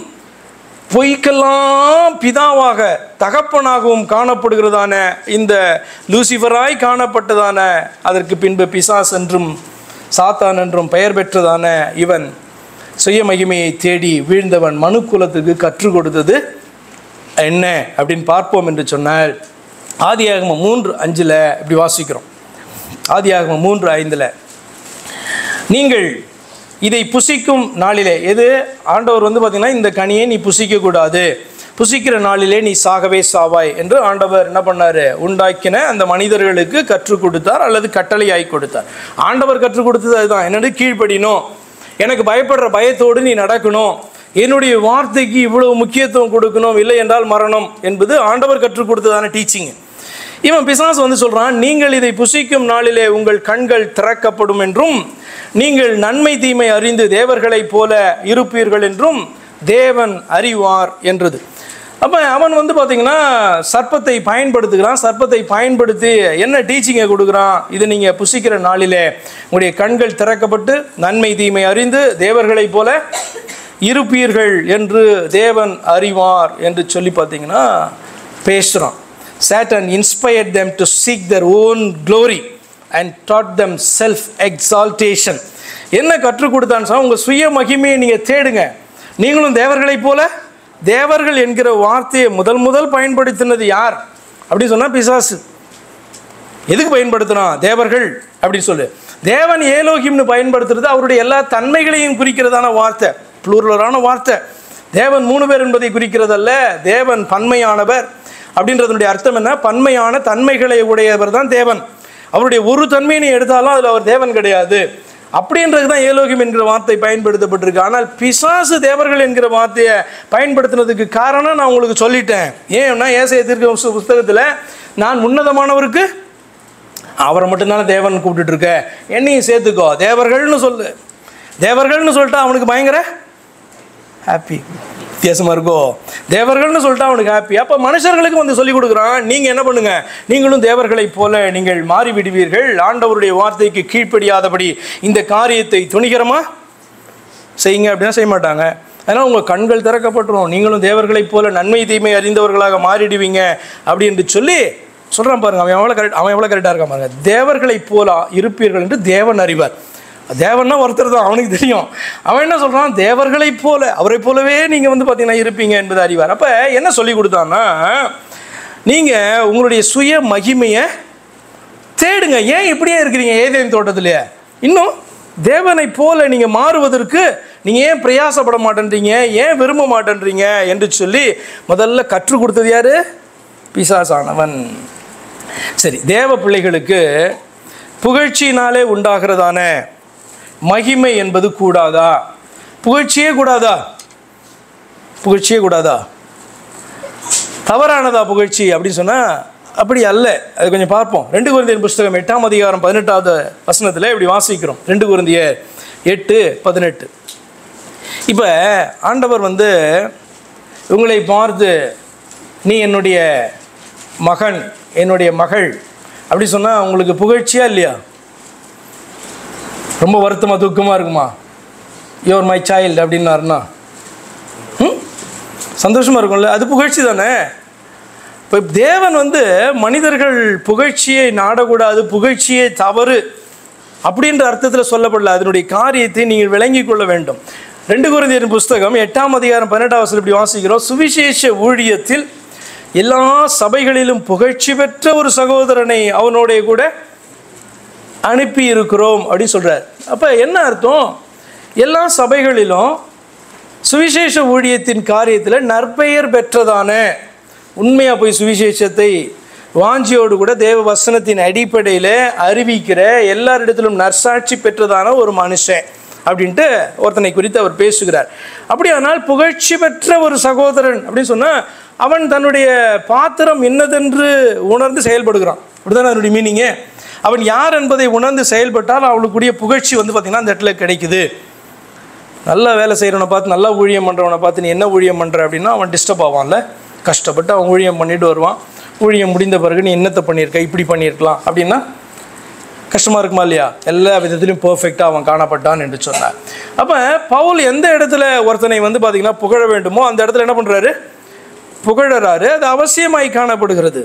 பொய்க்கெல்லாம் பிதாவாக தகப்பனாகவும் காணப்படுகிறதான இந்த லூசிஃபராய் காணப்பட்டதான, அதற்கு பின்பு பிசாஸ் என்றும் சாத்தான் என்றும் பெயர் பெற்றதான இவன் சுய மகிமையை தேடி வீழ்ந்தவன் மனுக்குலத்துக்கு கற்றுக் கொடுத்தது என்ன அப்படின்னு பார்ப்போம் என்று சொன்னால், ஆதியாகமம் 3:5 இப்படி வாசிக்கிறோம். ஆதியாகமம் 3:5, நீங்கள் இதை புசிக்கும் நாளிலே, எது ஆண்டவர் வந்து பார்த்தீங்கன்னா இந்த கனியை நீ புசிக்கக்கூடாது, புசிக்கிற நாளிலே நீ சாகவே சாவாய் என்று ஆண்டவர் என்ன பண்ணார், உண்டாக்கின அந்த மனிதர்களுக்கு கற்றுக் கொடுத்தார் அல்லது கட்டளையாய் கொடுத்தார். ஆண்டவர் கற்றுக் கொடுத்தது அதுதான், என்னது கீழ்ப்படினோம், எனக்கு பயப்படுற பயத்தோடு நீ நடக்கணும், என்னுடைய வார்த்தைக்கு இவ்வளவு முக்கியத்துவம் கொடுக்கணும், இல்லை என்றால் மரணம் என்பது ஆண்டவர் கற்றுக் கொடுத்ததான டீச்சிங். இவன் பிசாசு வந்து சொல்கிறான், நீங்கள் இதை புசிக்கும் நாளிலே உங்கள் கண்கள் திறக்கப்படும் என்றும் நீங்கள் நன்மை தீமை அறிந்து தேவர்களைப் போல இருப்பீர்கள் என்றும் தேவன் அறிவார் என்றது. அப்போ அவன் வந்து பார்த்திங்கன்னா சர்ப்பத்தை பயன்படுத்துகிறான். சர்ப்பத்தை பயன்படுத்தி என்ன டீச்சிங்கை கொடுக்குறான், இது நீங்கள் புசிக்கிற நாளிலே உங்களுடைய கண்கள் திறக்கப்பட்டு நன்மை தீமை அறிந்து தேவர்களைப் போல இருப்பீர்கள் என்று தேவன் அறிவார் என்று சொல்லி பார்த்திங்கன்னா பேசுகிறான். Satan inspired them to seek their own glory and taught them self-exaltation. என்ன கற்றுக் கொடுத்தான்னு சொன்னால், உங்கள் சுய மகிமையை நீங்கள் தேடுங்க, நீங்களும் தேவர்களைப் போல. தேவர்கள் என்கிற வார்த்தையை முதல் பயன்படுத்தினது யார் அப்படின்னு சொன்னால் பிசாசு. எதுக்கு பயன்படுத்தினான், தேவர்கள் அப்படின்னு சொல்லு. தேவன் ஏலோகிம்னு பயன்படுத்துறது அவருடைய எல்லா தன்மைகளையும் குறிக்கிறதான வார்த்தை, ப்ளூரலான வார்த்தை. தேவன் 3 பேர் என்பதை குறிக்கிறதல்ல, தேவன் பன்மையானவர் அப்படின்றதுடைய அர்த்தம் என்ன, பன்மையான தன்மைகளை உடையவர் தான் தேவன். அவருடைய ஒரு தன்மையை எடுத்தாலும் அதில் அவர் தேவன் கிடையாது அப்படின்றது தான் ஏலோகிம் என்கிற வார்த்தை பயன்படுத்தப்பட்டிருக்கு. ஆனால் பிசாசு தேவர்கள் என்கிற வார்த்தையை பயன்படுத்தினதுக்கு காரணம் நான் உங்களுக்கு சொல்லிட்டேன். ஏன்னா ஏசாயா தீர்க்க புஸ்தகத்தில் நான் உன்னதமானவருக்கு அவரை மட்டும்தானே தேவன் கூப்பிட்டுட்டு இருக்க, என்னையும் சேர்த்துக்கோ, தேவர்கள்னு சொல்லு. தேவர்கள்னு சொல்லிட்டா அவனுக்கு பயங்கர ஹாப்பி. வித்தியாசமாக இருக்கோ? தேவர்கள்னு சொல்லிட்டா அவனுக்கு ஹாப்பி. அப்போ மனுஷர்களுக்கு வந்து சொல்லிக் கொடுக்குறான், நீங்கள் என்ன பண்ணுங்க, நீங்களும் தேவர்களைப் போல நீங்கள் மாறிவிடுவீர்கள். ஆண்டவருடைய வார்த்தைக்கு கீழ்ப்படியாதபடி இந்த காரியத்தை துணிகரமாக செய்யுங்க அப்படின்னா செய்ய மாட்டாங்க. அதனால் உங்கள் கண்கள் திறக்கப்பட்டுரும், நீங்களும் தேவர்களைப் போல நன்மை தீமை அறிந்தவர்களாக மாறிடுவீங்க அப்படின்னு சொல்லி சொல்கிறான் பாருங்க. அவன் எவ்வளோ கரெக்டாக இருக்கான் பாருங்க. தேவர்களைப் போல இருப்பீர்கள் என்று தேவன் அறிவார். தேவன்னா ஒருத்தர் தான், அவனுக்கு தெரியும். அவன் என்ன சொல்கிறான், தேவர்களைப் போல, அவரை போலவே நீங்கள் வந்து பார்த்தீங்கன்னா இருப்பீங்க என்பது அறிவார். அப்போ என்ன சொல்லி கொடுத்தான்னா, நீங்கள் உங்களுடைய சுய மகிமையை தேடுங்க. ஏன் இப்படியே இருக்கிறீங்க ஏதேன் தோட்டத்திலேயே? இன்னும் தேவனை போல நீங்கள் மாறுவதற்கு நீங்கள் ஏன் பிரயாசப்பட மாட்டேன்றீங்க, ஏன் விரும்ப மாட்டேன்றீங்க என்று சொல்லி முதல்ல கற்றுக் கொடுத்தது யார்? பிசாசானவன். சரி, தேவ பிள்ளைகளுக்கு புகழ்ச்சியினாலே உண்டாகிறதான மகிமை என்பது கூடாதா? புகழ்ச்சியே கூடாதா? புகழ்ச்சியே கூடாதா? தவறானதா புகழ்ச்சி அப்படின்னு சொன்னால் அப்படி அல்ல. அது கொஞ்சம் பார்ப்போம். 2 கொரிந்தியர் புஸ்தகம் 8ஆம் அதிகாரம் 18வது வசனத்தில் இப்படி வாசிக்கிறோம். 2 கொரிந்தியர் 8:18. இப்போ ஆண்டவர் வந்து உங்களை பார்த்து, நீ என்னுடைய மகன், என்னுடைய மகள் அப்படி சொன்னால் உங்களுக்கு புகழ்ச்சியா இல்லையா? ரொம்ப வருத்தமாக துக்கமாக இருக்குமா? யுவர் மை சைல்டு அப்படின்னாருன்னா சந்தோஷமாக இருக்கும்ல, அது புகழ்ச்சி தானே. இப்போ தேவன் வந்து மனிதர்கள் புகழ்ச்சியை நாடக்கூடாது, புகழ்ச்சியே தவறு அப்படின்ற அர்த்தத்தில் சொல்லப்படல. அதனுடைய காரியத்தை நீங்கள் விளங்கி கொள்ள வேண்டும். 2 கொரிந்தியர் புஸ்தகம் 8ஆம் அதிகாரம் 18ஆம் வசனம் இப்படி வாசிக்கிறோம். சுவிசேஷ ஊழியத்தில் எல்லா சபைகளிலும் புகழ்ச்சி பெற்ற ஒரு சகோதரனை அவனோடைய கூட அனுப்பி இருக்கிறோம் அப்படின்னு சொல்கிறார். அப்போ என்ன அர்த்தம்? எல்லா சபைகளிலும் சுவிசேஷ ஊழியத்தின் காரியத்தில் நற்பெயர் பெற்றதான, உண்மையாக போய் சுவிசேஷத்தை வாஞ்சியோடு கூட தேவ வசனத்தின் அடிப்படையில் அறிவிக்கிற, எல்லாரிடத்திலும் நற்சாட்சி பெற்றதான ஒரு மனுஷன் அப்படின்ட்டு ஒருத்தனை குறித்து அவர் பேசுகிறார். அப்படியானால் புகழ்ச்சி பெற்ற ஒரு சகோதரன் அப்படின்னு சொன்னால் அவன் தன்னுடைய பாத்திரம் என்னதென்று உணர்ந்து செயல்படுகிறான். அப்படிதான் அதனுடைய மீனிங்கே. அவன் யார் என்பதை உணர்ந்து செயல்பட்டால் அவளுக்குரிய புகழ்ச்சி வந்து பார்த்திங்கன்னா அந்த இடத்துல கிடைக்குது. நல்லா வேலை செய்கிறவனை பார்த்து, நல்லா ஊழியம் பண்ணுறவனை பார்த்து நீ என்ன ஊழியம் பண்ணுற அப்படின்னா அவன் டிஸ்டர்ப் ஆவான்ல. கஷ்டப்பட்டு அவன் ஊழியம் பண்ணிட்டு வருவான். ஊழியம் முடிந்த பிறகு நீ என்னத்தை பண்ணியிருக்க, இப்படி பண்ணியிருக்கலாம் அப்படின்னா கஷ்டமாக இருக்குமா இல்லையா? எல்லா விதத்திலையும் பர்ஃபெக்டாக அவன் காணப்பட்டான் என்று சொன்னார். அப்போ பவுல் எந்த இடத்துல ஒருத்தனை வந்து பார்த்திங்கன்னா புகழ வேண்டுமோ அந்த இடத்துல என்ன பண்ணுறாரு? புகழறாரு. அது அவசியமாய் காணப்படுகிறது.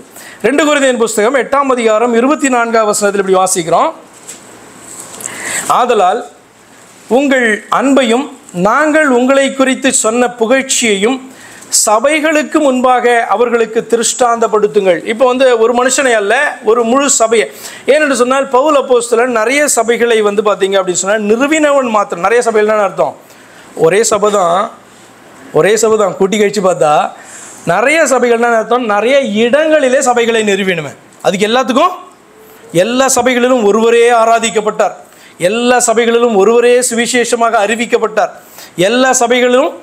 2 கொரிந்தியர் புஸ்தகம் 8ஆம் அதிகாரம் 24ஆம் வசனத்தில் இப்படி வாசிக்கிறோம். ஆதலால் உங்கள் அன்பையும் நாங்கள் உங்களை குறித்து சொன்ன புகழ்ச்சியையும் சபைகளுக்கு முன்பாக அவர்களுக்கு திருஷ்டாந்தப்படுத்துங்கள். இப்போ வந்து ஒரு மனுஷனை அல்ல, ஒரு முழு சபையை. ஏனென்று சொன்னால் பவுல் அப்போஸ்தலன் நிறைய சபைகளை வந்து பார்த்தீங்க அப்படின்னு சொன்னால் நிறுவினவன் மாத்திரம். நிறைய சபைகள்னு அர்த்தம் ஒரே சபை தான். கூட்டி கழிச்சு பார்த்தா நிறைய சபைகள்னு அர்த்தம் நிறைய இடங்களிலே சபைகளை நிறுவினுவேன். அதுக்கு எல்லாத்துக்கும் எல்லா சபைகளிலும் ஒருவரே ஆராதிக்கப்பட்டார், எல்லா சபைகளிலும் ஒருவரே சுவிசேஷமாக அறிவிக்கப்பட்டார், எல்லா சபைகளிலும்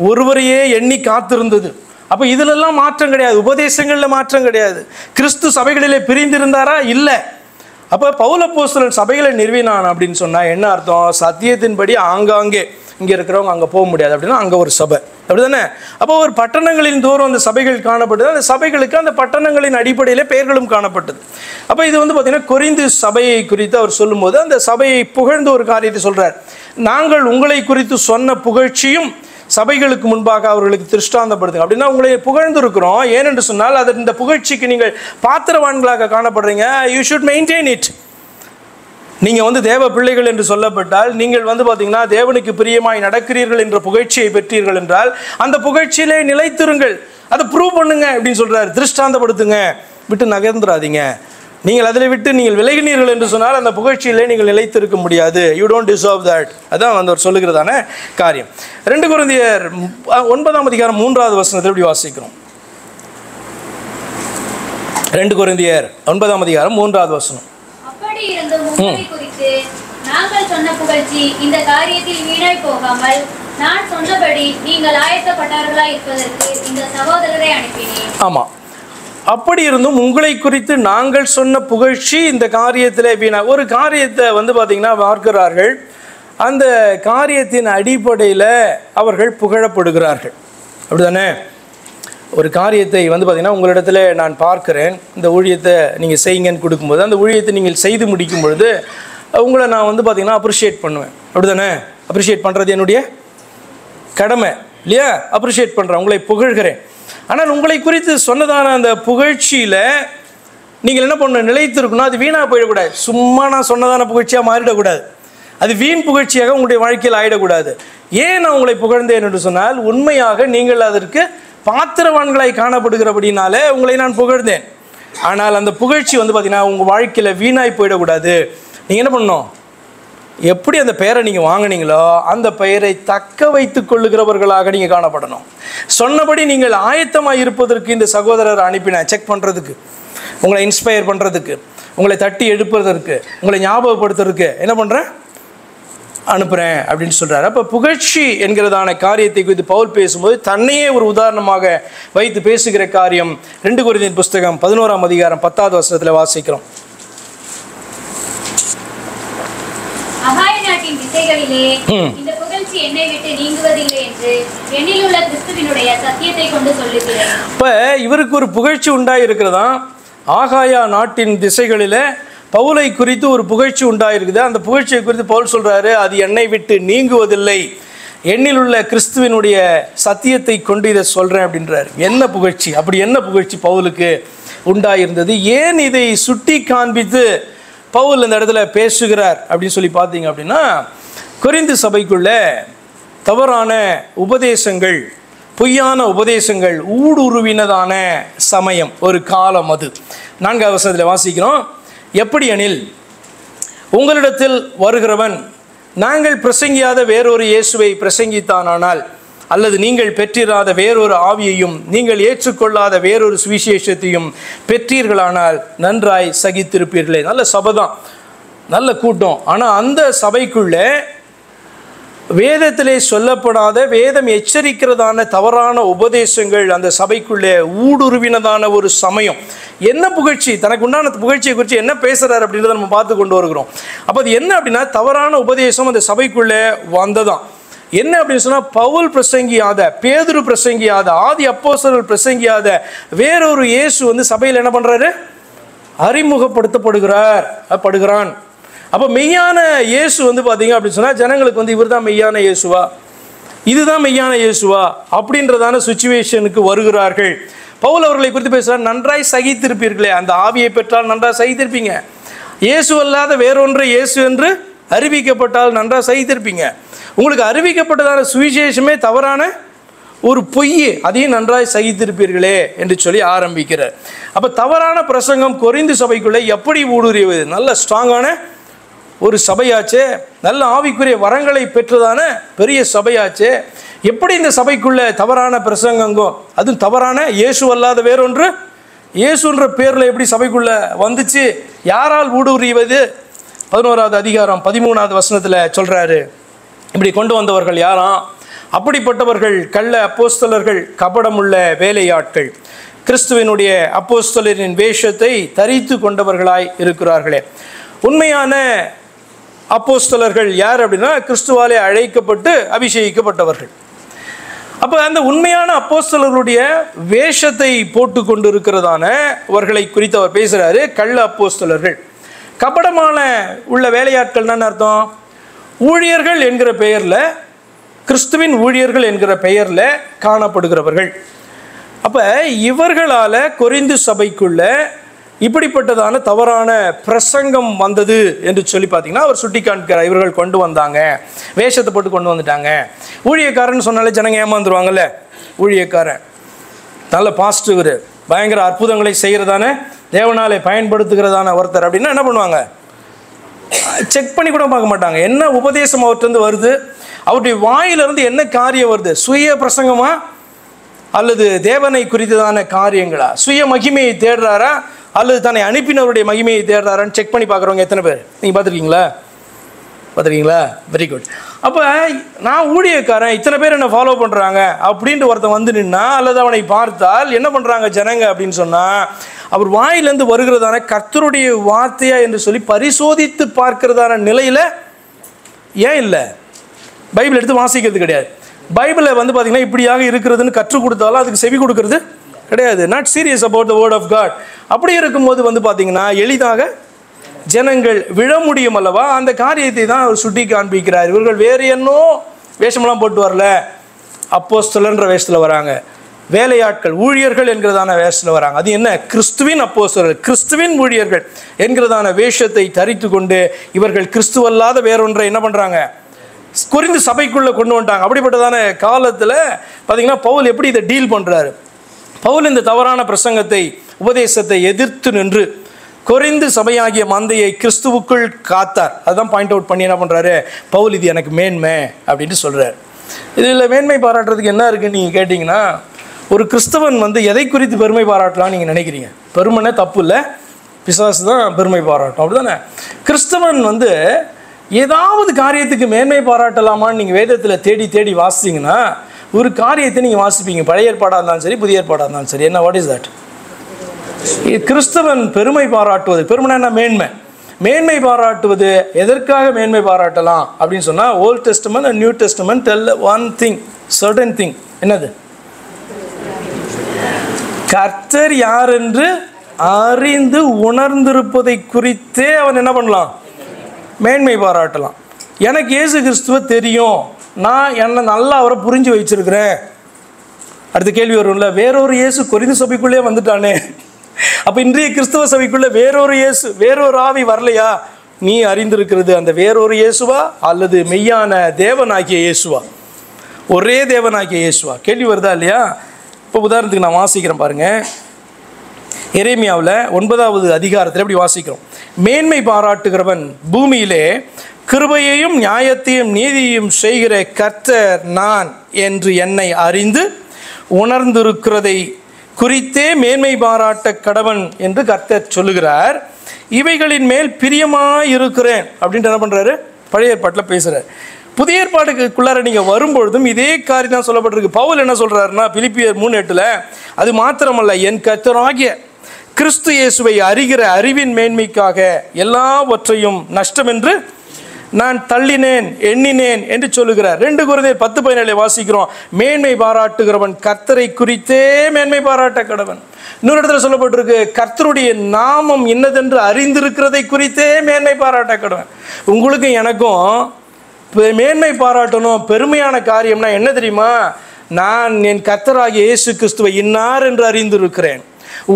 ஒருவரையே எண்ணி காத்திருந்தது. அப்போ இதிலெல்லாம் மாற்றம் கிடையாது, உபதேசங்களில் மாற்றம் கிடையாது. கிறிஸ்து சபைகளிலே பிரிந்திருந்தாரா? இல்லை. அப்போ பவுல் அப்போஸ்தலன் சபைகளை நிறுவினான் அப்படின்னு சொன்னால் என்ன அர்த்தம்? சத்தியத்தின்படி ஆங்காங்கே இங்கே இருக்கிறவங்க அங்கே போக முடியாது அப்படின்னா அங்கே ஒரு சபை, அப்படி தானே? அப்போ ஒரு பட்டணங்களின் தோறும் அந்த சபைகள் காணப்பட்டது. அந்த சபைகளுக்கு அந்த பட்டணங்களின் அடிப்படையில் பெயர்களும் காணப்பட்டது. அப்போ இது வந்து பார்த்திங்கன்னா கொரிந்து சபையை குறித்து அவர் சொல்லும்போது அந்த சபையை புகழ்ந்து ஒரு காரியத்தை சொல்கிறார். நாங்கள் உங்களை குறித்து சொன்ன புகழ்ச்சியும் சபைகளுக்கு முன்பாக அவர்களுக்கு திருஷ்டாந்தப்படுத்துங்க. அப்படின்னா உங்களை புகழ்ந்து இருக்கிறோம். ஏனென்று சொன்னால் அது இந்த புகழ்ச்சிக்கு நீங்கள் பாத்திரவான்களாக காணப்படுறீங்க. You should maintain it. நீங்கள் வந்து தேவ பிள்ளைகள் என்று சொல்லப்பட்டால் நீங்கள் வந்து பார்த்தீங்கன்னா தேவனுக்கு பிரியமாய் நடக்கிறீர்கள் என்ற புகழ்ச்சியை பெற்றீர்கள் என்றால் அந்த புகழ்ச்சியிலே நிலைத்திருங்கள், அதை ப்ரூவ் பண்ணுங்க அப்படின்னு சொல்கிறார். திருஷ்டாந்தப்படுத்துங்க, விட்டு நகர்ந்துடாதீங்க. நீங்கள் அதில் விட்டு நீங்கள் விலகினீர்கள் என்று சொன்னால் அந்த புகழ்ச்சியிலே நீங்கள் நிலைத்திருக்க முடியாது. You don't deserve that. அதான் வந்து அவர் சொல்லுகிறதான காரியம். 2 கொரிந்தியர் 9ஆம் அதிகாரம் 3வது வசனத்தில் இப்படி வாசிக்கிறோம். 2 கொரிந்தியர் 9ஆம் அதிகாரம் 3வது வசனம். அப்படி இருந்தும் உங்களை குறித்து நாங்கள் சொன்ன புகழ்ச்சி இந்த காரியத்தில் வீணாய் போகாமல் நான் சொன்னபடி நீங்கள் ஆயத்தப்பட்டவர்களாய் இருப்பதற்கு இந்த சகோதரரை அனுப்பினேன். ஆமாம், அப்படி இருந்தும் உங்களை குறித்து நாங்கள் சொன்ன புகழ்ச்சி இந்த காரியத்தில் வீணா. ஒரு காரியத்தை பார்த்தீங்கன்னா பார்க்கிறார்கள், அந்த காரியத்தின் அடிப்படையில் அவர்கள் புகழப்படுகிறார்கள். அப்படிதானே? ஒரு காரியத்தை பார்த்தீங்கன்னா உங்களிடத்தில் நான் பார்க்கிறேன், இந்த ஊழியத்தை நீங்கள் செய்யுங்கன்னு கொடுக்கும்போது, அந்த ஊழியத்தை நீங்கள் செய்து முடிக்கும் பொழுது உங்களை நான் பார்த்தீங்கன்னா அப்ரிஷியேட் பண்ணுவேன். அப்படிதானே? அப்ரிஷியேட் பண்ணுறது என்னுடைய கடமை இல்லையா? அப்ரிஷியேட் பண்ணுறேன், உங்களை புகழ்கிறேன். ஆனால் உங்களை குறித்து சொன்னதான அந்த புகழ்ச்சியில் நீங்கள் என்ன பண்ண நிலைத்திருக்கணும், அது வீணாக போயிடக்கூடாது. சும்மா நான் சொன்னதான புகழ்ச்சியாக மாறிடக்கூடாது, அது வீண் புகழ்ச்சியாக உங்களுடைய வாழ்க்கையில் ஆகிடக்கூடாது. ஏன் நான் உங்களை புகழ்ந்தேன் என்று சொன்னால், உண்மையாக நீங்கள் அதற்கு பாத்திரவான்களாய் காணப்படுகிறபடினாலே உங்களை நான் புகழ்ந்தேன். ஆனால் அந்த புகழ்ச்சி பார்த்தீங்கன்னா உங்கள் வாழ்க்கையில் வீணாய் போயிடக்கூடாது. நீங்கள் என்ன பண்ணணும், எப்படி அந்த பெயரை நீங்கள் வாங்கினீங்களோ அந்த பெயரை தக்க வைத்து கொள்ளுகிறவர்களாக நீங்கள் காணப்படணும். சொன்னபடி நீங்கள் ஆயத்தமாக இருப்பதற்கு இந்த சகோதரர் அனுப்பினேன், செக் பண்ணுறதுக்கு, உங்களை இன்ஸ்பயர் பண்ணுறதுக்கு, உங்களை தட்டி எழுப்புறதற்கு, உங்களை ஞாபகப்படுத்துறதுக்கு என்ன பண்ணுறேன், அனுப்புகிறேன் அப்படின்னு சொல்கிறார். அப்போ புகழ்ச்சி என்கிறதான காரியத்தை குறித்து பவுல் பேசும்போது தன்னையே ஒரு உதாரணமாக வைத்து பேசுகிற காரியம் 2 கொரிந்தியர் புஸ்தகம் 11ஆம் அதிகாரம் 10வது வசனத்தில் வாசிக்கிறோம். அகாய நாட்டின் திசைகளிலே இந்த புகழ்ச்சி என்னை விட்டு நீங்குவதில்லை என்று என்னில் உள்ள கிறிஸ்துவினுடைய சத்தியத்தை கொண்டு சொல்லுகிறேன். இப்போ இவருக்கு ஒரு புகழ்ச்சி உண்டாயிருக்கிறதா, ஆகாயா நாட்டின் திசைகளிலே பவுலை குறித்து ஒரு புகழ்ச்சி உண்டாயிருக்குது. அந்த புகழ்ச்சியை குறித்து பவுல் சொல்கிறாரு, அது என்னை விட்டு நீங்குவதில்லை, என்னில் உள்ள கிறிஸ்துவினுடைய சத்தியத்தை கொண்டு இதை சொல்கிறேன் அப்படின்றார். என்ன புகழ்ச்சி, அப்படி என்ன புகழ்ச்சி பவுலுக்கு உண்டாயிருந்தது, ஏன் இதை சுட்டி காண்பித்து பவுல் இந்த இடத்துல பேசுகிறார் அப்படின்னு சொல்லி பார்த்தீங்க அப்படின்னா, கொரிந்து சபைக்குள்ளே தவறான உபதேசங்கள், பொய்யான உபதேசங்கள் ஊடுருவினதான சமயம், ஒரு காலம் அது. 4வது வசனத்தில் வாசிக்கிறோம், எப்படி எனில் உங்களிடத்தில் வருகிறவன் நாங்கள் பிரசங்கியாத வேறொரு இயேசுவை பிரசங்கித்தானால், அல்லது நீங்கள் பெற்றிராத வேறொரு ஆவியையும் நீங்கள் ஏற்றுக்கொள்ளாத வேறொரு சுவிசேஷத்தையும் பெற்றீர்களானால் நன்றாய் சகித்திருப்பீர்களே. நல்ல சபை தான், நல்ல கூட்டம். ஆனால் அந்த சபைக்குள்ளே வேதத்திலே சொல்லப்படாத, வேதம் எச்சரிக்கிறதான தவறான உபதேசங்கள் அந்த சபைக்குள்ளே ஊடுருவினதான ஒரு சமயம். என்ன புகழ்ச்சி, தனக்கு உண்டான புகழ்ச்சியை குறித்து என்ன பேசுகிறார் அப்படின்றத நம்ம பார்த்து கொண்டு வருகிறோம். அப்போ அது என்ன அப்படின்னா, தவறான உபதேசம் அந்த சபைக்குள்ளே வந்ததான். என்ன அப்படின்னு சொன்னால், பவுல் பிரசங்கியாத, பேதுரு பிரசங்கியாத, ஆதி அப்போஸ்தலர்கள் பிரசங்கியாத வேறொரு இயேசு சபையில் என்ன பண்ணுறாரு, அறிமுகப்படுத்தப்படுகிறான். அப்போ மெய்யான இயேசு பார்த்தீங்க அப்படின்னு சொன்னால், ஜனங்களுக்கு இவர் தான் மெய்யான இயேசுவா, இதுதான் மெய்யான இயேசுவா அப்படின்றதான சுச்சுவேஷனுக்கு வருகிறார்கள். பவுல் அவர்களை குறித்து பேசுகிறார், நன்றாய் சகித்திருப்பீர்களே. அந்த ஆவியை பெற்றால் நன்றாக சகித்திருப்பீங்க. இயேசு அல்லாத வேறொன்று இயேசு என்று அறிவிக்கப்பட்டால் நன்றாக சகித்திருப்பீங்க. உங்களுக்கு அறிவிக்கப்பட்டதான சுவிசேஷமே தவறான ஒரு பொய், அதையும் நன்றாய் சகித்திருப்பீர்களே என்று சொல்லி ஆரம்பிக்கிறார். அப்போ தவறான பிரசங்கம் கொரிந்து சபைக்குள்ளே எப்படி ஊடுருவது? நல்ல ஸ்ட்ராங்கான ஒரு சபையாச்சே, நல்ல ஆவிக்குரிய வரங்களை பெற்றதான பெரிய சபையாச்சே. எப்படி இந்த சபைக்குள்ளே தவறான பிரசங்கங்கோ, அதுவும் தவறான இயேசு அல்லாத வேறொன்று இயேசுன்ற பேரில் எப்படி சபைக்குள்ளே வந்துச்சு, யாரால் ஊடுருவது? 11வது அதிகாரம் 13வது வசனத்தில் சொல்கிறாரு, இப்படி கொண்டு வந்தவர்கள் யாராம்? அப்படிப்பட்டவர்கள் கள்ள அப்போஸ்தலர்கள், கபடமுள்ள வேலையாட்கள், கிறிஸ்துவினுடைய அப்போஸ்தலரின் வேஷத்தை தரித்து கொண்டவர்களாய் இருக்கிறார்களே. உண்மையான அப்போஸ்தலர்கள் யார் அப்படின்னா, கிறிஸ்துவாலே அழைக்கப்பட்டு அபிஷேகிக்கப்பட்டவர்கள். அப்போ அந்த உண்மையான அப்போஸ்தலர்களுடைய வேஷத்தை போட்டு கொண்டு இருக்கிறதான அவர்களை குறித்து அவர் பேசுகிறாரு. கள்ள அப்போஸ்தலர்கள், கபடமான உள்ள வேலையாட்கள்னு அர்த்தம். ஊழியர்கள் என்கிற பெயரில், கிறிஸ்துவின் ஊழியர்கள் என்கிற பெயரில் காணப்படுகிறவர்கள். அப்போ இவர்களால் கொரிந்து சபைக்குள்ள இப்படிப்பட்டதான தவறான பிரசங்கம் வந்தது என்று சொல்லி பார்த்தீங்கன்னா அவர் சுட்டி காண்கிறார். இவர்கள் கொண்டு வந்தாங்க, வேஷத்தை போட்டு கொண்டு வந்துட்டாங்க. ஊழியக்காரன் சொன்னாலே ஜனங்க ஏமாந்துருவாங்கல்ல. ஊழியக்காரன் நல்ல பாசிட்டிவ், பயங்கர அற்புதங்களை செய்கிறதான, தேவனாலே பயன்படுத்துகிறதான ஒருத்தர் அப்படின்னா என்ன பண்ணுவாங்க, செக் பண்ணி கூட பார்க்க மாட்டாங்க. என்ன உபதேசம் அவர்கிட்ட வருது, அவருடைய வாயிலிருந்து என்ன காரியம் வருது, சுய பிரசங்கமா அல்லது தேவனை குறித்ததான காரியங்களா, சுய மகிமையை தேடுறாரா அல்லது தன்னை அனுப்பினவருடைய மகிமையை தேடுறாரான்னு செக் பண்ணி பார்க்குறவங்க எத்தனை பேர் நீங்கள் பார்த்துருக்கீங்களா? பார்த்துருக்கீங்களா? Very good. அப்போ நான் ஊழியக்காரன், இத்தனை பேர் என்னை ஃபாலோ பண்ணுறாங்க அப்படின்ட்டு ஒருத்தன் வந்து நின்னா அல்லது அவனை பார்த்தால் என்ன பண்ணுறாங்க ஜனங்க அப்படின்னு சொன்னால், அவர் வாயிலேருந்து வருகிறதான கர்த்தருடைய வார்த்தையா என்று சொல்லி பரிசோதித்து பார்க்கிறதான நிலையில் ஏன் இல்லை? பைபிள் எடுத்து வாசிக்கிறது கிடையாது. பைபிளை வந்து பார்த்திங்கன்னா இப்படியாக இருக்கிறதுன்னு கற்றுக் கொடுத்தாலும் அதுக்கு செவி கொடுக்கறது கிடையாது. Not serious about the word of God. அப்படி இருக்கும்போது வந்து பார்த்திங்கன்னா எளிதாக ஜனங்கள் விழ முடியும் அல்லவா? அந்த காரியத்தை தான் அவர் சுட்டி காண்பிக்கிறார். இவர்கள் வேறு என்னோ வேஷமெல்லாம் போட்டு வரல, அப்போஸ்தலன்ற வேஷத்தில் வராங்க, வேலையாட்கள் ஊழியர்கள் என்கிறதான வேஷத்தில் வராங்க. அது என்ன? கிறிஸ்துவின் அப்போஸ்தலர்கள், கிறிஸ்துவின் ஊழியர்கள் என்கிறதான வேஷத்தை தரித்து கொண்டு இவர்கள் கிறிஸ்துவல்லாத வேறொன்றை என்ன பண்ணுறாங்க? கொரிந்து சபைக்குள்ளே கொண்டு வந்துட்டாங்க. அப்படிப்பட்டதான காலத்தில் பார்த்திங்கன்னா பவுல் எப்படி இதை டீல் பண்ணுறாரு? பவுல் இந்த தவறான பிரசங்கத்தை உபதேசத்தை எதிர்த்து நின்று கொரிந்து சபையாகிய மந்தையை கிறிஸ்துவுக்குள் காத்தார். அதுதான் பாயிண்ட் அவுட் பண்ணி என்ன பண்ணுறாரு பவுல், இது எனக்கு மேன்மை அப்படின்ட்டு சொல்கிறார். இதில் மேன்மை பாராட்டுறதுக்கு என்ன இருக்குன்னு நீங்கள் கேட்டிங்கன்னா, ஒரு கிறிஸ்தவன் வந்து எதை குறித்து பெருமை பாராட்டலாம்னு நீங்கள் நினைக்கிறீங்க? பெருமைனே தப்பு இல்லை, பிசாசு தான் பெருமை பாராட்டும், அப்படி தானே? கிறிஸ்தவன் வந்து ஏதாவது காரியத்துக்கு மேன்மை பாராட்டலாமான்னு நீங்கள் வேதத்தில் தேடி தேடி வாசிச்சிங்கன்னா ஒரு காரியத்தை நீங்கள் வாசிப்பீங்க. பழைய ஏற்பாடாக இருந்தாலும் சரி, புதிய ஏற்பாடாக இருந்தாலும் சரி. என்ன? What is that? கிறிஸ்தவன் பெருமை பாராட்டுவது, பெருமைனா என்ன? மேன்மை. மேன்மை பாராட்டுவது எதற்காக மேன்மை பாராட்டலாம் அப்படின்னு சொன்னால், Old Testament and New Testament tell one thing, certain thing. என்னது? கர்த்தர் யார் என்று அறிந்து உணர்ந்திருப்பதை குறித்தே அவன் என்ன பண்ணலாம்? மேன்மை பாராட்டலாம். எனக்கு இயேசு கிறிஸ்துவ தெரியும், நான் என்னை நல்லா அவரை புரிஞ்சு வச்சிருக்கிறேன். அடுத்த கேள்வி வரும்ல, வேறொரு இயேசு கொரிந்து சபைக்குள்ளே வந்துட்டானே, அப்போ இன்றைய கிறிஸ்தவ சபைக்குள்ளே வேறொரு இயேசு, வேறொரு ஆவி வரலையா? நீ அறிந்திருக்கிறது அந்த வேறொரு இயேசுவா அல்லது மெய்யான தேவனாகிய இயேசுவா, ஒரே தேவனாகிய இயேசுவா? கேள்வி வருதா இல்லையா? இப்போ உதாரணத்துக்கு நான் வாசிக்கிறேன் பாருங்கள். எரேமியாவில் 9வது அதிகாரத்தில் எப்படி வாசிக்கிறோம்? மேன்மை பாராட்டுகிறவன் பூமியிலே கிருபையையும் நியாயத்தையும் நீதியையும் செய்கிற கர்த்தர் நான் என்று என்னை அறிந்து உணர்ந்திருக்கிறதை குறித்தே மேன்மை பாராட்ட கடவன் என்று கர்த்தர் சொல்லுகிறார். இவைகளின் மேல் பிரியமாக இருக்கிறேன் அப்படின்ட்டு என்ன பண்ணுறாரு? பழைய ஏற்பாட்டில் பேசுகிறார். புதிய ஏற்பாட்டுக்குள்ளார நீங்கள் வரும்பொழுதும் இதே காரியம் தான் சொல்லப்பட்டிருக்கு. பவுல் என்ன சொல்கிறாருன்னா, பிலிப்பியர் 3:8, அது மாத்திரமல்ல, என் கர்த்தராகிய கிறிஸ்து இயேசுவை அறிகிற அறிவின் மேன்மைக்காக எல்லாவற்றையும் நஷ்டம் என்று நான் தள்ளினேன், எண்ணினேன் என்று சொல்லுகிறார். 2 கொரிந்தியர் 10:17 வாசிக்கிறோம். மேன்மை பாராட்டுகிறவன் கர்த்தரை குறித்தே மேன்மை பாராட்ட கடவன். இன்னொரு இடத்துல சொல்லப்பட்டிருக்கு, கர்த்தருடைய நாமம் இன்னதென்று அறிந்திருக்கிறதை குறித்தே மேன்மை பாராட்ட கடவன். உங்களுக்கும் எனக்கும் மேன்மை பாராட்டணும், பெருமையான காரியம்னா என்ன தெரியுமா? நான் என் கர்த்தராகிய இயேசு கிறிஸ்துவை இன்னார் என்று அறிந்திருக்கிறேன்,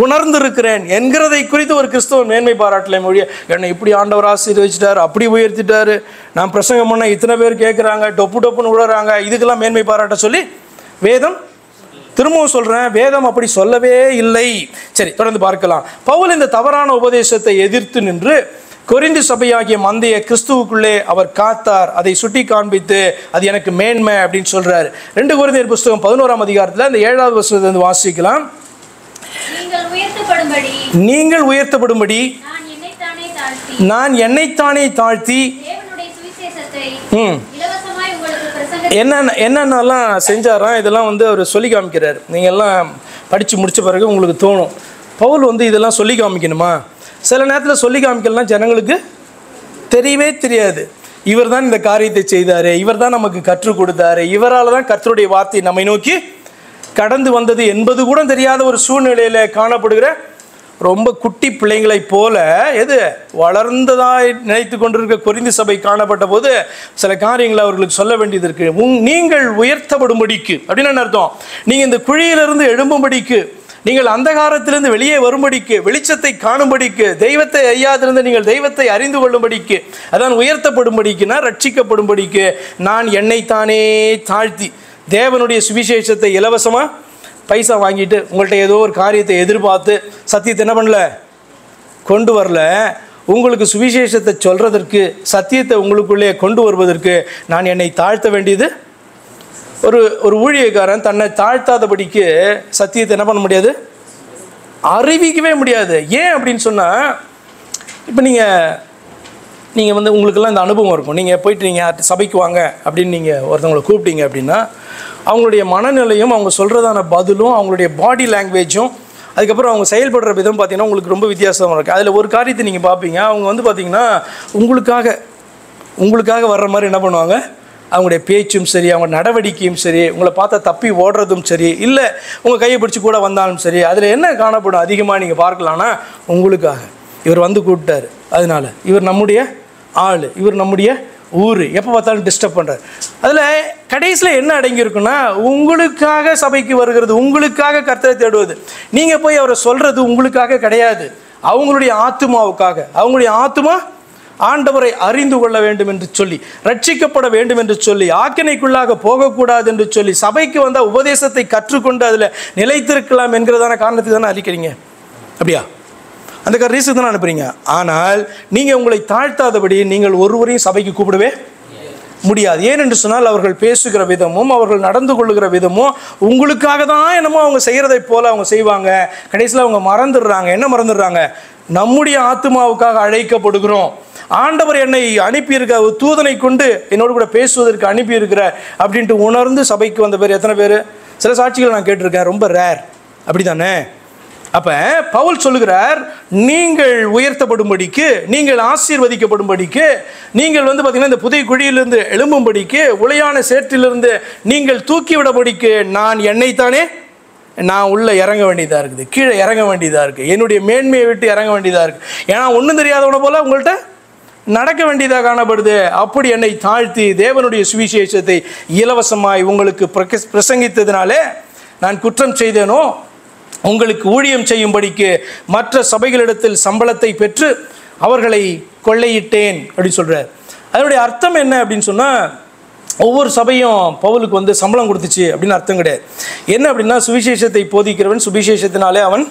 உணர்ந்திருக்கிறேன் என்கிறதை குறித்து ஒரு கிறிஸ்தவன் மேன்மை பாராட்டலை மொழிய, என்னை இப்படி ஆண்டவர் ஆசீர்வதிச்சிட்டார், அப்படி உயர்த்திட்டாரு, நான் பிரசங்கம் பண்ண இத்தனை பேர் கேட்குறாங்க, டொப்பு டொப்புன்னு விடுறாங்க, இதுக்கெல்லாம் மேன்மை பாராட்ட சொல்லி வேதம், திரும்பவும் சொல்கிறேன், வேதம் அப்படி சொல்லவே இல்லை. சரி, தொடர்ந்து பார்க்கலாம். பவுல் இந்த தவறான உபதேசத்தை எதிர்த்து நின்று கொரிந்து சபையாகிய மந்தைய கிறிஸ்துவுக்குள்ளே அவர் காத்தார், அதை சுட்டி காண்பித்து அது எனக்கு மேன்மை அப்படின்னு சொல்கிறார். 2 கொரிந்தியர் புஸ்தகம் 11ஆம் அதிகாரத்தில் அந்த 7வது வசனத்தை வாசிக்கலாம். நீங்கள் உயர்த்தப்படும்படி நான் என்னைத்தானே தாழ்த்தி என்னென்னலாம் செஞ்சாராம், இதெல்லாம் வந்து அவர் சொல்லி காமிக்கிறார். நீங்கள் எல்லாம் படித்து முடித்த பிறகு உங்களுக்கு தோணும், பவுல் வந்து இதெல்லாம் சொல்லி காமிக்கணுமா? சில நேரத்தில் சொல்லி காமிக்கலாம், ஜனங்களுக்கு தெரியவே தெரியாது. இவர் தான் இந்த காரியத்தை செய்தார், இவர் தான் நமக்கு கற்றுக் கொடுத்தாரு, இவரால் தான் கர்த்தருடைய வார்த்தை நம்மை நோக்கி கடந்து வந்தது என்பது கூட தெரியாத ஒரு சூழ்நிலையில் காணப்படுகிற ரொம்ப குட்டி பிள்ளைங்களைப் போல எது வளர்ந்ததாய் நினைத்து கொண்டிருக்க கொரிந்து சபை காணப்பட்ட போது சில காரியங்களை அவர்களுக்கு சொல்ல வேண்டியது இருக்கு. நீங்கள் உயர்த்தப்படும்படிக்கு அப்படின்னு என்ன அர்த்தம்? நீங்கள் இந்த குழியிலிருந்து எழும்பும்படிக்கு, நீங்கள் அந்தகாரத்திலிருந்து வெளியே வரும்படிக்கு, வெளிச்சத்தை காணும்படிக்கு, தெய்வத்தை அறியாதிருந்து நீங்கள் தெய்வத்தை அறிந்து கொள்ளும்படிக்கு, அதான் உயர்த்தப்படும்படிக்குன்னா ரட்சிக்கப்படும்படிக்கு நான் என்னைத்தானே தாழ்த்தி, தேவனுடைய சுவிசேஷத்தை இலவசமாக பைசா வாங்கிட்டு உங்கள்கிட்ட ஏதோ ஒரு காரியத்தை எதிர்பார்த்து சத்தியத்தை என்ன பண்ணல, கொண்டு வரல. உங்களுக்கு சுவிசேஷத்தை சொல்கிறதற்கு, சத்தியத்தை உங்களுக்குள்ளே கொண்டு வருவதற்கு நான் என்னை தாழ்த்த வேண்டியது. ஒரு ஊழியக்காரன் தன்னை தாழ்த்தாதபடிக்கு சத்தியத்தை என்ன பண்ண முடியாது, அறிவிக்கவே முடியாது. ஏன் அப்படின்னு சொன்னால், இப்போ நீங்கள் நீங்கள் வந்து உங்களுக்கெல்லாம் இந்த அனுபவம் இருக்கும். நீங்கள் போயிட்டு நீங்கள் சபைக்கு வாங்க அப்படின்னு நீங்கள் ஒருத்தவங்களை கூப்பிட்டீங்க அப்படின்னா அவங்களுடைய மனநிலையும் அவங்க சொல்கிறதான பதிலும் அவங்களுடைய பாடி லாங்குவேஜும் அதுக்கப்புறம் அவங்க செயல்படுற விதம் பார்த்தீங்கன்னா உங்களுக்கு ரொம்ப வித்தியாசமாக இருக்குது. அதில் ஒரு காரியத்தை நீங்கள் பார்ப்பீங்க, அவங்க வந்து பார்த்திங்கன்னா உங்களுக்காக வர்ற மாதிரி என்ன பண்ணுவாங்க, அவங்களுடைய பேச்சும் சரி, அவங்க நடவடிக்கையும் சரி, உங்களை பார்த்தா தப்பி ஓடுறதும் சரி, இல்லை உங்கள் கையை பிடிச்சி கூட வந்தாலும் சரி, அதில் என்ன காணப்படும் அதிகமாக நீங்கள் பார்க்கலான்னா, உங்களுக்காக இவர் வந்து கூப்பிட்டார், அதனால இவர் நம்முடைய ஆள், இவர் நம்முடைய ஊர், எப்போ பார்த்தாலும் டிஸ்டர்ப் பண்ணுறார். அதில் கடைசியில் என்ன அடங்கியிருக்குன்னா, உங்களுக்காக சபைக்கு வருகிறது, உங்களுக்காக கர்த்தரை தேடுவது. நீங்கள் போய் அவரை சொல்கிறது உங்களுக்காக கிடையாது, அவங்களுடைய ஆத்துமாவுக்காக. அவங்களுடைய ஆத்துமா ஆண்டவரை அறிந்து கொள்ள வேண்டும் என்று சொல்லி, ரட்சிக்கப்பட வேண்டும் என்று சொல்லி, ஆக்கினைக்குள்ளாக போகக்கூடாது என்று சொல்லி, சபைக்கு வந்தால் உபதேசத்தை கற்றுக்கொண்டு அதில் நிலைத்திருக்கலாம் என்கிறதான காரணத்துக்கு தானே அளிக்கிறீங்க. அப்படியா? அந்த ரீசன் தானே அனுப்புறீங்க. ஆனால் நீங்கள் உங்களை தாழ்த்தாதபடி நீங்கள் ஒருவரையும் சபைக்கு கூப்பிடவே முடியாது. ஏனென்று சொன்னால் அவர்கள் பேசுகிற விதமும் அவர்கள் நடந்து கொள்ளுகிற விதமும் உங்களுக்காக தான் என்னமோ அவங்க செய்கிறதை போல அவங்க செய்வாங்க. கடைசியில் அவங்க மறந்துடுறாங்க. என்ன மறந்துடுறாங்க? நம்முடைய ஆத்துமாவுக்காக அழைக்கப்படுகிறோம், ஆண்டவர் என்னை அனுப்பியிருக்க தூதனை கொண்டு என்னோடு கூட பேசுவதற்கு அனுப்பியிருக்கிறார் அப்படின்ட்டு உணர்ந்து சபைக்கு வந்த பேர் எத்தனை பேர்? சில சாட்சிகள் நான் கேட்டிருக்கேன், ரொம்ப ரேர். அப்படி தானே? அப்போ பவுல் சொல்லுகிறார், நீங்கள் உயர்த்தப்படும்படிக்கு, நீங்கள் ஆசீர்வதிக்கப்படும்படிக்கு, நீங்கள் வந்து பார்த்தீங்கன்னா இந்த புதை குழியிலிருந்து எழும்பும்படிக்கு, உளையான சேற்றிலிருந்து நீங்கள் தூக்கிவிடபடிக்கு நான் என்னைத்தானே நான் உள்ளே இறங்க வேண்டியதாக இருக்குது, கீழே இறங்க வேண்டியதாக இருக்குது, என்னுடைய மேன்மையை விட்டு இறங்க வேண்டியதாக இருக்குது. ஏன்னா ஒன்றும் தெரியாதவனை போல் உங்கள்கிட்ட நடக்க வேண்டியதாக காணப்படுது. அப்படி என்னை தாழ்த்தி தேவனுடைய சுவிசேஷத்தை இலவசமாய் உங்களுக்கு பிரசங்கித்ததினாலே நான் குற்றம் செய்தேனோ, உங்களுக்கு ஊழியம் செய்யும்படிக்கு மற்ற சபைகளிடத்தில் சம்பளத்தை பெற்று அவர்களை கொள்ளையிட்டேன் அப்படின்னு சொல்கிறார். அதனுடைய அர்த்தம் என்ன அப்படின்னு சொன்னால், ஒவ்வொரு சபையும் பவுலுக்கு வந்து சம்பளம் கொடுத்துச்சு அப்படின்னு அர்த்தம் கிடையாது. என்ன அப்படின்னா, சுவிசேஷத்தை போதிக்கிறவன் சுவிசேஷத்தினாலே அவன்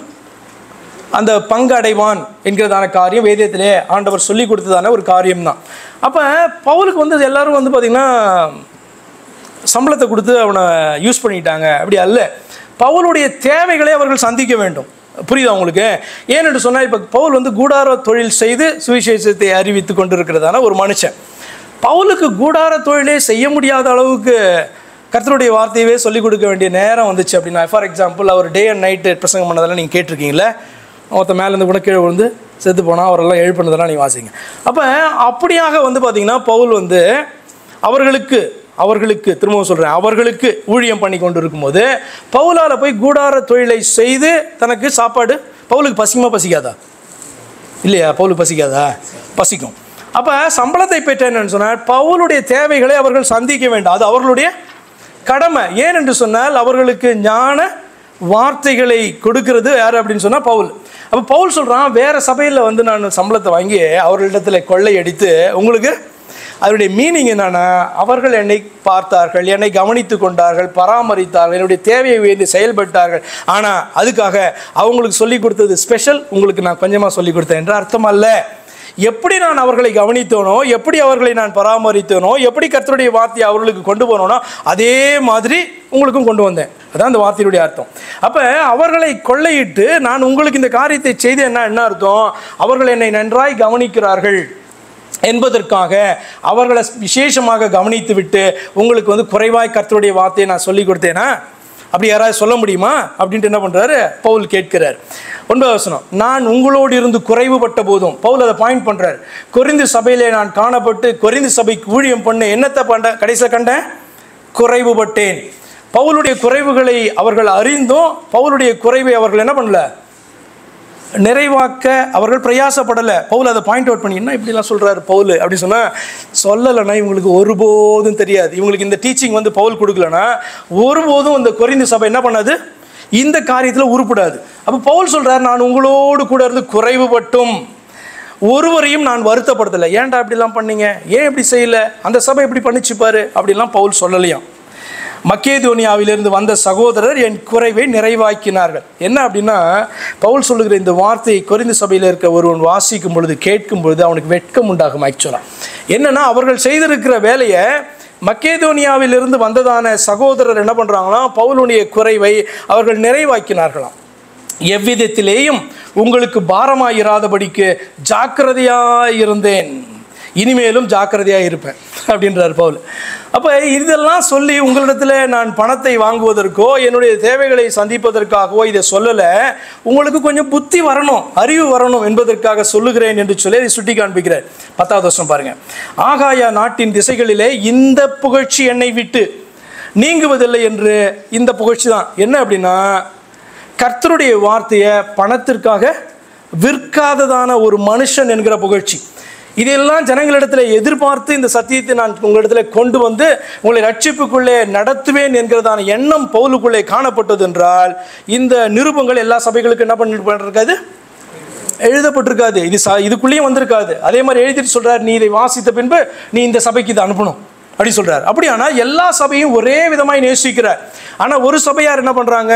அந்த பங்கு அடைவான் என்கிறதான காரியம் வேதத்திலே ஆண்டவர் சொல்லி கொடுத்ததான ஒரு காரியம்தான். அப்போ பவுலுக்கு வந்து எல்லாரும் வந்து பார்த்திங்கன்னா சம்பளத்தை கொடுத்து அவனை யூஸ் பண்ணிட்டாங்க. அப்படி அல்ல, பவுலுடைய தேவைகளை அவர்கள் சந்திக்க வேண்டும். புரியுதா உங்களுக்கு? ஏனென்று சொன்னால், இப்போ பவுல் வந்து கூடார தொழில் செய்து சுவிசேஷத்தை அறிவித்து கொண்டு இருக்கிறதான ஒரு மனுஷன். பவுலுக்கு கூடார தொழிலே செய்ய முடியாத அளவுக்கு கர்த்தருடைய வார்த்தையவே சொல்லிக் கொடுக்க வேண்டிய நேரம் வந்துச்சு அப்படின்னா, ஃபார் எக்ஸாம்பிள் அவர் டே அண்ட் நைட்டு பிரசங்கம் பண்ணதெல்லாம் நீங்கள் கேட்டிருக்கீங்களே, ஒருத்த மேலேருந்து கூட கீழே விழுந்து செத்து போனால் அவரெல்லாம் எழுப்பினதெல்லாம் நீங்கள் வாசிங்க. அப்போ அப்படியாக வந்து பார்த்திங்கன்னா பவுல் வந்து அவர்களுக்கு திரும்பவும் சொல்கிறேன், அவர்களுக்கு ஊழியம் பண்ணி கொண்டு இருக்கும்போது பவுலால் போய் கூடார தொழிலை செய்து தனக்கு சாப்பாடு, பவுலுக்கு பசிக்காதா? இல்லையா? பவுலுக்கு பசிக்காதா? பசிக்கும். அப்போ சம்பளத்தை பெற்றேன்னு சொன்னால் பவுலுடைய தேவைகளை அவர்கள் சந்திக்க வேண்டும், அது அவர்களுடைய கடமை. ஏன் என்று சொன்னால் அவர்களுக்கு ஞான வார்த்தைகளை கொடுக்கிறது யார் அப்படின்னு சொன்னால் பவுல். அப்போ பவுல் சொல்கிறான், வேறு சபையில் வந்து நான் சம்பளத்தை வாங்கி அவர்களிடத்தில் கொள்ளையடித்து, உங்களுக்கு அதனுடைய மீனிங் என்னன்னா, அவர்கள் என்னை பார்த்தார்கள், என்னை கவனித்து கொண்டார்கள், பராமரித்தார்கள், என்னுடைய தேவையை வேண்டி செயல்பட்டார்கள். ஆனால் அதுக்காக அவங்களுக்கு சொல்லிக் கொடுத்தது ஸ்பெஷல், உங்களுக்கு நான் கொஞ்சமாக சொல்லிக் கொடுத்தேன் என்ற அர்த்தம் அல்ல. எப்படி நான் அவர்களை கவனித்தேனோ, எப்படி அவர்களை நான் பராமரித்தேனோ, எப்படி கர்த்தருடைய வார்த்தையை அவர்களுக்கு கொண்டு போனோனோ அதே மாதிரி உங்களுக்கும் கொண்டு வந்தேன். அதான் அந்த வார்த்தையுடைய அர்த்தம். அப்போ அவர்களை கொள்ளையிட்டு நான் உங்களுக்கு இந்த காரியத்தை செய்தேன்னா என்ன அர்த்தம்? அவர்கள் என்னை நன்றாய் கவனிக்கிறார்கள் என்பதற்காக அவர்களை விசேஷமாக கவனித்து விட்டு உங்களுக்கு வந்து குறைவாய் கர்த்தருடைய வார்த்தையை நான் சொல்லிக் கொடுத்தேனா? அப்படி யாராவது சொல்ல முடியுமா அப்படின்ட்டு என்ன பண்ணுறாரு பவுல் கேட்கிறார். 9வது வசனம், நான் உங்களோடு இருந்து குறைவுபட்ட போதும், பவுல் அதை பாயிண்ட் பண்ணுறார். கொரிந்து சபையிலே நான் காணப்பட்டு கொரிந்து சபைக்கு ஊழியம் பண்ண என்னத்தை கடைசியில் கண்டேன்? குறைவுபட்டேன். பவுலுடைய குறைவுகளை அவர்கள் அறிந்தும் பவுலுடைய குறைவை அவர்கள் என்ன பண்ணல? நிறைவாக்க அவர்கள் பிரயாசப்படலை. பவுல் அதை பாயிண்ட் அவுட் பண்ணி, என்ன இப்படிலாம் சொல்கிறாரு பவுல் அப்படின்னு சொன்னால், சொல்லலைன்னா இவங்களுக்கு ஒருபோதும் தெரியாது. இவங்களுக்கு இந்த டீச்சிங் வந்து பவுல் கொடுக்கலன்னா ஒருபோதும் இந்த கொரிந்து சபை என்ன பண்ணாது? இந்த காரியத்தில் உருப்படாது. அப்போ பவுல் சொல்கிறார், நான் உங்களோடு கூட இருந்து குறைவுபட்டும் ஒருவரையும் நான் வருத்தப்படுத்தலை. ஏன்டா இப்படிலாம் பண்ணீங்க, ஏன் இப்படி செய்யலை, அந்த சபை எப்படி பண்ணிச்சுப்பாரு அப்படிலாம் பவுல் சொல்லலையாம். மக்கேதோனியாவிலிருந்து வந்த சகோதரர் என் குறைவை நிறைவாக்கினார்கள். என்ன அப்படின்னா, பவுல் சொல்லுகிற இந்த வார்த்தையை கொரிந்து சபையில் இருக்க ஒருவன் வாசிக்கும் பொழுது கேட்கும் பொழுது அவனுக்கு வெட்கம் உண்டாகும். ஆக்சுவலாக என்னன்னா, அவர்கள் செய்திருக்கிற வேலையை மக்கேதோனியாவிலிருந்து வந்ததான சகோதரர் என்ன பண்ணுறாங்கன்னா, பவுலுடைய குறைவை அவர்கள் நிறைவாக்கினார்களாம். எவ்விதத்திலேயும் உங்களுக்கு பாரமாயிராதபடிக்கு ஜாக்கிரதையாயிருந்தேன். இனிமேலும் ஜாக்கிரதையாக இருப்பேன் அப்படின்றார் பவுல். அப்போ இதெல்லாம் சொல்லி உங்களிடத்தில் நான் பணத்தை வாங்குவதற்கோ என்னுடைய தேவைகளை சந்திப்பதற்காகவோ இதை சொல்லலை, உங்களுக்கு கொஞ்சம் புத்தி வரணும், அறிவு வரணும் என்பதற்காக சொல்லுகிறேன் என்று சொல்லி அதை சுட்டி காண்பிக்கிறார். 10வது வசனம் பாருங்க. ஆகாயா நாட்டின் திசைகளிலே இந்த புகழ்ச்சி என்னை விட்டு நீங்குவதில்லை என்று. இந்த புகழ்ச்சி தான் என்ன அப்படின்னா, கர்த்தருடைய வார்த்தையை பணத்திற்காக விற்காததான ஒரு மனுஷன் என்கிற புகழ்ச்சி. இதெல்லாம் ஜனங்களிடத்தில் எதிர்பார்த்து இந்த சத்தியத்தை நான் உங்களிடத்தில் கொண்டு வந்து உங்களை ரட்சிப்புக்குள்ளே நடத்துவேன் என்கிறதான எண்ணம் பவுலுக்குள்ளே காணப்பட்டது என்றால், இந்த நிருபங்கள் எல்லா சபைகளுக்கும் என்ன பண்ணிருக்காது, எழுதப்பட்டிருக்காது. இதுக்குள்ளேயும் வந்திருக்காது. அதே மாதிரி எழுதிட்டு சொல்றாரு, நீ இதை வாசித்த பின்பு நீ இந்த சபைக்கு இதை அனுப்பணும் அப்படி சொல்றாரு. அப்படியானா எல்லா சபையும் ஒரே விதமாய் நேசிக்கிறார். ஆனால் ஒரு சபையார் என்ன பண்றாங்க,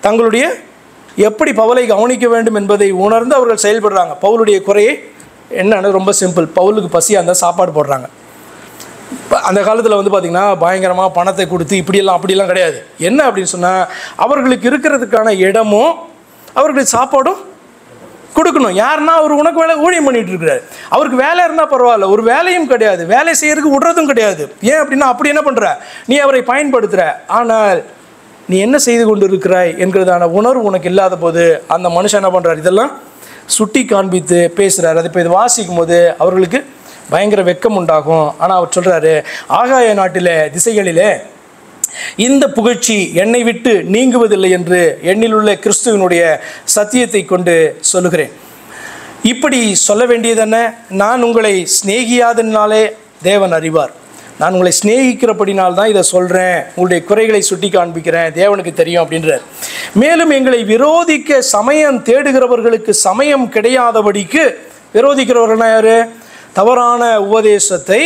தங்களுடைய எப்படி பவுலை கவனிக்க வேண்டும் என்பதை உணர்ந்து அவர்கள் செயல்படுறாங்க. பவுலுடைய குறையை என்னன்னு ரொம்ப சிம்பிள், பவுலுக்கு பசியாக இருந்தால் சாப்பாடு போடுறாங்க. அந்த காலத்தில் வந்து பார்த்திங்கன்னா பயங்கரமாக பணத்தை கொடுத்து இப்படியெல்லாம் அப்படியெல்லாம் கிடையாது. என்ன அப்படின்னு சொன்னால், அவர்களுக்கு இருக்கிறதுக்கான இடமும் அவர்களுக்கு சாப்பாடும் கொடுக்கணும். யாருன்னா அவர் உனக்கு வேலை ஊழியம் பண்ணிட்டு இருக்கிறார், அவருக்கு வேலை இருந்தால் பரவாயில்ல, ஒரு வேலையும் கிடையாது, வேலை செய்யறதுக்கு விடுறதும் கிடையாது. ஏன் அப்படின்னா, அப்படி என்ன பண்ணுற, நீ அவரை பயன்படுத்துகிற, ஆனால் நீ என்ன செய்து கொண்டு இருக்கிறாய் என்கிறதான உணர்வு உனக்கு இல்லாத போது அந்த மனுஷன் என்ன பண்ணுறார், இதெல்லாம் சுட்டி காண்பித்து பேசுகிறார். அது இப்போ இது வாசிக்கும் போது அவர்களுக்கு பயங்கர வெட்கம் உண்டாகும். ஆனால் அவர் சொல்கிறாரு, ஆகாய நாட்டிலே திசைகளிலே இந்த புகழ்ச்சி என்னை விட்டு நீங்குவதில்லை என்று எண்ணிலுள்ள கிறிஸ்துவனுடைய சத்தியத்தை கொண்டு சொல்லுகிறேன். இப்படி சொல்ல வேண்டியது என்ன, நான் உங்களை சிநேகியாதனாலே தேவன் அறிவார், நான் உங்களை சிநேகிக்கிறபடினால்தான் இதை சொல்கிறேன், உங்களுடைய குறைகளை சுட்டி காண்பிக்கிறேன், தேவனுக்கு தெரியும் அப்படின்றார். மேலும் எங்களை விரோதிக்க சமயம் தேடுகிறவர்களுக்கு சமயம் கிடையாதபடிக்கு, விரோதிக்கிறவர்கள்னா யார், தவறான உபதேசத்தை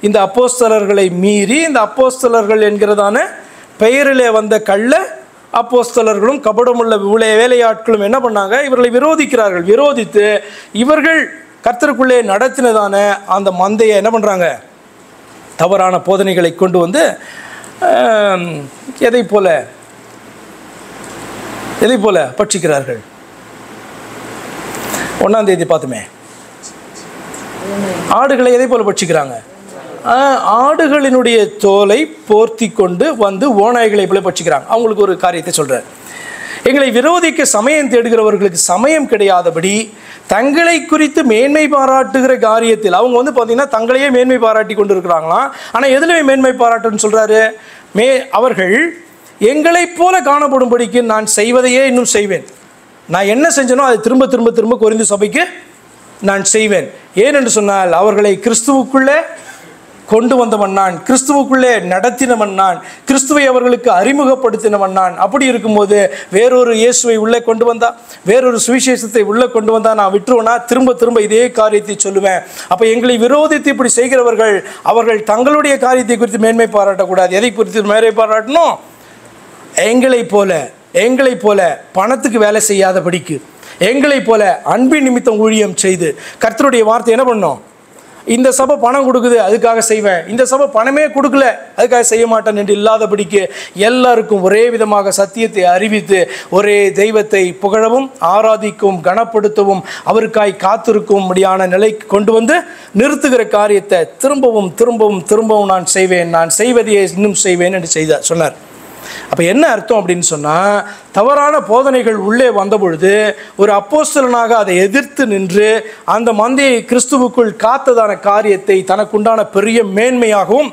இந்த அப்போஸ்தலர்களை மீறி, இந்த அப்போஸ்தலர்கள் என்கிறதான பெயரிலே வந்த கள்ள அப்போஸ்தலர்களும் கபடமுள்ள வேலையாட்களும் என்ன பண்ணாங்க, இவர்களை விரோதிக்கிறார்கள். விரோதித்து இவர்கள் கர்த்தருக்குள்ளே நடத்தினதான அந்த மந்தையை என்ன பண்ணுறாங்க, தவறான போதனைகளை கொண்டு வந்து எதை போல பட்சிக்கிறார்கள். 1ஆம் தேதி பார்த்துமே, ஆடுகளை எதை போல பட்சிக்கிறாங்க, ஆடுகளினுடைய தோலை போர்த்தி கொண்டு வந்து ஓநாய்களை போல பட்சிக்கிறாங்க. அவங்களுக்கு ஒரு காரியத்தை சொல்றார், எங்களை விரோதிக்க சமயம் தேடுகிறவர்களுக்கு சமயம் கிடையாதபடி தங்களை குறித்து மேன்மை பாராட்டுகிற காரியத்தில், அவங்க வந்து பார்த்தீங்கன்னா தங்களையே மேன்மை பாராட்டி கொண்டு இருக்கிறாங்களாம். ஆனால் எதுலையே மேன்மை பாராட்டுன்னு சொல்கிறாரு, அவர்கள் எங்களைப் போல காணப்படும்படிக்கு நான் செய்வதையே இன்னும் செய்வேன், நான் என்ன செஞ்சனோ அதை திரும்ப திரும்ப திரும்ப கொரிந்து சபைக்கு நான் செய்வேன். ஏனென்று சொன்னால் அவர்களை கிறிஸ்துவுக்குள்ளே கொண்டு வந்தவன் நான், கிறிஸ்துவுக்குள்ளே நடத்தினவன் நான், கிறிஸ்துவை அவர்களுக்கு அறிமுகப்படுத்தினவன் நான். அப்படி இருக்கும்போது வேறொரு இயேசுவை உள்ளே கொண்டு வந்தா, வேறொரு சுவிசேஷத்தை உள்ளே கொண்டு வந்தா நான் விட்டுருவேனா, திரும்ப திரும்ப இதே காரியத்தை சொல்லுவேன். அப்போ எங்களை விரோதித்து இப்படி செய்கிறவர்கள் அவர்கள் தங்களுடைய காரியத்தை குறித்து மேன்மை பாராட்டக்கூடாது. எதை குறித்து மேன்மை பாராட்டணும், எங்களை போல பணத்துக்கு வேலை செய்யாதபடிக்கு, எங்களை போல அன்பின் நிமித்தம் ஊழியம் செய்து கர்த்தருடைய வார்த்தை என்ன பண்ணோம், இந்த சபை பணம் கொடுக்குது அதுக்காக செய்வேன், இந்த சபை பணமே கொடுக்கல அதுக்காக செய்ய மாட்டேன் என்று இல்லாதபடிக்கு எல்லாருக்கும் ஒரே விதமாக சத்தியத்தை அறிவித்து ஒரே தெய்வத்தை புகழவும் ஆராதிக்கவும் கனப்படுத்தவும் அவருக்காய் காத்திருக்கும் முடியான நிலைக்கு கொண்டு வந்து நிறுத்துகிற காரியத்தை திரும்பவும் திரும்பவும் திரும்பவும் நான் செய்வேன், நான் செய்வதையே இன்னும் செய்வேன் என்று சொன்னார். அப்போ என்ன அர்த்தம் அப்படின்னு சொன்னால், தவறான போதனைகள் உள்ளே வந்த பொழுது ஒரு அப்போஸ்தலனாக அதை எதிர்த்து நின்று அந்த மந்தையை கிறிஸ்துவுக்குள் காத்ததான காரியத்தை தனக்குண்டான பெரிய மேன்மையாகவும்,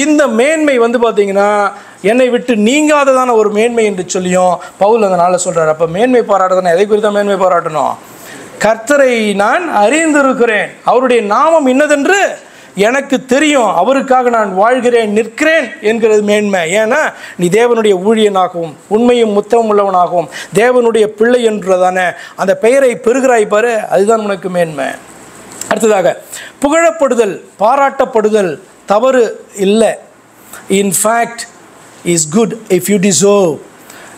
இந்த மேன்மை வந்து பார்த்தீங்கன்னா என்னை விட்டு நீங்காததான ஒரு மேன்மை என்று சொல்லியும் பவுல் அந்த நாளில் சொல்கிறார். அப்போ மேன்மை பாராட்டுதானே, எதை குறித்து மேன்மை பாராட்டணும், கர்த்தரை நான் அறிந்திருக்கிறேன், அவருடைய நாமம் இன்னதென்று எனக்கு தெரியும், அவருக்காக நான் வாழ்கிறேன் நிற்கிறேன் என்கிறது மேன்மை. ஏன்னா நீ தேவனுடைய ஊழியனாகவும் உண்மையும் முத்தமும் உள்ளவனாகவும் தேவனுடைய பிள்ளை என்றதான அந்த பெயரை பெறுகிறாய் பாரு, அதுதான் உனக்கு மேன்மை. அடுத்ததாக புகழப்படுதல் பாராட்டப்படுதல் தவறு இல்லை, in fact is good if you deserve.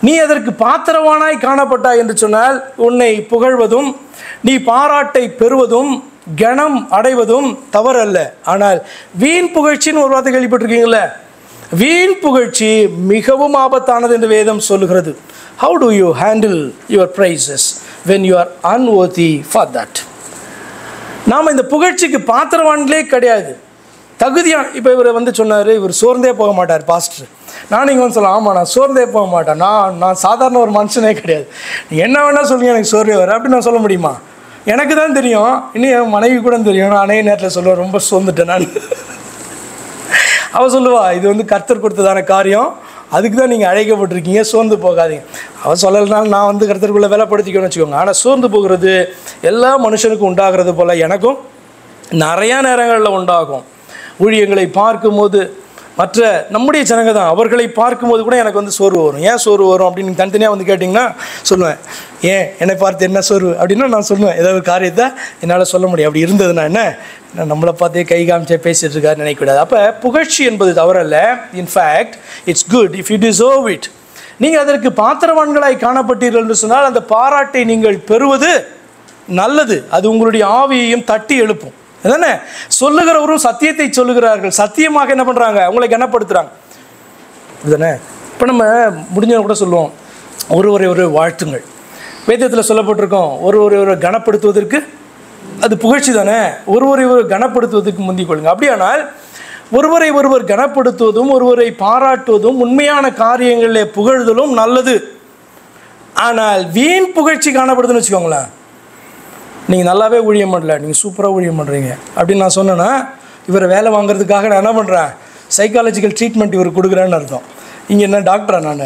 நீ அதற்கு பாத்திரவானாய் காணப்பட்டாய் என்று சொன்னால் உன்னை புகழ்வதும் நீ பாராட்டை பெறுவதும் கனம் அடைவதும் தவறல்ல. ஆனால் வீண் புகழ்ச்சின்னு ஒரு வார்த்தை கேள்விப்பட்டிருக்கீங்களே, வீண் புகழ்ச்சி மிகவும் ஆபத்தானது என்று வேதம் சொல்லுகிறது. How do you handle your praises when you are unworthy for that? நாம் இந்த புகழ்ச்சிக்கு பாத்திரவான்களே கிடையாது, தகுதியான. இப்போ இவர் வந்து சொன்னார், இவர் சோர்ந்தே போக மாட்டார் பாஸ்டர். நான் நீங்கள் வந்து சொல்லலாம், ஆமாம் நான் சோர்ந்தே போக மாட்டேன், நான் சாதாரண ஒரு மனுஷனே கிடையாது, நீங்கள் என்ன வேணால் சொல்லுங்கள் எனக்கு சோர்வே வர அப்படின்னு நான் சொல்ல முடியுமா? எனக்கு தான் தெரியும், இன்னும் என் மனைவி கூட தெரியும், நான் அநேக நேரத்தில் சொல்லுவேன் ரொம்ப சோர்ந்துட்டேன் நான். அவள் சொல்லுவா, இது வந்து கர்த்தர் கொடுத்ததான காரியம், அதுக்கு தான் நீங்கள் அழைக்கப்பட்டிருக்கீங்க, சோர்ந்து போகாதீங்க. அவள் சொல்லலைனாலும் நான் வந்து கர்த்தருக்குள்ளே வேலைப்படுத்திக்கணும்னு வச்சுக்கோங்க. ஆனால் சோர்ந்து போகிறது எல்லா மனுஷனுக்கும் உண்டாகிறது போல் எனக்கும் நிறையா நேரங்களில் உண்டாகும். ஊழியங்களை பார்க்கும்போது மற்ற நம்முடைய ஜனங்க தான், அவர்களை பார்க்கும்போது கூட எனக்கு வந்து சோர்வு வரும். ஏன் சோர்வு வரும் அப்படின்னு நீங்கள் தனித்தனியாக வந்து கேட்டிங்கன்னா சொல்லுவேன். ஏன் என்னை பார்த்து என்ன சோர்வு அப்படின்னா நான் சொல்லுவேன், ஏதாவது ஒரு காரியத்தை என்னால் சொல்ல முடியும். அப்படி இருந்ததுன்னா என்ன, நம்மளை பார்த்தே கை காமிச்சே பேசிகிட்டு இருக்காரு நினைக்கக்கூடாது. அப்போ புகழ்ச்சி என்பது தவறல்ல. In fact it's good if you deserve it. நீங்கள் அதற்கு பாத்திரவான்களாய் காணப்பட்டீர்கள் என்று சொன்னால் அந்த பாராட்டை நீங்கள் பெறுவது நல்லது. அது உங்களுடைய ஆவியையும் தட்டி எழுப்பும். அதானே, சொல்லுகிறவரும் சத்தியத்தை சொல்லுகிறார்கள், சத்தியமாக என்ன பண்ணுறாங்க, உங்களை கனப்படுத்துகிறாங்க. இதுதானே. இப்போ நம்ம முடிஞ்சவங்க கூட சொல்லுவோம், ஒரு வாழ்த்துங்கள். வேதத்தில் சொல்லப்பட்டிருக்கோம், ஒரு கனப்படுத்துவதற்கு அது புகழ்ச்சி தானே. ஒரு கனப்படுத்துவதற்கு முந்திக் கொள்ளுங்க. அப்படியானால் ஒருவர் கனப்படுத்துவதும் ஒருவரை பாராட்டுவதும் உண்மையான காரியங்களிலே புகழ்தலும் நல்லது. ஆனால் வீண் புகழ்ச்சி காணப்படுதுன்னு வச்சுக்கோங்களேன், நீங்கள் நல்லாவே ஊழியம் பண்ணல, நீங்கள் சூப்பராக ஊழியம் பண்ணுறீங்க அப்படின்னு நான் சொன்னேன்னா, இவரை வேலை வாங்குறதுக்காக நான் என்ன பண்ணுறேன், சைக்காலஜிக்கல் ட்ரீட்மெண்ட் இவர் கொடுக்குறேன்னு அர்த்தம். இங்கே என்ன டாக்டரா நான்?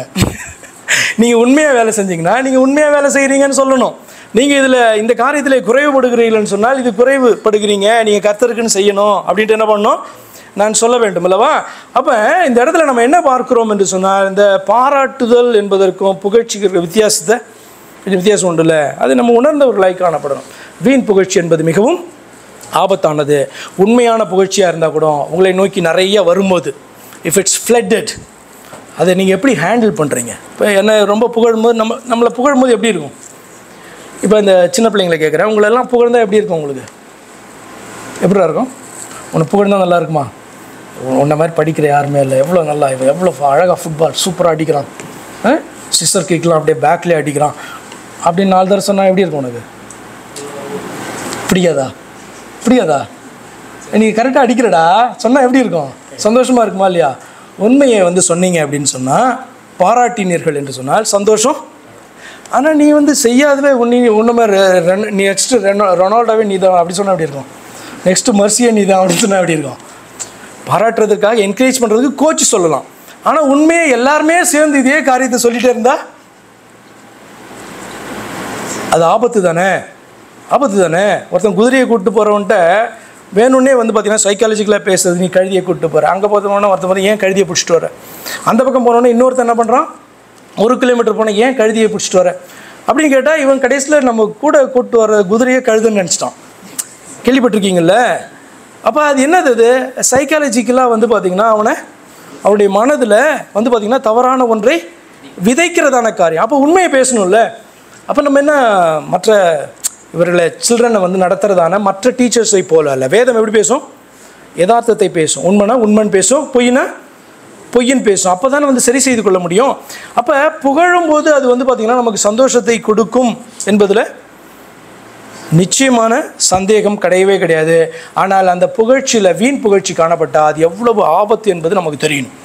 நீங்கள் உண்மையாக வேலை செஞ்சீங்கன்னா நீங்கள் உண்மையாக வேலை செய்கிறீங்கன்னு சொல்லணும். நீங்கள் இதில் இந்த காரியத்தில் குறைவுபடுகிறீங்கன்னு சொன்னால் இது குறைவுபடுகிறீங்க, நீங்கள் கர்த்தருக்குன்னு செய்யணும் அப்படின்ட்டு என்ன பண்ணணும், நான் சொல்ல வேண்டும் அல்லவா? அப்போ இந்த இடத்துல நம்ம என்ன பார்க்குறோம் என்று சொன்னால், இந்த பாராட்டுதல் என்பதற்கும் புகழ்ச்சிக்கு வித்தியாசம் உண்டு இல்லை, அது நம்ம உணர்ந்தவர்களாய் காணப்படணும். வீண் புகழ்ச்சி என்பது மிகவும் ஆபத்தானது. உண்மையான புகழ்ச்சியாக இருந்தால் கூட உங்களை நோக்கி நிறைய வரும்போது, இஃப் இட்ஸ் ஃப்ளட்டட், அதை நீங்கள் எப்படி ஹேண்டில் பண்ணுறீங்க? இப்போ என்ன ரொம்ப புகழும்போது நம்மளை புகழும்போது எப்படி இருக்கும்? இப்போ இந்த சின்ன பிள்ளைங்களை கேட்குறேன், உங்களெல்லாம் புகழ்ந்தால் எப்படி இருக்கும்? உங்களுக்கு எப்படிடா இருக்கும்? உன்னை புகழ்ந்தால் நல்லா இருக்குமா? உன்ன மாதிரி படிக்கிற யாருமே இல்லை, எவ்வளோ நல்லா, இவன் எவ்வளோ அழகாக ஃபுட்பால் சூப்பராக அடிக்கிறான், சிஸ்டர் கிக்லாம் அப்படியே பேக்லேயே அடிக்கிறான் அப்படின்னு 4 தடவை சொன்னால் எப்படி இருக்கும் உனக்கு? பிடிக்காதா? நீங்கள் கரெக்டாக அடிக்கிறடா சொன்னால் எப்படி இருக்கும்? சந்தோஷமாக இருக்குமா இல்லையா? உண்மையை வந்து சொன்னீங்க அப்படின்னு சொன்னால், பாராட்டினீர்கள் என்று சொன்னால் சந்தோஷம். ஆனால் நீ வந்து செய்யாதவே ஒன்றுமே நீ நெக்ஸ்ட்டு ரொனால்டோவே நீ தான் அப்படி சொன்னால் எப்படி இருக்கும்? நெக்ஸ்ட்டு மர்சியே நீ தான் அப்படின்னு சொன்னால் எப்படி இருக்கும்? பாராட்டுறதுக்காக என்கரேஜ் பண்ணுறதுக்கு கோச் சொல்லலாம். ஆனால் உண்மையை எல்லாருமே சேர்ந்து இதே காரியத்தை சொல்லிகிட்டே இருந்தால் அது ஆபத்து தானே. ஒருத்தன் குதிரையை கூப்பிட்டு போகிறவன்ட்ட வேணும்னே வந்து பார்த்தீங்கன்னா சைக்காலஜிக்கலாக பேசுறது, நீ கழுதியை கூப்பிட்டு போகிற, அங்கே பார்த்தோம்னா ஒருத்தன் பார்த்து ஏன் கழுதியை பிடிச்சிட்டு வர, அந்த பக்கம் போனோன்னே இன்னொருத்தன் என்ன பண்ணுறான், 1 கிலோமீட்டர் போனால் ஏன் கழுதியை பிடிச்சிட்டு வர அப்படின்னு கேட்டால், இவன் கடைசியில் நம்ம கூட கூப்பிட்டு வர குதிரையை கழுதுன்னு நினச்சிட்டான். கேள்விப்பட்டிருக்கீங்கள்ல? அப்போ அது என்னது, அது சைக்காலஜிக்கலாக வந்து பார்த்திங்கன்னா அவனுடைய மனதில் வந்து பார்த்திங்கன்னா தவறான ஒன்றை விதைக்கிறதான காரியம். அப்போ உண்மையை பேசணும்ல. அப்போ நம்ம என்ன மற்ற இவர்களை சில்ட்ரனை வந்து நடத்துகிறதான மற்ற டீச்சர்ஸை போல அல்ல. வேதம் எப்படி பேசும்? யதார்த்தத்தை பேசும். உண்மைனா உண்மைன்னு பேசும், பொய்னா பொய்ன்னு பேசும். அப்போ தானே வந்து சரி செய்து கொள்ள முடியும். அப்போ புகழும்போது அது வந்து பார்த்திங்கன்னா நமக்கு சந்தோஷத்தை கொடுக்கும் என்பதில் நிச்சயமான சந்தேகம் கிடையாது. ஆனால் அந்த புகழ்ச்சியில் வீண் புகழ்ச்சி காணப்பட்டால் அது எவ்வளவு ஆபத்து என்பது நமக்கு தெரியணும்.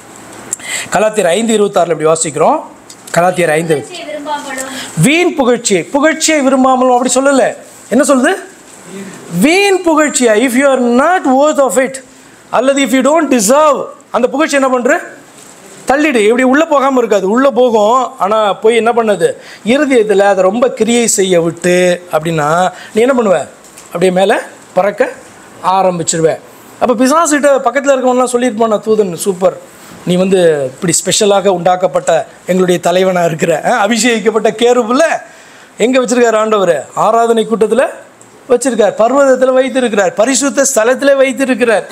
கலாத்தியர் 5:26 இப்படி வாசிக்கிறோம். கலாத்தியர் 5 வீண் புகழ்ச்சியை விரும்பாமலும் அப்படி சொல்லலை. என்ன சொல்லுது? வீண் புகழ்ச்சியா. If you are not worth of it, அல்லது இஃப் யூ டோன்ட் டிசர்வ், அந்த புகழ்ச்சி என்ன பண்ணுற, தள்ளிடு. இப்படி உள்ளே போகாமல் இருக்காது, உள்ளே போகும். ஆனால் போய் என்ன பண்ணுது, இருதயத்தில் அதை ரொம்ப கிரியை செய்ய விட்டு அப்படின்னா நீ என்ன பண்ணுவ, அப்படியே மேலே பறக்க ஆரம்பிச்சிருவேன். அப்போ பிசாசுகிட்ட பக்கத்தில் இருக்கவங்கலாம் சொல்லியிருப்பான், நான் தூதன் சூப்பர், நீ வந்து இப்படி ஸ்பெஷலாக உண்டாக்கப்பட்ட எங்களுடைய தலைவனாக இருக்கிற அபிஷேகிக்கப்பட்ட கேருபுல எங்கே வச்சுருக்கார் ஆண்டவர்? ஆராதனை கூட்டத்தில் வச்சுருக்கார், பர்வதத்தில் வைத்திருக்கிறார், பரிசுத்த ஸ்தலத்தில் வைத்திருக்கிறார்.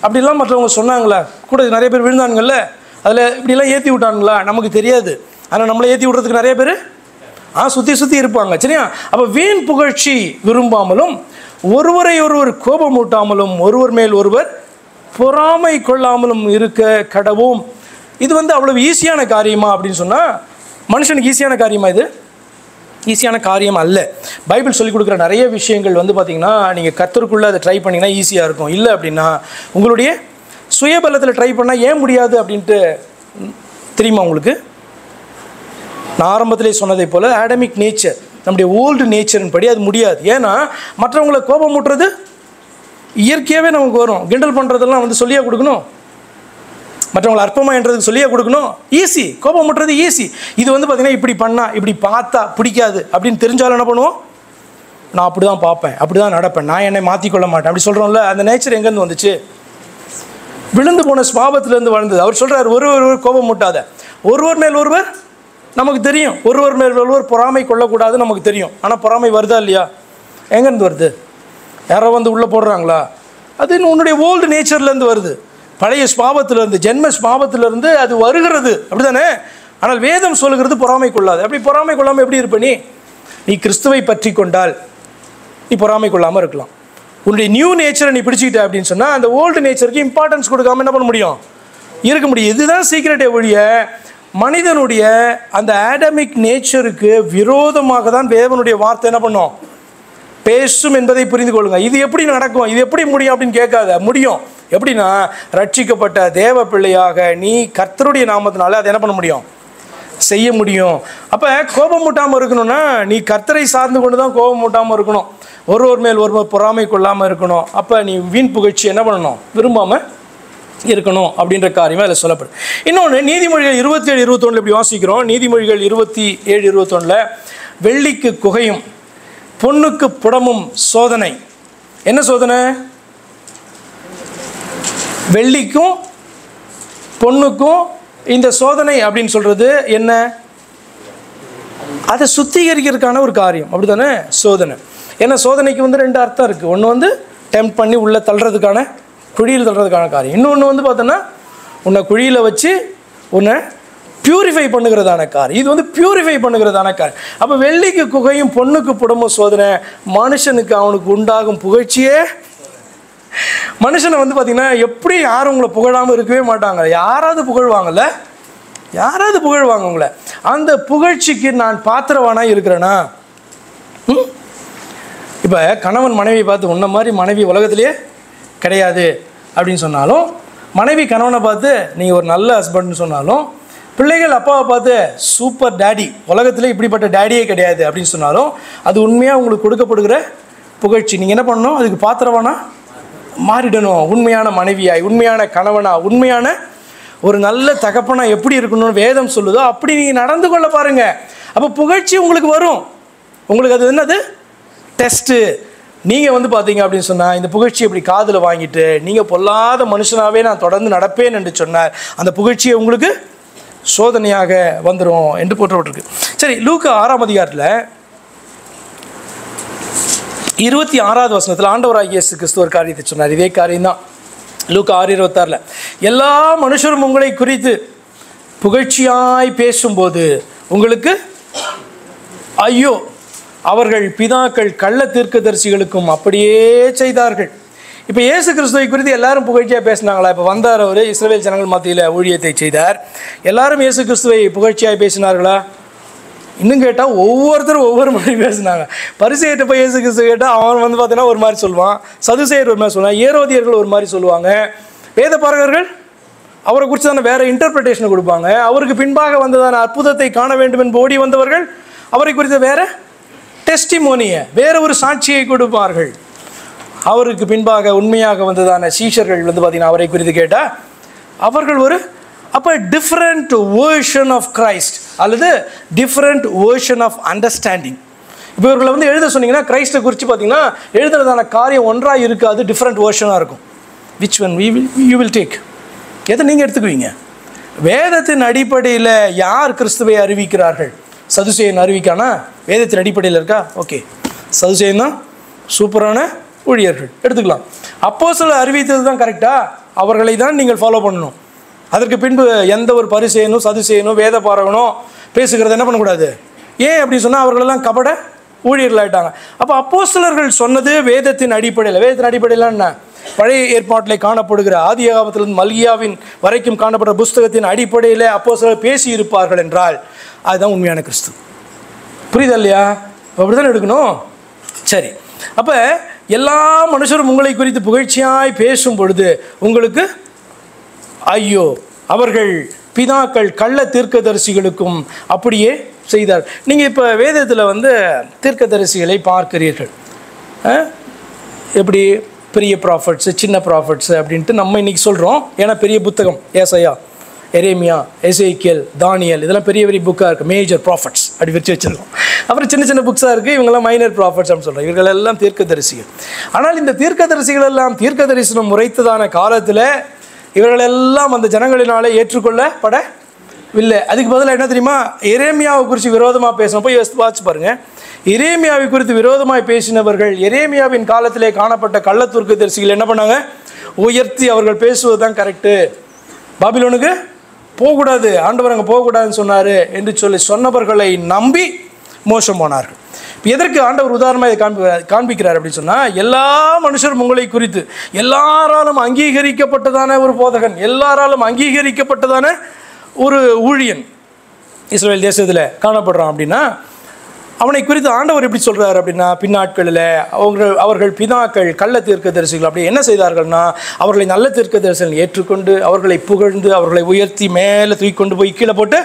அப்படிலாம் மற்றவங்க சொன்னாங்களா? கூட நிறைய பேர் விழுந்தானுங்கள்ல, அதில் இப்படிலாம் ஏற்றி விட்டானுங்களா? நமக்கு தெரியாது. ஆனால் நம்மளை ஏற்றி விடுறதுக்கு நிறைய பேர் சுற்றி இருப்பாங்க. சரியா? அப்போ வீண் புகழ்ச்சி விரும்பாமலும் ஒருவரை ஒருவர் கோபமூட்டாமலும் ஒருவர் மேல் ஒருவர் பொறாமை கொள்ளாமலும் இருக்க கடவும். இது வந்து அவ்வளவு ஈஸியான காரியமா அப்படின்னு சொன்னால், மனுஷனுக்கு ஈஸியான காரியமா இது? ஈஸியான காரியம் அல்ல. பைபிள் சொல்லிக் கொடுக்குற நிறைய விஷயங்கள் வந்து பார்த்திங்கன்னா நீங்கள் கர்த்தருக்குள்ளே அதை ட்ரை பண்ணிங்கன்னா ஈஸியாக இருக்கும். இல்லை அப்படின்னா உங்களுடைய சுயபலத்தில் ட்ரை பண்ணால் ஏன் முடியாது அப்படின்ட்டு தெரியுமா உங்களுக்கு? நான் ஆரம்பத்திலே சொன்னதை போல் ஆடமிக் நேச்சர், நம்முடைய ஓல்டு நேச்சரின் படி அது முடியாது. ஏன்னா மற்றவங்களை கோபம் ஊட்டுறது இயற்கையாகவே நமக்கு வரும். கிண்டல் பண்ணுறதெல்லாம் வந்து சொல்லியா கொடுக்கணும்? மற்றவங்களை அற்பமாக என்றதுக்கு சொல்லியா கொடுக்கணும்? ஈஸி. கோபம் ஊட்டுறது ஈஸி. இது வந்து பார்த்திங்கன்னா இப்படி பண்ணால் இப்படி பார்த்தா பிடிக்காது அப்படின்னு தெரிஞ்சாலும் என்ன பண்ணுவோம்? நான் அப்படி தான் பார்ப்பேன், அப்படி தான் நடப்பேன், நான் என்னை மாற்றிக்கொள்ள மாட்டேன் அப்படி சொல்கிறோம்ல. அந்த நேச்சர் எங்கேருந்து வந்துச்சு? விழுந்து போன ஸ்வாபத்திலேருந்து வளர்ந்தது. அவர் சொல்கிறார், ஒருவர் கோபம் ஊட்டாத. ஒருவர் மேல் ஒருவர் நமக்கு தெரியும், ஒருவர் மேல் ஒருவர் பொறாமை கொள்ளக்கூடாது நமக்கு தெரியும். ஆனால் பொறாமை வருதா இல்லையா? எங்கேருந்து வருது? யாரோ வந்து உள்ளே போடுறாங்களா? அது உன்னுடைய ஓல்டு நேச்சர்லேருந்து வருது, பழைய ஸ்வாபத்திலேருந்து, ஜென்ம ஸ்வாபத்திலேருந்து அது வருகிறது, அப்படி தானே? ஆனால் வேதம் சொல்லுகிறது பொறாமை கொள்ளாது. அப்படி பொறாமை கொள்ளாமல் எப்படி இருப்ப? நீ கிறிஸ்துவை பற்றி கொண்டால் நீ பொறாமை கொள்ளாமல் இருக்கலாம். உன்னுடைய நியூ நேச்சரை நீ பிடிச்சிக்கிட்ட அப்படின்னு சொன்னால் அந்த ஓல்டு நேச்சருக்கு இம்பார்ட்டன்ஸ் கொடுக்காம என்ன பண்ண முடியும்? இருக்க முடியும். இதுதான் சீக்ரெட்டே ஒழிய மனிதனுடைய அந்த ஆடமிக் நேச்சருக்கு விரோதமாக தான் தேவனுடைய வார்த்தை என்ன பண்ணும்? பேசும் என்பதை புரிந்து கொள்ளுங்க. இது எப்படி நடக்கும், இது எப்படி முடியும் அப்படின்னு கேட்காத. முடியும். எப்படின்னா, ரட்சிக்கப்பட்ட தேவ பிள்ளையாக நீ கர்த்தருடைய நாமத்தினால அதை என்ன பண்ண முடியும்? செய்ய முடியும். அப்போ கோபம் மூட்டாமல் இருக்கணும்னா நீ கர்த்தரை சார்ந்து கொண்டு தான் கோபம் மூட்டாமல் இருக்கணும். ஒருவர் மேல் ஒருவர் பொறாமை கொள்ளாமல் இருக்கணும். அப்போ நீ வீண் புகழ்ச்சி என்ன பண்ணணும்? விரும்பாமல் இருக்கணும் அப்படின்ற காரியமாக அதில் சொல்லப்படும். இன்னொன்று, நீதிமொழிகள் 27-21 இப்படி வாசிக்கிறோம். நீதிமொழிகள் 27-21 வெள்ளிக்கு குகையும் பொண்ணுக்கு புடமும் சோதனை. என்ன சோதனை? வெள்ளிக்கும் பொண்ணுக்கும் இந்த சோதனை அப்படின்னு சொல்றது என்ன? அதை சுத்திகரிக்கிறதுக்கான ஒரு காரியம், அப்படி தானே சோதனை. ஏன்னா சோதனைக்கு வந்து ரெண்டு அர்த்தம் இருக்குது. ஒன்று வந்து டெம்ப்ட் பண்ணி உள்ளே தள்ளுறதுக்கான, குழியில் தள்ளுறதுக்கான காரியம். இன்னொன்று வந்து பார்த்தோன்னா உன்னை குழியில் வச்சு உன்னை பியூரிஃபை பண்ணுகிறதான காரியம். இது வந்து பியூரிஃபை பண்ணுகிறதான காரியம். அப்போ வெள்ளிக்கு குகையும் பொண்ணுக்கு புடமும் சோதனை. மனுஷனுக்கு அவனுக்கு உண்டாகும் புகழ்ச்சியே. மனுஷனை வந்து பார்த்திங்கன்னா எப்படி யாரும் உங்களை புகழாமல் இருக்கவே மாட்டாங்க. யாராவது புகழ்வாங்கல்ல, யாராவது புகழ்வாங்க உங்களை. அந்த புகழ்ச்சிக்கு நான் பாத்திரவானாக இருக்கிறேனா? இப்போ கணவன் மனைவியை பார்த்து உன்ன மாதிரி மனைவி உலகத்திலேயே கிடையாது அப்படின்னு சொன்னாலும், மனைவி கணவனை பார்த்து நீங்கள் ஒரு நல்ல ஹஸ்பண்ட்னு சொன்னாலும், பிள்ளைகள் அப்பாவை பார்த்து சூப்பர் டேடி, உலகத்தில் இப்படிப்பட்ட டேடியே கிடையாது அப்படின்னு சொன்னாலும், அது உண்மையாக உங்களுக்கு கொடுக்கப்படுகிற புகழ்ச்சி. நீங்கள் என்ன பண்ணணும்? அதுக்கு பாத்திரவானா மாறிடணும். உண்மையான மனைவியாய், உண்மையான கணவனா, உண்மையான ஒரு நல்ல தகப்பனா எப்படி இருக்கணும்னு வேதம் சொல்லுதோ அப்படி நீங்கள் நடந்து கொள்ள பாருங்கள். அப்போ புகழ்ச்சி உங்களுக்கு வரும். உங்களுக்கு அது என்னது? டெஸ்ட்டு. நீங்கள் வந்து பார்த்தீங்க அப்படின்னு சொன்னால் இந்த புகழ்ச்சி இப்படி காதில் வாங்கிட்டு நீங்கள் பொல்லாத மனுஷனாகவே நான் தொடர்ந்து நடப்பேன் என்று சொன்னார், அந்த புகழ்ச்சியை உங்களுக்கு சோதனையாக வந்துடும் என்று போற்றப்பட்டிருக்கு. சரி, லூக்கா 6ஆம் அதிகாரத்தில் 26வது வசனத்தில் ஆண்டவராகிய இயேசு கிறிஸ்து ஒரு காரியத்தை சொன்னார். இதே காரியம்தான் லூக்கா 6:26. எல்லா மனுஷரும் உங்களை குறித்து புகழ்ச்சியாய் பேசும்போது உங்களுக்கு ஐயோ, அவர்கள் பிதாக்கள் கள்ள தீர்க்கதரிசிகளுக்கும் அப்படியே செய்தார்கள். இப்போ இயேசு கிறிஸ்துவை குறித்து எல்லாரும் புகழ்ச்சியாக பேசினாங்களா? இப்போ வந்தார், அவர் இஸ்ரவேல் ஜனங்கள் மத்தியில் ஊழியத்தை செய்தார். எல்லாரும் இயேசு கிறிஸ்துவை புகழ்ச்சியாக பேசினார்களா? இன்னும் கேட்டால் ஒவ்வொருத்தரும் ஒவ்வொரு மாதிரி பேசினாங்க. பரிசேயர்கிட்ட போய் இயேசு கிறிஸ்து கேட்டால் அவன் வந்து பார்த்தீங்கன்னா ஒரு மாதிரி சொல்லுவான், சதுசேயர் ஒரு மாதிரி சொல்லுவான், ஏரோதியர்கள் ஒரு மாதிரி சொல்லுவாங்க, வேத பாரகர்கள் அவரை குறித்து தானே வேறு இன்டர்பிரிட்டேஷனை கொடுப்பாங்க. அவருக்கு பின்பாக வந்ததான அற்புதத்தை காண வேண்டும் என்று ஓடி வந்தவர்கள் அவரை குறித்த வேறு டெஸ்டிமோனியை, வேறு ஒரு சாட்சியை கொடுப்பார்கள். அவருக்கு பின்பாக உண்மையாக வந்ததான சீஷர்கள் வந்து பார்த்தீங்கன்னா அவரை குறித்து கேட்டால் அவர்கள் ஒரு அப்போ டிஃப்ரெண்ட் வேர்ஷன் ஆஃப் கிரைஸ்ட் அல்லது டிஃப்ரெண்ட் வேர்ஷன் ஆஃப் அண்டர்ஸ்டாண்டிங். இப்போ இவர்களை வந்து எழுத சொன்னீங்கன்னா கிரைஸ்ட்டை குறித்து பார்த்தீங்கன்னா எழுதுறதான காரியம் ஒன்றாக இருக்காது, டிஃப்ரெண்ட் வேர்ஷனாக இருக்கும். Which one you will take? எதை நீங்கள் எடுத்துக்குவீங்க? வேதத்தின் அடிப்படையில் யார் கிறிஸ்துவை அறிவிக்கிறார்கள்? சதுசேயன் அறிவிக்கானா? வேதத்தின் அடிப்படையில் இருக்கா? ஓகே, சதுசேயன் தான் சூப்பரான ஊழியர்கள், எடுத்துக்கலாம். அப்போஸ்தலர் அறிவித்தது தான் கரெக்டாக, அவர்களை தான் நீங்கள் ஃபாலோ பண்ணணும். அதற்கு பின்பு எந்த ஒரு பரிசேயனும் சதுசேயனும் வேத பாரகனோ பேசுகிறத என்ன பண்ணக்கூடாது. ஏன் அப்படின்னு சொன்னால் அவர்களெல்லாம் கபட ஊழியர்கள் ஆகிட்டாங்க. அப்போ அப்போஸ்தலர்கள் சொன்னது வேதத்தின் அடிப்படையில். வேதத்தின் அடிப்படையில் என்ன? பழைய ஏற்பாட்டில் காணப்படுகிற ஆதியாகமத்திலிருந்து மல்கியாவின் வரைக்கும் காணப்படுற புஸ்தகத்தின் அடிப்படையில் அப்போஸ்தலர் பேசி இருப்பார்கள் என்றால் அதுதான் உண்மையான கிறிஸ்து. புரியுதா இல்லையா? அப்படி தானே எடுக்கணும். சரி, அப்போ எல்லா மனுஷரும் உங்களை குறித்து புகழ்ச்சியாய் பேசும் பொழுது உங்களுக்கு ஐயோ, அவர்கள் பிதாக்கள் கள்ள தீர்க்கதரிசிகளுக்கும் அப்படியே செய்தார். நீங்கள் இப்போ வேதத்தில் தீர்க்கதரிசிகளை பார்க்கிறீர்கள். எப்படி பெரிய ப்ராஃபிட்ஸு, சின்ன ப்ராஃபிட்ஸு அப்படின்ட்டு நம்ம இன்றைக்கி சொல்கிறோம். ஏன்னா பெரிய புத்தகம் ஏசாயா, எரேமியா, எசேக்கியேல், தானியேல், இதெல்லாம் பெரிய பெரிய புக்காக இருக்குது. மேஜர் ப்ராஃபிட்ஸ் அப்படி வச்சுருக்கோம். அப்புறம் சின்ன சின்ன புக்ஸாக இருக்குது, இவங்கெல்லாம் மைனர் ப்ராஃபிட்ஸ் அப்படின்னு சொல்கிறோம். இவர்கள் எல்லாம் தீர்க்கதரிசிகள். ஆனால் இந்த தீர்க்கதரிசிகள் எல்லாம் தீர்க்க தரிசனம் உரைத்ததான காலத்தில் இவர்களெல்லாம் அந்த ஜனங்களினாலே ஏற்றுக்கொள்ளப்படவில்லை. அதுக்கு பதிலாக என்ன தெரியுமா? எரேமியாவை குறித்து விரோதமாக பேசணும். போய் வாட்சி பாருங்கள். எரேமியாவை குறித்து விரோதமாய் பேசினவர்கள் எரேமியாவின் காலத்திலே காணப்பட்ட கள்ள தீர்க்கதரிசிகள் என்ன பண்ணாங்க? உயர்த்தி அவர்கள் பேசுவது தான் கரெக்டு, பாபிலோனுக்கு போகக்கூடாது, ஆண்டவர் அங்கே போகக்கூடாதுன்னு சொன்னார் என்று சொன்னவர்களை நம்பி மோசம் போனார்கள். எதற்கு ஆண்டவர் உதாரணமாக காண்பிக்கிறார் அப்படின்னு சொன்னால், எல்லா மனுஷரும் உங்களை குறித்து எல்லாராலும் அங்கீகரிக்கப்பட்டதான ஒரு போதகன், எல்லாராலும் அங்கீகரிக்கப்பட்டதான ஒரு ஊழியன் இஸ்ரவேல் தேசத்தில் காணப்படுறான் அப்படின்னா, அவனை குறித்து ஆண்டவர் எப்படி சொல்கிறார் அப்படின்னா, பின்னாட்களில் அவர்கள் பிதாக்கள் கள்ள தீர்க்கதரிசிகள் அப்படி என்ன செய்தார்கள்னா, அவர்களை நல்ல தீர்க்கதரிசிகள் ஏற்றுக்கொண்டு அவர்களை புகழ்ந்து அவர்களை உயர்த்தி மேலே தூக்கி கொண்டு போய் கீழே போட்டு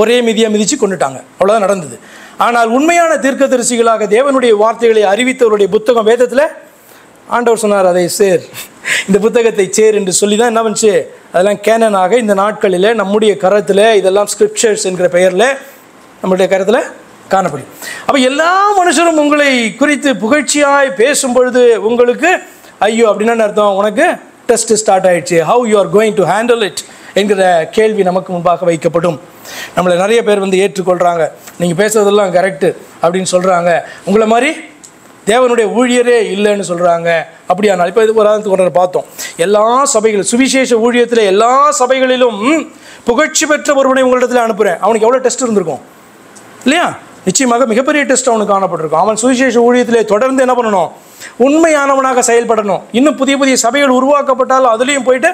ஒரே மிதியாக மிதித்து கொண்டுட்டாங்க. அவ்வளோதான் நடந்தது. ஆனால் உண்மையான தீர்க்கதரிசிகளாக தேவனுடைய வார்த்தைகளை அறிவித்தவருடைய புத்தகம் வேதத்தில் ஆண்டவர் சொன்னார், அதை சேர், இந்த புத்தகத்தை சேர் என்று சொல்லி தான் என்ன பண்ணுச்சு, அதெல்லாம் கேனனாக இந்த நாட்களில் நம்முடைய கரத்தில் இதெல்லாம் ஸ்கிரிப்சர்ஸ் என்கிற பெயரில் நம்முடைய கரத்தில் காணப்படும். அப்போ எல்லா மனுஷரும் உங்களை குறித்து புகழ்ச்சியாய் பேசும் பொழுது உங்களுக்கு ஐயோ அப்படின்னா அர்த்தம், உனக்கு டெஸ்ட் ஸ்டார்ட் ஆயிடுச்சு, how you are going to handle it என்கிற கேள்வி நமக்கு முன்பாக வைக்கப்படும். நம்மளை நிறைய பேர் ஏற்றுக்கொள்கிறாங்க, நீங்கள் பேசுறதெல்லாம் கரெக்டு அப்படின்னு சொல்கிறாங்க, உங்களை மாதிரி தேவனுடைய ஊழியரே இல்லைன்னு சொல்கிறாங்க. அப்படியானால் இப்போ இது ஒரு பார்த்தோம், எல்லா சபைகளும் சுவிசேஷ ஊழியத்தில் எல்லா சபைகளிலும் புகழ்ச்சி பெற்ற ஒருவனை உங்களிடத்தில் அனுப்புகிறேன். அவனுக்கு எவ்வளோ டெஸ்ட் இருந்திருக்கும் இல்லையா? நிச்சயமாக மிகப்பெரிய டெஸ்ட் அவனுக்கு காணப்பட்டிருக்கும். அவன் சுவிசேஷ ஊழியத்திலே தொடர்ந்து என்ன பண்ணணும்? உண்மையானவனாக செயல்படணும். இன்னும் புதிய புதிய சபைகள் உருவாக்கப்பட்டாலும் அதுலேயும் போயிட்டு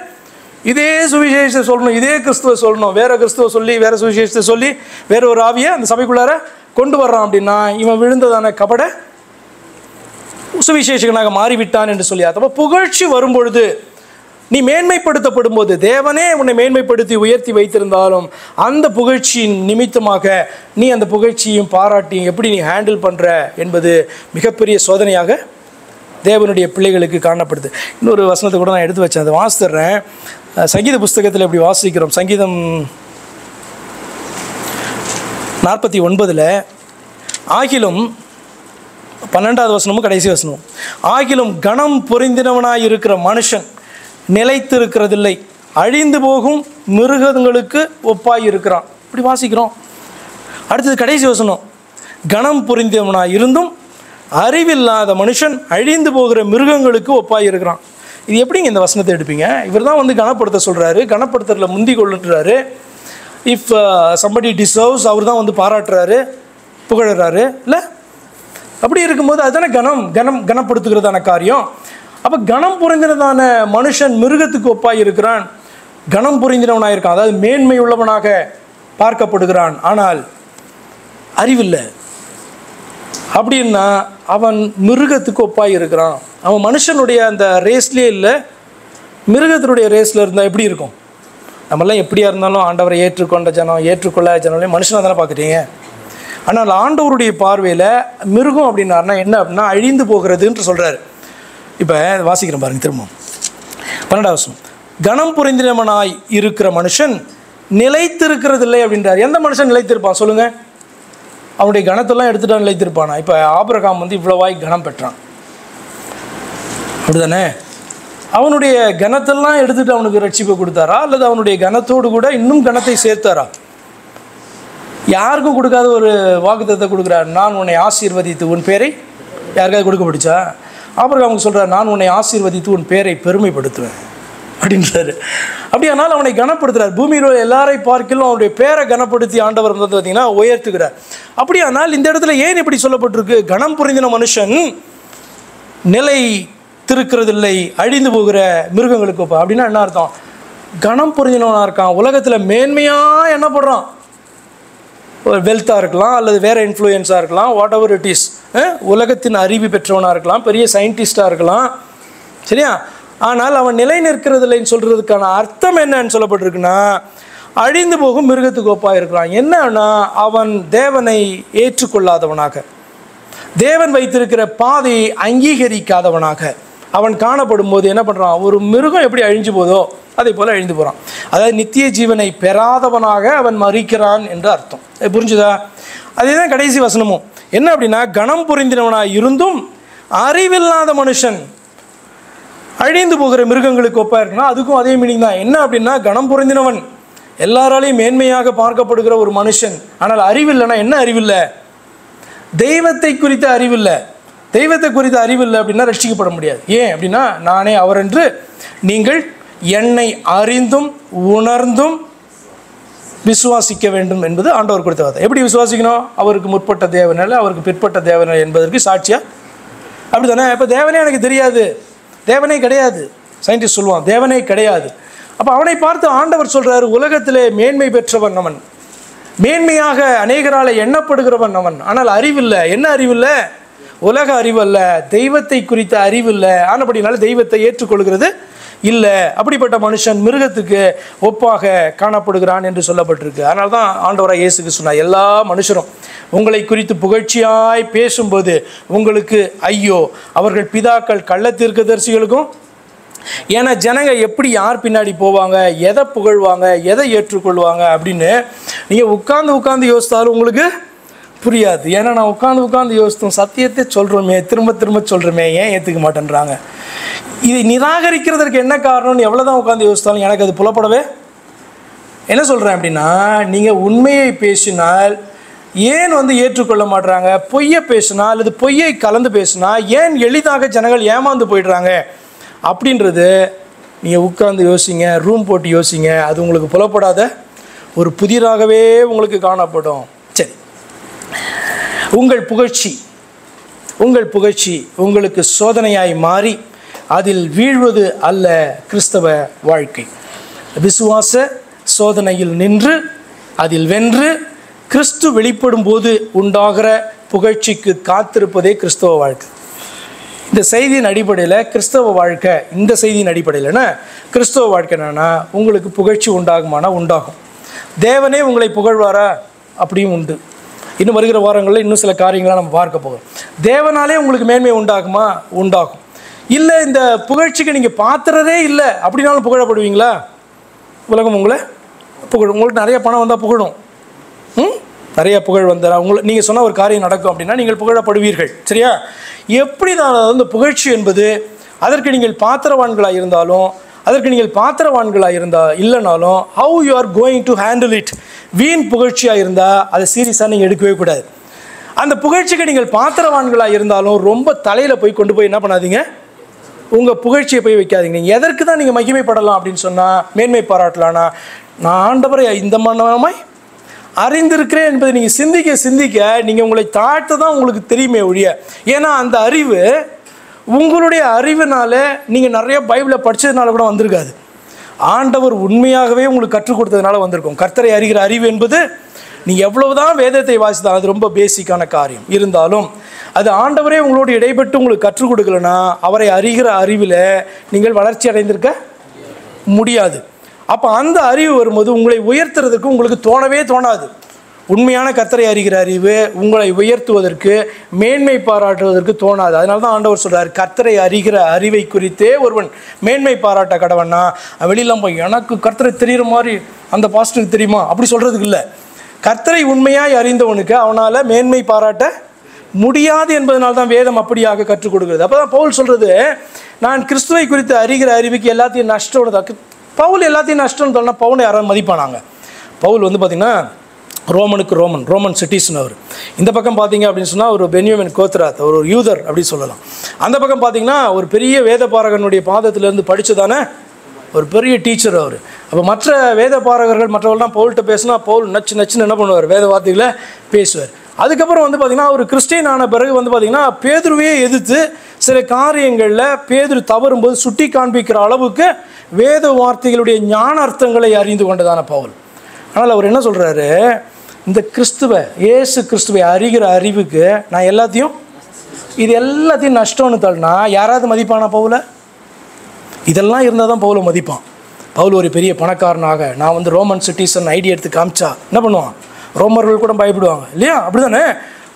இதே சுவிசேஷத்தை சொல்லணும், இதே கிறிஸ்துவை சொல்லணும். வேறு கிறிஸ்துவை சொல்லி வேறு சுவிசேஷத்தை சொல்லி வேறு ஒரு ஆவியை அந்த சபைக்குள்ளார கொண்டு வர்றான் அப்படின்னா இவன் விழுந்ததான கபட சுவிசேஷகனாக மாறிவிட்டான் என்று சொல்லி. அப்போ புகழ்ச்சி வரும்பொழுது, நீ மேன்மைப்படுத்தப்படும் போது, தேவனே உன்னை மேன்மைப்படுத்தி உயர்த்தி வைத்திருந்தாலும் அந்த புகழ்ச்சியின் நிமித்தமாக நீ அந்த புகழ்ச்சியும் பாராட்டியும் எப்படி நீ ஹேண்டில் பண்ணுற என்பது மிகப்பெரிய சோதனையாக தேவனுடைய பிள்ளைகளுக்கு காணப்படுது. இன்னொரு வசனத்தை கூட நான் எடுத்து வச்சேன், அதை வாசித்துறேன். சங்கீத புஸ்தகத்தில் இப்படி வாசிக்கிறோம். சங்கீதம் 49 ஆகிலும் 12வது வசனமும் கடைசி வசனமும், ஆகிலும் கணம் பொருந்தினவனாய் இருக்கிற மனுஷன் நிலைத்திருக்கிறதில்லை, அழிந்து போகும் மிருகங்களுக்கு ஒப்பாய் இருக்கிறான். இப்படி வாசிக்கிறோம். அடுத்தது கடைசி வசனம், கணம் பொருந்தினவனாய் இருந்தும் அறிவில்லாத மனுஷன் அழிந்து போகிற மிருகங்களுக்கு ஒப்பாய் இருக்கிறான். இது எப்படிங்க இந்த வசனத்தை எடுப்பீங்க? இவர் தான் கனப்படுத்த சொல்கிறாரு, கனப்படுத்துறதுல முந்தி கொள்ளுன்றாரு. இஃப் சம்படி டிசர்வ்ஸ் அவர் தான் பாராட்டுறாரு, புகழறாரு இல்லை? அப்படி இருக்கும்போது அதுதானே கனப்படுத்துகிறதான காரியம். அப்போ கனம் புரிந்தினதான மனுஷன் மிருகத்துக்கு ஒப்பாய் இருக்கிறான், கனம் புரிந்தினவனாக இருக்கான், அதாவது மேன்மை உள்ளவனாக பார்க்கப்படுகிறான். ஆனால் அறிவில்லை அப்படின்னா அவன் மிருகத்துக்கு ஒப்பாய் இருக்கிறான். அவன் மனுஷனுடைய அந்த ரேஸ்லேயே இல்லை, மிருகத்தினுடைய ரேஸில் இருந்தால் எப்படி இருக்கும்? நம்மெல்லாம் எப்படியா இருந்தாலும் ஆண்டவரை ஏற்றுக்கொண்ட ஜனம், ஏற்றுக்கொள்ள ஜனம் மனுஷனாக தானே பார்க்குறீங்க. ஆனால் ஆண்டவருடைய பார்வையில் மிருகம் அப்படின்னாருனா என்ன அப்படின்னா அழிந்து போகிறதுன்னு சொல்கிறாரு. இப்போ வாசிக்கிறேன் பாருங்க திரும்ப 12வது வசனம், கனம் புரிந்தினவனாய் இருக்கிற மனுஷன் நிலைத்திருக்கிறதில்லை அப்படின்றார். எந்த மனுஷன் நிலைத்திருப்பான் சொல்லுங்கள்? அவனுடைய கணத்தெல்லாம் எடுத்துகிட்டு நிலைத்திருப்பானா? இப்போ ஆபிரகாம் இவ்வளவாய் கனம் பெற்றான் அப்படிதானே? அவனுடைய கனத்தெல்லாம் எடுத்துகிட்டு அவனுக்கு ரட்சிப்பை கொடுத்தாரா, அல்லது அவனுடைய கனத்தோடு கூட இன்னும் கனத்தை சேர்த்தாரா? யாருக்கும் கொடுக்காத ஒரு வாக்குத்தத்தத்தை கொடுக்குறார், நான் உன்னை ஆசீர்வதித்து உன் பேரை யாருக்காவது கொடுக்கப்பட்டுச்சா? ஆபிரகாமுக்கு சொல்கிறார், நான் உன்னை ஆசீர்வதித்து உன் பேரை பெருமைப்படுத்துவேன் அப்படின்றாரு. அப்படியானால் அவனை கனப்படுத்துகிறார். பூமியில் எல்லாரை பார்க்கலும் அவனுடைய பேரை கனப்படுத்தி ஆண்டவர் பார்த்தீங்கன்னா உயர்த்துகிறார். அப்படியானால் இந்த இடத்துல ஏன் இப்படி சொல்லப்பட்டிருக்கு? கனம் புரிந்தின மனுஷன் நிலை திருக்கிறதில்லை, அழிந்து போகிற மிருகங்களுக்கு ஒப்பா. அப்படின்னா என்ன அர்த்தம்? கனம் புரிஞ்சினவனாக இருக்கான், உலகத்தில் மேன்மையாக என்ன பண்ணுறான்? வெல்த்தாக இருக்கலாம், அல்லது வேறு இன்ஃப்ளூயன்ஸாக இருக்கலாம், வாட் எவர் இட் இஸ், உலகத்தின் அறிவு பெற்றவனாக இருக்கலாம், பெரிய சயின்டிஸ்டாக இருக்கலாம், சரியா? ஆனால் அவன் நிலை நிற்கிறதில்லைன்னு சொல்கிறதுக்கான அர்த்தம் என்னன்னு சொல்லப்பட்டிருக்குன்னா, அழிந்து போகும் மிருகத்துக்கு ஒப்பாக இருக்கிறான். என்னன்னா, அவன் தேவனை ஏற்றுக்கொள்ளாதவனாக, தேவன் வைத்திருக்கிற பாதையை அங்கீகரிக்காதவனாக அவன் காணப்படும் போது என்ன பண்ணுறான்? ஒரு மிருகம் எப்படி அழிஞ்சு போதோ அதே போல் அழிந்து போகிறான். அதாவது நித்திய ஜீவனை பெறாதவனாக அவன் மறிக்கிறான் என்று அர்த்தம். புரிஞ்சுதா? அதே தான் கடைசி வசனமும். என்ன அப்படின்னா, கணம் புரிந்தினவனாக இருந்தும் அறிவில்லாத மனுஷன் அழிந்து போகிற மிருகங்களுக்கு ஒப்பாக இருக்குன்னா அதுக்கும் அதே மீனிங் தான். என்ன அப்படின்னா, கணம் புரிந்தினவன் எல்லாராலையும் மேன்மையாக பார்க்கப்படுகிற ஒரு மனுஷன், ஆனால் அறிவில்லைன்னா என்ன அறிவில்லை? தெய்வத்தை குறித்த அறிவில்லை. தெய்வத்தை குறித்த அறிவில்லை அப்படின்னா ரட்சிக்கப்பட முடியாது. ஏன் அப்படின்னா, நானே அவர் என்று நீங்கள் என்னை அறிந்தும் உணர்ந்தும் விசுவாசிக்க வேண்டும் என்பது ஆண்டவர் கொடுத்த வார்த்தை. எப்படி விசுவாசிக்கணும்? அவருக்கு முற்பட்ட தேவனில் அவருக்கு பிற்பட்ட தேவனில் என்பதற்கு சாட்சியா அப்படி தானே? இப்போ தேவனே எனக்கு தெரியாது, தேவனே கிடையாது, சயின்டிஸ்ட் சொல்லுவான் தேவனே கிடையாது. அப்போ அவனை பார்த்து ஆண்டவர் சொல்கிறார், உலகத்திலே மேன்மை பெற்றவன் அவன், மேன்மையாக அநேகரால் எண்ணப்படுகிறவன் அவன், ஆனால் அறிவில்லை. என்ன அறிவில்லை? உலக அறிவல்ல, தெய்வத்தை குறித்த அறிவில்லை. ஆனபடினால தெய்வத்தை ஏற்றுக்கொள்கிறது இல்லை. அப்படிப்பட்ட மனுஷன் மிருகத்துக்கு ஒப்பாக காணப்படுகிறான் என்று சொல்லப்பட்டிருக்கு. அதனால தான் ஆண்டவராக இயேசுக்கு சொன்னார், எல்லா மனுஷரும் உங்களை குறித்து புகழ்ச்சியாய் பேசும்போது உங்களுக்கு ஐயோ, அவர்கள் பிதாக்கள் கள்ளத்தீர்க்கதரிசிகளுக்கும். ஏன்னா ஜனங்க எப்படி யார் பின்னாடி போவாங்க, எதை புகழ்வாங்க, எதை ஏற்றுக்கொள்வாங்க அப்படின்னு நீங்கள் உட்கார்ந்து யோசித்தாலும் உங்களுக்கு புரியாது. ஏன்னா நான் உட்கார்ந்து யோசித்தோம், சத்தியத்தை சொல்கிறோமே, திரும்ப திரும்ப சொல்கிறோமே, ஏன் ஏற்றுக்க மாட்டேன்றாங்க. இதை நிராகரிக்கிறதுக்கு என்ன காரணம்னு எவ்வளோ தான் உட்காந்து யோசித்தாலும் எனக்கு அது புலப்படவே. என்ன சொல்கிறேன் அப்படின்னா, நீங்கள் உண்மையை பேசினால் ஏன் ஏற்றுக்கொள்ள மாட்டுறாங்க, பொய்யை பேசினா அல்லது பொய்யை கலந்து பேசினா ஏன் எளிதாக ஜனங்கள் ஏமாந்து போயிடுறாங்க அப்படின்றது நீங்கள் உட்கார்ந்து யோசிங்க, ரூம் போட்டு யோசிங்க. அது உங்களுக்கு புலப்படாத ஒரு புதிராகவே உங்களுக்கு காணப்படும். சரி, உங்கள் புகழ்ச்சி உங்களுக்கு சோதனையாய் மாறி அதில் வீழ்வது அல்ல கிறிஸ்தவ வாழ்க்கை. விசுவாச சோதனையில் நின்று அதில் வென்று கிறிஸ்து வெளிப்படும் போது உண்டாகிற புகழ்ச்சிக்கு காத்திருப்பதே கிறிஸ்தவ வாழ்க்கை. இந்த செய்தியின் அடிப்படையில் கிறிஸ்தவ வாழ்க்கை, இந்த செய்தியின் அடிப்படையில்னா கிறிஸ்தவ வாழ்க்கை என்னன்னா, உங்களுக்கு புகழ்ச்சி உண்டாகுமானா உண்டாகும். தேவனே உங்களை புகழ்வாரா? அப்படியும் உண்டு. இன்னும் வருகிற வாரங்களில் இன்னும் சில காரியங்களை நம்ம பார்க்க போகிறோம். தேவனாலே உங்களுக்கு மேன்மை உண்டாகுமா? உண்டாகும். இல்லை இந்த புகழ்ச்சிக்கு நீங்கள் பாத்திரதே இல்லை அப்படின்னாலும் புகழப்படுவீங்களா? உலகம் உங்களை புகழும். உங்களுக்கு நிறைய பணம் வந்தால் புகழும், நிறைய புகழ் வந்தால் நீங்கள் சொன்ன ஒரு காரியம் நடக்கும் அப்படின்னா நீங்கள் புகழப்படுவீர்கள். சரியா? எப்படி தான் அந்த புகழ்ச்சி என்பது, அதற்கு நீங்கள் பாத்திரவான்களாக இருந்தாலும் இல்லைனாலும் how you are going to handle it. வீண் புகழ்ச்சியாக இருந்தால் அதை சீரியஸாக நீங்கள் எடுக்கவே கூடாது. அந்த புகழ்ச்சிக்கு நீங்கள் பாத்திரவான்களாக இருந்தாலும் ரொம்ப தலையில் கொண்டு போய் என்ன பண்ணாதீங்க, உங்கள் புகழ்ச்சியை போய் வைக்காதீங்க. நீங்கள் எதற்கு தான் நீங்கள் மகிமைப்படலாம் அப்படின்னு சொன்னால், மேன்மை பாராட்டலான்னா, நான் ஆண்டவரை இந்த மன்னமாய் அறிந்திருக்கிறேன் என்பதை நீங்கள் சிந்திக்க நீங்கள் உங்களை தாழ்த்த தான் உங்களுக்கு தெரியுமே ஒழிய. ஏன்னா அந்த அறிவு உங்களுடைய அறிவினால நீங்கள் நிறைய பைபிளை படித்ததுனால கூட வந்திருக்காது. ஆண்டவர் உண்மையாகவே உங்களுக்கு கற்றுக் கொடுத்ததுனால வந்திருக்கும். கர்த்தரை அறிகிற அறிவு என்பது நீங்கள் எவ்வளவுதான் வேதத்தை வாசித்தால் அது ரொம்ப பேசிக்கான காரியம். இருந்தாலும் அது ஆண்டவரே உங்களோடு இடைப்பட்டு உங்களுக்கு கற்றுக் கொடுக்கலன்னா அவரை அறிகிற அறிவில் நீங்கள் வளர்ச்சி அடைந்திருக்க முடியாது. அப்போ அந்த அறிவு வரும்போது உங்களை உயர்த்துறதுக்கு உங்களுக்கு தோணவே தோணாது. உண்மையான கர்த்தரை அறிகிற அறிவு உங்களை உயர்த்துவதற்கு, மேன்மை பாராட்டுவதற்கு தோணாது. அதனால தான் ஆண்டவர் சொல்கிறார், கர்த்தரை அறிகிற அறிவை குறித்தே ஒருவன் மேன்மை பாராட்ட கடவன்னா வெளியெல்லாம் போய் எனக்கு கர்த்தரை தெரிகிற மாதிரி அந்த பாஸ்டருக்கு தெரியுமா அப்படி சொல்கிறதுக்கு இல்லை. கர்த்தரை உண்மையாய் அறிந்தவனுக்கு அவனால் மேன்மை பாராட்ட முடியாது என்பதனால தான் வேதம் அப்படியாக கற்றுக் கொடுக்குறது. அப்போ தான் பவுல் சொல்கிறது, நான் கிறிஸ்துவை குறித்து அறிகிற அறிவுக்கு எல்லாத்தையும் நஷ்டம். பவுல் எல்லாத்தையும் நஷ்டம்னு சொன்னால் பவுலை யாராவது மதிப்பானாங்க? பவுல் பார்த்திங்கன்னா ரோமன் சிட்டிசன். அவர் இந்த பக்கம் பார்த்தீங்க அப்படின்னு சொன்னால் ஒரு பென்யமின் கோத்ராத், ஒரு யூதர் அப்படி சொல்லலாம். அந்த பக்கம் பார்த்தீங்கன்னா ஒரு பெரிய வேத பாரகனுடைய பாதத்திலேருந்து படித்ததானே ஒரு பெரிய டீச்சர் அவர். அப்போ மற்ற வேத பாரகர்கள் மற்றவர்கள்லாம் பவுல்கிட்ட பேசினா பவுல் நச்சுன்னு என்ன பண்ணுவார், வேத வார்த்தைகளை பேசுவார். அதுக்கப்புறம் பார்த்திங்கன்னா ஒரு கிறிஸ்டியன் ஆன பிறகு பார்த்திங்கன்னா பேதுருவையே எதிர்த்து சில காரியங்களில் பேதுரு தவறும்போது சுட்டி காண்பிக்கிற அளவுக்கு வேத வார்த்தைகளுடைய ஞான அர்த்தங்களை அறிந்து கொண்டதான பவுல். ஆனால் அவர் என்ன சொல்கிறாரு, இந்த இயேசு கிறிஸ்துவை அறிகிற அறிவுக்கு நான் இது எல்லாத்தையும் நஷ்டம்னு தள்ளினா யாராவது மதிப்பானா பவுலை? இதெல்லாம் இருந்தால் தான் பவுலை மதிப்பான். பவுல் ஒரு பெரிய பணக்காரனாக நான் ரோமன் சிட்டிசன் ஐடி எடுத்து காமிச்சா என்ன பண்ணுவான்? ரோமர்கள் கூட பயப்படுவாங்க இல்லையா? அப்படி தானே?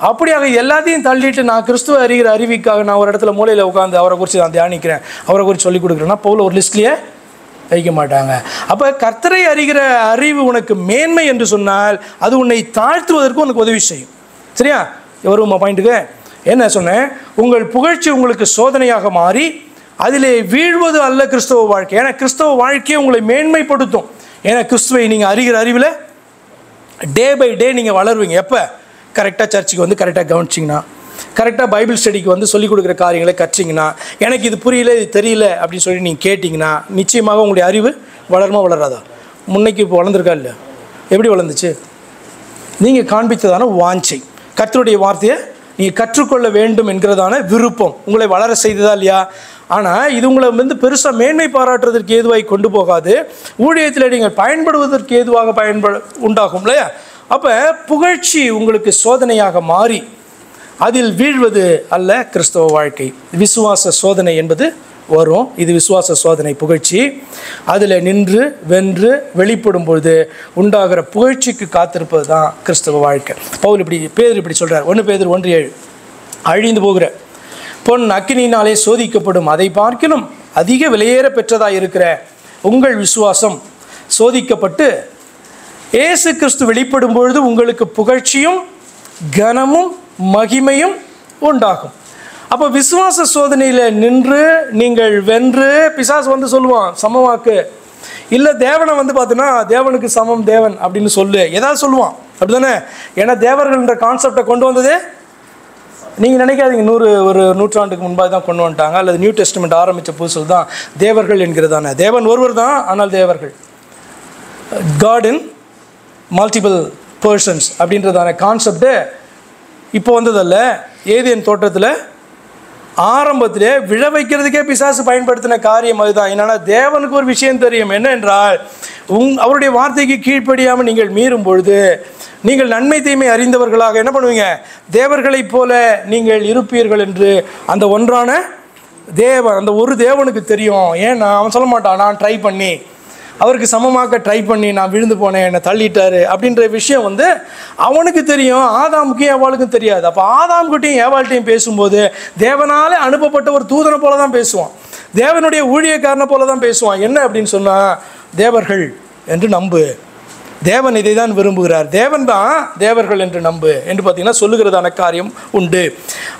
அப்படியாக எல்லாத்தையும் தள்ளிட்டு நான் கிறிஸ்துவ அறிகிற அறிவிக்காக நான் ஒரு இடத்துல மூலையில் உட்காந்து அவரை குறித்து நான் தியானிக்கிறேன், அவரை குறித்து சொல்லிக் கொடுக்குறேன்னா பவுல் ஒரு லிஸ்ட்லேயே வைக்க மாட்டாங்க. அப்போ கர்த்தரை அறிகிற அறிவு உனக்கு மேன்மை என்று சொன்னால் அது உன்னை தாழ்த்துவதற்கு உனக்கு உதவி செய்யும். சரியா? வருமா பாயிண்ட்டுக்கு? என்ன சொன்னேன்? உங்கள் புகழ்ச்சி உங்களுக்கு சோதனையாக மாறி அதிலே வீழ்வது அல்ல கிறிஸ்தவ வாழ்க்கை. ஏன்னா கிறிஸ்தவ வாழ்க்கையை உங்களை மேன்மைப்படுத்தும். ஏன்னா கிறிஸ்துவை நீங்கள் அறிகிற அறிவில் டே பை டே நீங்கள் வளருவீங்க. எப்போ? கரெக்டாக சர்ச்சுக்கு கரெக்டாக கவனிச்சிங்கன்னா, கரெக்டாக பைபிள் ஸ்டடிக்கு சொல்லிக் கொடுக்குற காரியங்களை கற்றிங்கன்னா, எனக்கு இது புரியல இது தெரியல அப்படின்னு சொல்லி நீங்கள் கேட்டிங்கன்னா நிச்சயமாக உங்களுடைய அறிவு வளருமா வளராதா? முன்னைக்கு இப்போ வளர்ந்துருக்கா இல்லை? எப்படி வளர்ந்துச்சு? நீங்கள் காண்பித்ததான வாஞ்சை, கர்த்தருடைய வார்த்தையை நீங்கள் கற்றுக்கொள்ள வேண்டும் என்கிறதான விருப்பம் உங்களை வளர செய்ததா இல்லையா? ஆனால் இது உங்களை பெருசாக மேன்மை பாராட்டுறதற்கு ஏதுவாக கொண்டு போகாது. ஊழியத்தில் நீங்கள் பயன்படுவதற்கு ஏதுவாக உண்டாகும் இல்லையா? அப்போ புகழ்ச்சி உங்களுக்கு சோதனையாக மாறி அதில் வீழ்வது அல்ல கிறிஸ்தவ வாழ்க்கை. விசுவாச சோதனை என்பது வரும். இது விசுவாச சோதனை புகழ்ச்சி. அதில் நின்று வென்று வெளிப்படும் பொழுது உண்டாகிற புகழ்ச்சிக்கு காத்திருப்பது தான் கிறிஸ்தவ வாழ்க்கை. பவுல் பேதுரு இப்படி சொல்கிறார். 1 பேதுரு 1:7, அழிந்து போகிற பொன் அக்கினியினாலே சோதிக்கப்படும் அதை பார்க்கிலும் அதிக விலையேற பெற்றதாக இருக்கிற உங்கள் விசுவாசம் சோதிக்கப்பட்டு இயேசு கிறிஸ்து வெளிப்படும் பொழுது உங்களுக்கு புகழ்ச்சியும் கனமும் மகிமையும் உண்டாகும். அப்போ விசுவாச சோதனையில் நின்று நீங்கள் வென்று பிசாசு சொல்லுவான் சமவாக்கு இல்லை தேவனை பார்த்தீங்கன்னா தேவனுக்கு சமம் தேவன் அப்படின்னு ஏதாவது சொல்லுவான். அப்படி தானே? ஏன்னா தேவர்கள்ன்ற கான்செப்டை கொண்டு வந்ததே நீங்கள் நினைக்காதீங்க ஒரு நூற்றாண்டுக்கு முன்பாக தான் கொண்டு வந்துட்டாங்க, அல்லது நியூ டெஸ்டமெண்ட் ஆரம்பித்த புதுசில் தான் தேவர்கள் என்கிறதான தேவன் ஒருவர் தான், ஆனால் தேவர்கள் காட் இன் மல்டிபிள் பர்சன்ஸ் அப்படின்றதான கான்செப்டு இப்போ வந்ததல்ல. ஏதேன் தோட்டத்தில் ஆரம்பத்திலே விழ வைக்கிறதுக்கே பிசாசு பயன்படுத்தின காரியம் அதுதான். என்னன்னா தேவனுக்கு ஒரு விஷயம் தெரியும், என்ன என்றால் அவருடைய வார்த்தைக்கு கீழ்ப்படியாமல் நீங்கள் மீறும் பொழுது நீங்கள் நன்மை தீமை அறிந்தவர்களாக என்ன பண்ணுவீங்க? தேவர்களைப் போல நீங்கள் இருப்பீர்கள் என்று அந்த ஒன்றான தேவன், அந்த ஒரு தேவனுக்கு தெரியும். ஏன்னா அவன் சொல்ல மாட்டான் நான் ட்ரை பண்ணி அவருக்கு சமமாக்க ட்ரை பண்ணி நான் விழுந்து போனேன் என்னை தள்ளிட்டாரு அப்படின்ற விஷயம் அவனுக்கு தெரியும். ஆதாமுக்கும் ஏவாளுக்கும் தெரியாது. அப்போ ஆதாம்கிட்டையும் ஏவாள்கிட்டையும் பேசும்போது தேவனாலே அனுப்பப்பட்ட ஒரு தூதனை போல தான் பேசுவான், தேவனுடைய ஊழியக்காரனை போல தான் பேசுவான். என்ன அப்படின்னு சொன்னால் தேவர்கள் என்று நம்பு, தேவன் இதை தான் விரும்புகிறார், தேவன் தான் தேவர்கள் என்று நம்பு என்று பார்த்தீங்கன்னா சொல்லுகிறதான காரியம் உண்டு.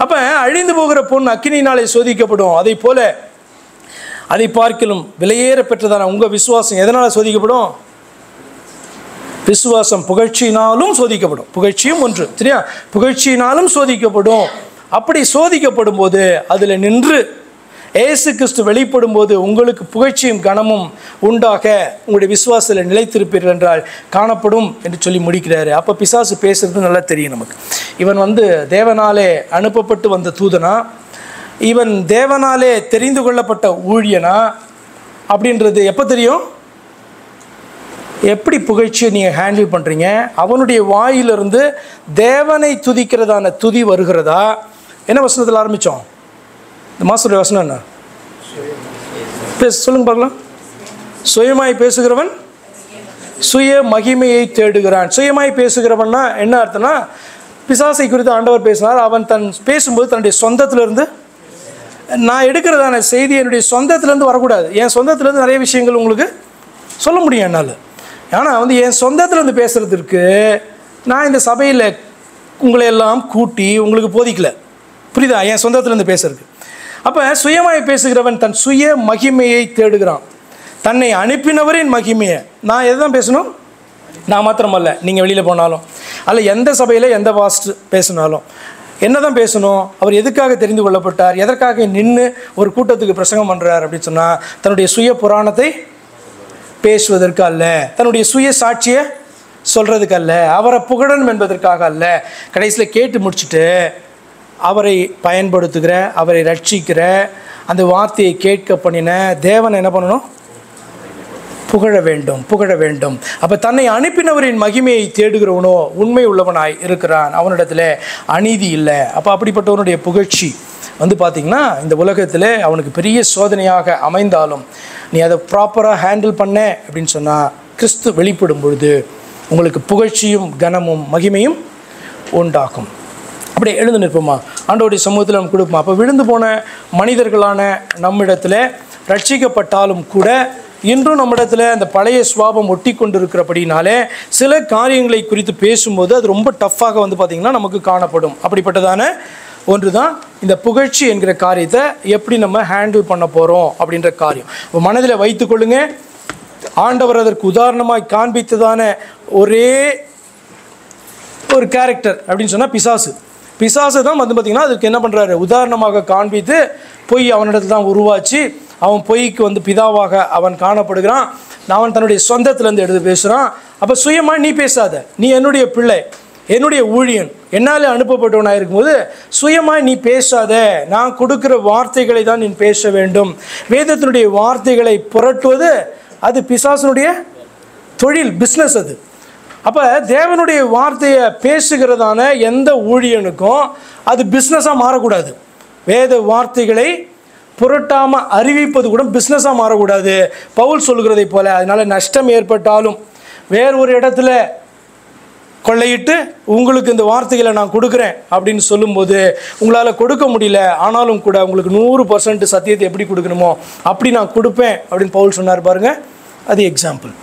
அப்போ அழிந்து போகிற பொன் அக்கினியினாலே சோதிக்கப்படும் அதை போல அதை பார்க்கிலும் விலையேற பெற்றதான உங்கள் விசுவாசம் எதனால் சோதிக்கப்படும்? விசுவாசம் புகழ்ச்சியினாலும் சோதிக்கப்படும். புகழ்ச்சியும் ஒன்று, சரியா? புகழ்ச்சியினாலும் சோதிக்கப்படும். அப்படி சோதிக்கப்படும் போது அதில் நின்று இயேசு கிறிஸ்து வெளிப்படும் போது உங்களுக்கு புகழ்ச்சியும் கனமும் உண்டாக உங்களுடைய விசுவாசத்தில் நிலைத்திருப்பீர்கள் என்றால் காணப்படும் என்று சொல்லி முடிக்கிறாரு. அப்போ பிசாசு பேசுறது நல்லா தெரியும் நமக்கு. இவன் தேவனாலே அனுப்பப்பட்டு வந்த தூதனா, இவன் தேவனாலே தெரிந்து கொள்ளப்பட்ட ஊழியனா அப்படின்றது எப்போ தெரியும்? எப்படி புகழ்ச்சியை நீங்கள் ஹேண்டில் பண்ணுறீங்க? அவனுடைய வாயிலிருந்து தேவனை துதிக்கிறதான துதி வருகிறதா? என்ன வசனத்தில் ஆரம்பித்தோம்? இந்த மாதத்துடைய வசனம் என்ன? சொல்லுங்க பார்க்கலாம். சுயமாய் பேசுகிறவன் சுய மகிமையை தேடுகிறான். சுயமாய் பேசுகிறவன்னா என்ன அர்த்தம்னா, பிசாசை குறித்து ஆண்டவர் பேசினார். அவன் பேசும்போது தன்னுடைய சொந்தத்திலிருந்து, நான் எடுக்கிறதான செய்தி என்னுடைய சொந்தத்திலேருந்து வரக்கூடாது. என் சொந்தத்திலேருந்து நிறைய விஷயங்கள் உங்களுக்கு சொல்ல முடியும் என்னால். ஆனால் என் சொந்தத்திலேருந்து பேசுகிறதுக்கு நான் இந்த சபையில் உங்களை எல்லாம் கூட்டி உங்களுக்கு போதிக்கல, புரியுதா? என் சொந்தத்திலேருந்து பேசுறதுக்கு. அப்போ சுயமாய் பேசுகிறவன் தன் சுய மகிமையை தேடுகிறான், தன்னை அனுப்பினவரின் மகிமையை. நான் எதை தான் பேசணும்? நான் மாத்திரமல்ல, நீங்கள் வெளியில் போனாலும் அல்ல எந்த சபையில் எந்த பாஸ்ட் பேசினாலும் என்ன தான் பேசணும்? அவர் எதுக்காக தெரிந்து கொள்ளப்பட்டார், எதற்காக நின்று ஒரு கூட்டத்துக்கு பிரசங்கம் பண்ணுறார் அப்படின்னு சொன்னால் தன்னுடைய சுய புராணத்தை பேசுவதற்கு அல்ல, தன்னுடைய சுய சாட்சியை சொல்கிறதுக்கு அல்ல, அவரை புகழணும் என்பதற்காக அல்ல. கடைசியில் கேட்டு முடிச்சுட்டு அவரை பயன்படுத்துகிற, அவரை ரட்சிக்கிற, அந்த வார்த்தையை கேட்க பண்ணின தேவன் என்ன பண்ணணும்? புகழ வேண்டும், புகழ வேண்டும். அப்போ தன்னை அனுப்பினவரின் மகிமையை தேடுகிறவனோ உண்மை உள்ளவனாய் இருக்கிறான், அவனிடத்தில் அநீதி இல்லை. அப்போ அப்படிப்பட்டவனுடைய புகழ்ச்சி பார்த்திங்கன்னா இந்த உலகத்தில் அவனுக்கு பெரிய சோதனையாக அமைந்தாலும் நீ அதை ப்ராப்பராக ஹேண்டில் பண்ண அப்படின்னு சொன்னால் கிறிஸ்து வெளிப்படும் பொழுது உங்களுக்கு புகழ்ச்சியும் கனமும் மகிமையும் உண்டாகும். அப்படியே எழுந்து நிற்போமா, ஆண்டவருடைய சமூகத்தில் நம்ம கொடுப்போமா. அப்போ விழுந்து போன மனிதர்களான நம்மிடத்தில் ரட்சிக்கப்பட்டாலும் கூட இன்றும் நம்மிடத்தில் அந்த பழைய சுவாபம் ஒட்டி கொண்டு இருக்கிறபடினாலே சில காரியங்களை குறித்து பேசும்போது அது ரொம்ப டஃப்பாக பார்த்திங்கன்னா நமக்கு காணப்படும். அப்படிப்பட்டதான ஒன்று தான் இந்த புகழ்ச்சி என்கிற காரியத்தை எப்படி நம்ம ஹேண்டில் பண்ண போகிறோம் அப்படின்ற காரியம் மனதில் வைத்துக்கொள்ளுங்க. ஆண்டவர் அதற்கு உதாரணமாக காண்பித்ததான ஒரே ஒரு கேரக்டர் அப்படின்னு சொன்னால் பிசாசு தான் பார்த்திங்கன்னா அதுக்கு என்ன பண்ணுறாரு, உதாரணமாக காண்பித்து பொய் அவனிடத்தில் தான் உருவாச்சு. அவன் பொய்க்கு பிதாவாக அவன் காணப்படுகிறான். அவன் தன்னுடைய சொந்தத்திலேருந்து எடுத்து பேசுகிறான். அப்போ சுயமாக நீ பேசாத, நீ என்னுடைய பிள்ளை, என்னுடைய ஊழியன், என்னால் அனுப்பப்பட்டவனாக இருக்கும்போது சுயமாக நீ பேசாத, நான் கொடுக்குற வார்த்தைகளை தான் நீ பேச வேண்டும். வேதத்தினுடைய வார்த்தைகளை புரட்டுவது அது பிசாசனுடைய தொழில், பிஸ்னஸ் அது. அப்போ தேவனுடைய வார்த்தையை பேசுகிறதான எந்த ஊழியனுக்கும் அது பிஸ்னஸாக மாறக்கூடாது. வேத வார்த்தைகளை புரட்டாமல் அறிவிப்பது கூட பிஸ்னஸாக மாறக்கூடாது. பவுல் சொல்கிறதை போல அதனால் நஷ்டம் ஏற்பட்டாலும் வேறு ஒரு இடத்துல கொள்ளையிட்டு உங்களுக்கு இந்த வார்த்தைகளை நான் கொடுக்குறேன் அப்படின்னு சொல்லும்போது உங்களால் கொடுக்க முடியல, ஆனாலும் கூட உங்களுக்கு 100% சத்தியத்தை எப்படி கொடுக்கணுமோ அப்படி நான் கொடுப்பேன் அப்படின்னு பவுல் சொன்னார் பாருங்கள். அது எக்ஸாம்பிள்.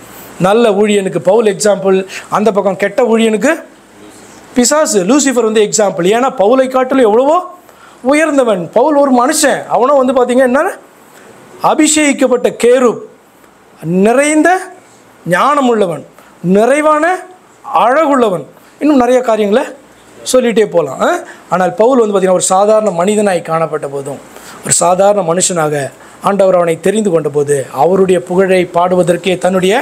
நல்ல ஊழியனுக்கு பவுல் எக்ஸாம்பிள், அந்த பக்கம் கெட்ட ஊழியனுக்கு பிசாசு லூசிஃபர் எக்ஸாம்பிள். ஏன்னா பவுலை காட்டிலும் எவ்வளவோ உயர்ந்தவன். பவுல் ஒரு மனுஷன், அவனும் பார்த்திங்க என்ன அபிஷேகிக்கப்பட்ட கேருப், நிறைந்த ஞானம் உள்ளவன், நிறைவான அழகுள்ளவன், இன்னும் நிறைய காரியங்களை சொல்லிகிட்டே போகலாம். ஆனால் பவுல் பார்த்திங்கன்னா ஒரு சாதாரண மனிதனாய் காணப்பட்ட போதும், ஒரு சாதாரண மனுஷனாக ஆண்டவர் அவனை தெரிந்து கொண்ட போது அவருடைய புகழை பாடுவதற்கே தன்னுடைய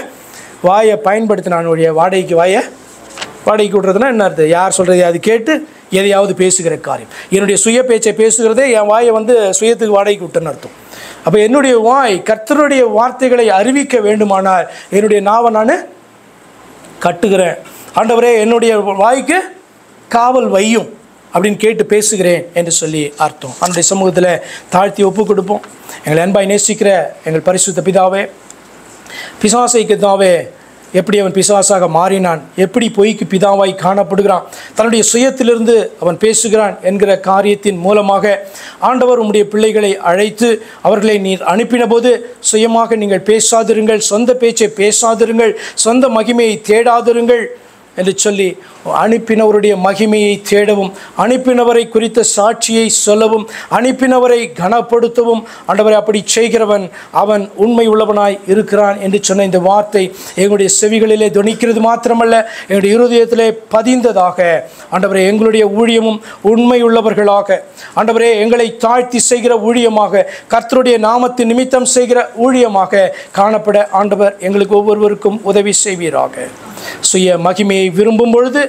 வாயை பயன்படுத்தினானுடைய வாடகைக்கு விடுறதுனா என்ன அர்த்தம்? யார் சொல்கிறது அது கேட்டு எதையாவது பேசுகிற காரியம். என்னுடைய சுய பேச்சை பேசுகிறதே என் வாயை சுயத்துக்கு வாடகைக்கு விட்டுன்னு அர்த்தம். அப்போ என்னுடைய வாய் கர்த்தருடைய வார்த்தைகளை அறிவிக்க வேண்டுமானால் என்னுடைய நாவை நான் கட்டுகிறேன். ஆண்டவரே என்னுடைய வாய்க்கு காவல் வையும் அப்படின்னு கேட்டு பேசுகிறேன் என்று சொல்லி அர்த்தம். அவனுடைய சமூகத்தில் தாழ்த்தி ஒப்பு கொடுப்போம். எங்களை அன்பாய் நேசிக்கிற எங்கள் பரிசுத்த பிதாவே, பிசாசைக்கு தாவே எப்படி அவன் பிசாசாக மாறினான், எப்படி பொய்க்கு பிதாவாய் காணப்படுகிறான், தன்னுடைய சுயத்திலிருந்து அவன் பேசுகிறான் என்கிற காரியத்தின் மூலமாக ஆண்டவர் உம்முடைய பிள்ளைகளை அழைத்து அவர்களை நீர் அனுப்பின போது சுயமாக நீங்கள் பேசாதிருங்கள், சொந்த பேச்சை பேசாதிருங்கள், சொந்த மகிமையை தேடாதிருங்கள் என்று சொல்லி அனுப்பினவருடைய மகிமையை தேடவும், அனுப்பினவரை குறித்த சாட்சியை சொல்லவும், அனுப்பினவரை கனப்படுத்தவும் ஆண்டவரை அப்படி செய்கிறவன் அவன் உண்மை உள்ளவனாய் இருக்கிறான் என்று சொன்ன இந்த வார்த்தை எங்களுடைய செவிகளிலே துணிக்கிறது மாத்திரமல்ல, எங்களுடைய இருதயத்திலே பதிந்ததாக ஆண்டவரே எங்களுடைய ஊழியமும் உண்மை உள்ளவர்களாக, ஆண்டவரே எங்களை தாழ்த்தி செய்கிற ஊழியமாக, கர்த்தருடைய நாமத்தின் நிமித்தம் செய்கிற ஊழியமாக காணப்பட ஆண்டவர் எங்களுக்கு ஒவ்வொருவருக்கும் உதவி செய்வீராக. சுய மகிமையை விரும்பும் பொழுது,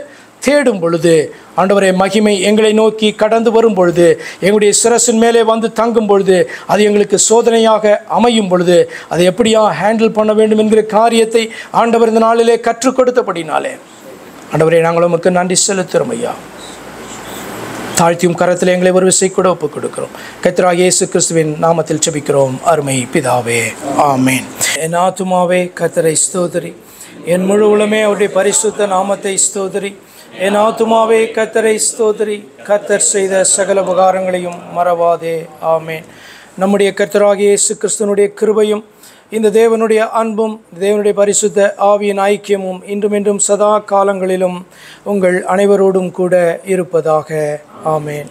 தேடும் பொழுது ஆண்டவரே மகிமை எங்களை நோக்கி கடந்து வரும் பொழுது, எங்களுடைய சிரசின் மேலே தங்கும் பொழுது, அது எங்களுக்கு சோதனையாக அமையும் பொழுது அதை எப்படியா ஹேண்டில் பண்ண வேண்டும் என்கிற காரியத்தை ஆண்டவர் இந்த நாளிலே கற்றுக் கொடுத்தபடினாலே ஆண்டவரே நாங்கள் உமக்கு நன்றி செலுத்துகிறோம் ஐயா. தாழ்த்தியும் கரத்தில் எங்களை ஒரு விசை கூட ஒப்புக் கொடுக்கிறோம். கர்த்தராகிய இயேசு கிறிஸ்துவின் நாமத்தில் ஜெபிக்கிறோம் அருமை பிதாவே, ஆமேன். என் ஆத்துமாவே கர்த்தரை ஸ்தோத்திரி, என் முழு உளமே அவருடைய பரிசுத்த நாமத்தை ஸ்தோத்திரி. என் ஆத்துமாவே கர்த்தரை ஸ்தோத்திரி, கர்த்தர் செய்த சகல உபகாரங்களையும் மறவாதே, ஆமேன். நம்முடைய கர்த்தராகிய இயேசு கிறிஸ்துவினுடைய கிருபையும் இந்த தேவனுடைய அன்பும் தேவனுடைய பரிசுத்த ஆவியின் ஐக்கியமும் இன்றும் என்றும் சதா காலங்களிலும் உங்கள் அனைவரோடும் கூட இருப்பதாக, ஆமேன்.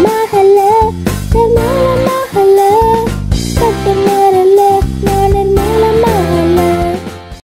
Mahal,